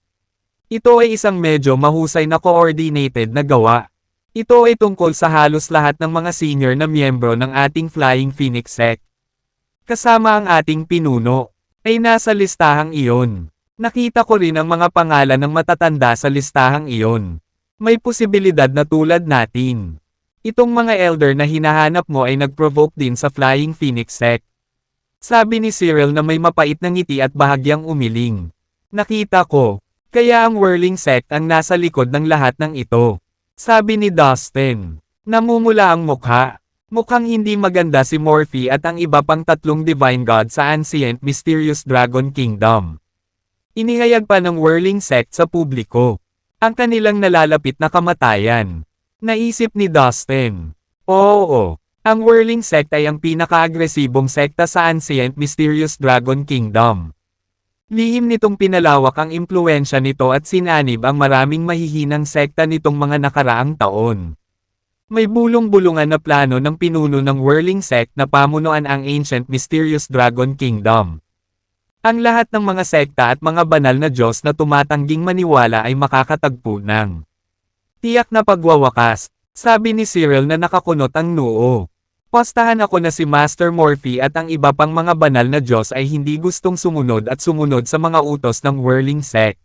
Ito ay isang medyo mahusay na coordinated na gawa. Ito ay tungkol sa halos lahat ng mga senior na miyembro ng ating Flying Phoenix Sect. Kasama ang ating pinuno, ay nasa listahang iyon. Nakita ko rin ang mga pangalan ng matatanda sa listahang iyon. May posibilidad na tulad natin. Itong mga elder na hinahanap mo ay nag-provoke din sa Flying Phoenix Sect. Sabi ni Cyril na may mapait na ngiti at bahagyang umiling. Nakita ko, kaya ang Whirling Sect ang nasa likod ng lahat ng ito. Sabi ni Dustin. Namumula ang mukha. Mukhang hindi maganda si Morphe at ang iba pang tatlong Divine God sa Ancient Mysterious Dragon Kingdom. Inihayag pa ng Whirling Sect sa publiko ang kanilang nalalapit na kamatayan. Naisip ni Dustin. Oo, ang Whirling Sect ay ang pinaka-agresibong sekta sa Ancient Mysterious Dragon Kingdom. Lihim nitong pinalawak ang impluwensya nito at sinanib ang maraming mahihinang sekta nitong mga nakaraang taon. May bulong-bulungan na plano ng pinuno ng Whirling Sect na pamunuan ang Ancient Mysterious Dragon Kingdom. Ang lahat ng mga sekta at mga banal na Diyos na tumatangging maniwala ay makakatagpo ng tiyak na pagwawakas, sabi ni Cyril na nakakunot ang noo. Postahan ako na si Master Morphe at ang iba pang mga banal na Diyos ay hindi gustong sumunod sa mga utos ng Whirling Sect.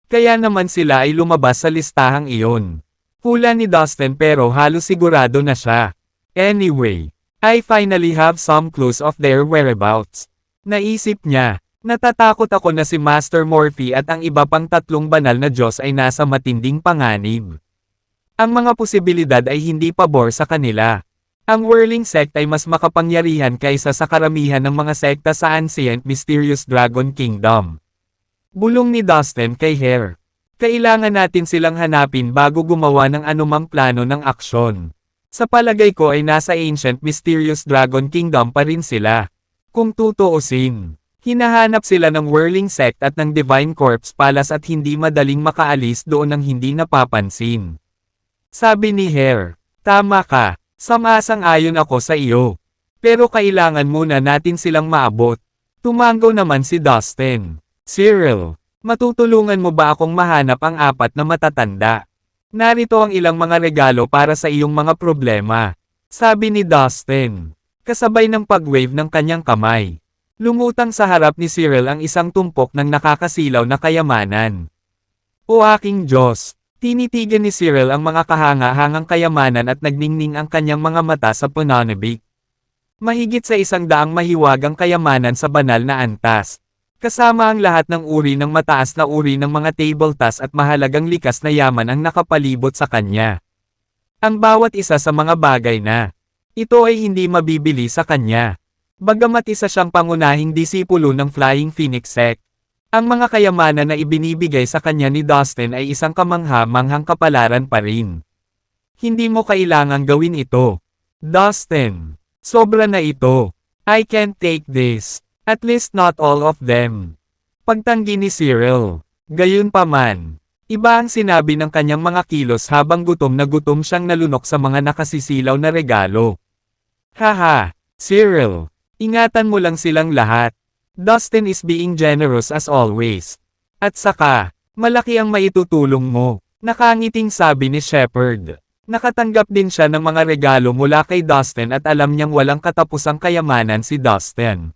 Kaya naman sila ay lumabas sa listahang iyon. Hula ni Dustin pero halos sigurado na siya. Anyway, I finally have some clues of their whereabouts. Naisip niya, natatakot ako na si Master Morphe at ang iba pang tatlong banal na Diyos ay nasa matinding panganib. Ang mga posibilidad ay hindi pabor sa kanila. Ang Whirling Sect ay mas makapangyarihan kaysa sa karamihan ng mga sekta sa Ancient Mysterious Dragon Kingdom. Bulong ni Dustin kay Hare. Kailangan natin silang hanapin bago gumawa ng anumang plano ng aksyon. Sa palagay ko ay nasa Ancient Mysterious Dragon Kingdom pa rin sila. Kung tutuusin, hinahanap sila ng Whirling Sect at ng Divine Corpse Palace at hindi madaling makaalis doon ng hindi napapansin. Sabi ni Hare, tama ka. Sumasang-ayon ako sa iyo. Pero kailangan muna natin silang maabot. Tumango naman si Dustin. Cyril, matutulungan mo ba akong mahanap ang apat na matatanda? Narito ang ilang mga regalo para sa iyong mga problema. Sabi ni Dustin. Kasabay ng pag-wave ng kanyang kamay. Lumutang sa harap ni Cyril ang isang tumpok ng nakakasilaw na kayamanan. O aking Diyos! Tinitigan ni Cyril ang mga kahanga-hangang kayamanan at nagningning ang kanyang mga mata sa pananabik. Mahigit sa 100 mahiwagang kayamanan sa banal na antas. Kasama ang lahat ng uri ng mataas na uri ng mga tabletas at mahalagang likas na yaman ang nakapalibot sa kanya. Ang bawat isa sa mga bagay na ito ay hindi mabibili sa kanya. Bagamat isa siyang pangunahing disipulo ng Flying Phoenix Sect. Ang mga kayamanan na ibinibigay sa kanya ni Dustin ay isang kamangha-manghang kapalaran pa rin. Hindi mo kailangang gawin ito. Dustin, sobra na ito. I can't take this. At least not all of them. Pagtanggi ni Cyril. Gayunpaman, iba ang sinabi ng kanyang mga kilos habang gutom na gutom siyang nalunok sa mga nakasisilaw na regalo. Haha, Cyril. Ingatan mo lang silang lahat. Dustin is being generous as always. At saka, malaki ang maitutulong mo. Nakangiting sabi ni Shepard. Nakatanggap din siya ng mga regalo mula kay Dustin at alam niyang walang katapusang kayamanan si Dustin.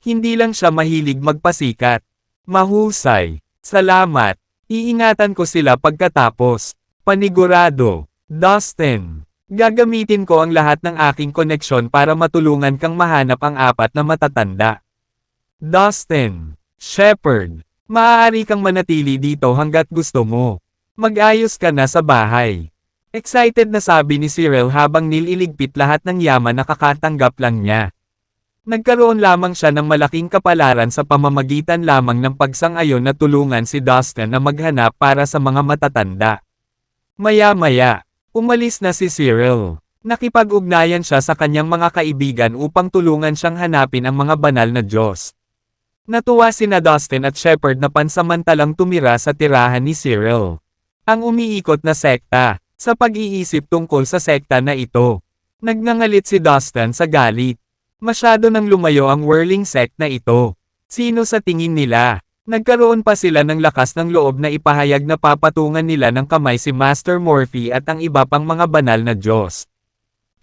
Hindi lang siya mahilig magpasikat. Mahusay. Salamat. Iingatan ko sila pagkatapos. Panigurado. Dustin. Gagamitin ko ang lahat ng aking koneksyon para matulungan kang mahanap ang 4 na matatanda. Dustin. Shepard. Maaari kang manatili dito hanggat gusto mo. Mag-ayos ka na sa bahay. Excited na sabi ni Cyril habang nililigpit lahat ng yaman na kakatanggap lang niya. Nagkaroon lamang siya ng malaking kapalaran sa pamamagitan lamang ng pagsang-ayon na tulungan si Dustin na maghanap para sa mga matatanda. Maya-maya, umalis na si Cyril. Nakipag-ugnayan siya sa kanyang mga kaibigan upang tulungan siyang hanapin ang mga banal na Diyos. Natuwa sina Dustin at Shepard na pansamantalang tumira sa tirahan ni Cyril. Ang umiikot na sekta. Sa pag-iisip tungkol sa sekta na ito, nagngangalit si Dustin sa galit. Masyado nang lumayo ang whirling sect na ito. Sino sa tingin nila? Nagkaroon pa sila ng lakas ng loob na ipahayag na papatungan nila ng kamay si Master Morphy at ang iba pang mga banal na Diyos.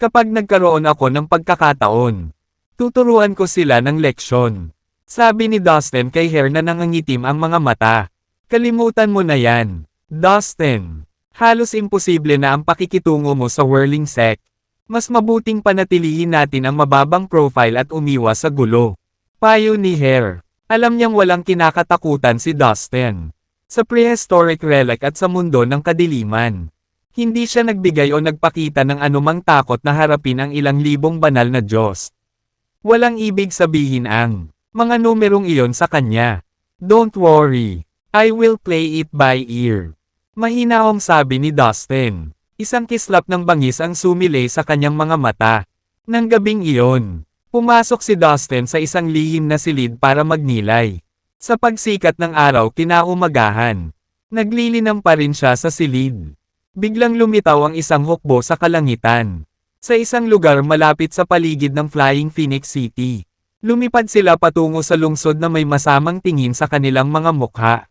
Kapag nagkaroon ako ng pagkakataon, tuturuan ko sila ng leksyon. Sabi ni Dustin kay Hare na nangangitim ang mga mata. Kalimutan mo na yan, Dustin. Halos imposible na ang pakikitungo mo sa whirling sect. Mas mabuting panatilihin natin ang mababang profile at umiwas sa gulo. Payo ni Hare. Alam niyang walang kinakatakutan si Dustin. Sa prehistoric relic at sa mundo ng kadiliman. Hindi siya nagbigay o nagpakita ng anumang takot na harapin ang ilang libong banal na Diyos. Walang ibig sabihin ang mga numerong iyon sa kanya. Don't worry. I will play it by ear. Mahinahong sabi ni Dustin. Isang kislap ng bangis ang sumilay sa kanyang mga mata. Nang gabing iyon, pumasok si Dustin sa isang lihim na silid para magnilay. Sa pagsikat ng araw kinaumagahan, naglilinam pa rin siya sa silid. Biglang lumitaw ang isang hukbo sa kalangitan. Sa isang lugar malapit sa paligid ng Flying Phoenix City. Lumipad sila patungo sa lungsod na may masamang tingin sa kanilang mga mukha.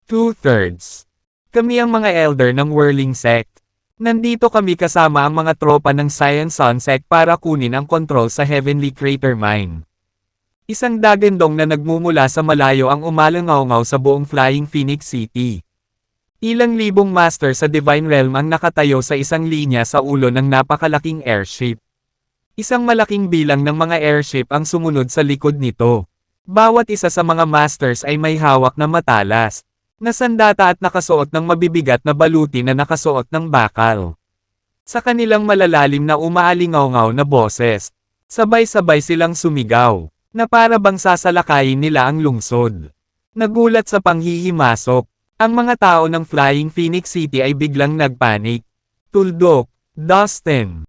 2/3. Kami ang mga elder ng whirling sect. Nandito kami kasama ang mga tropa ng Science Sun Sect para kunin ang kontrol sa Heavenly Crater Mine. Isang dagandong na nagmumula sa malayo ang umalangaw-ngaw sa buong Flying Phoenix City. Ilang libong master sa Divine Realm ang nakatayo sa isang linya sa ulo ng napakalaking airship. Isang malaking bilang ng mga airship ang sumunod sa likod nito. Bawat isa sa mga masters ay may hawak na matalas. Nasandata at nakasuot ng mabibigat na baluti na nakasuot ng bakal. Sa kanilang malalalim na umaalingaw-ngaw na boses, sabay-sabay silang sumigaw, na para bang sasalakayin nila ang lungsod. Nagulat sa panghihimasok, ang mga tao ng Flying Phoenix City ay biglang nagpanik. Tuldok, Dustin,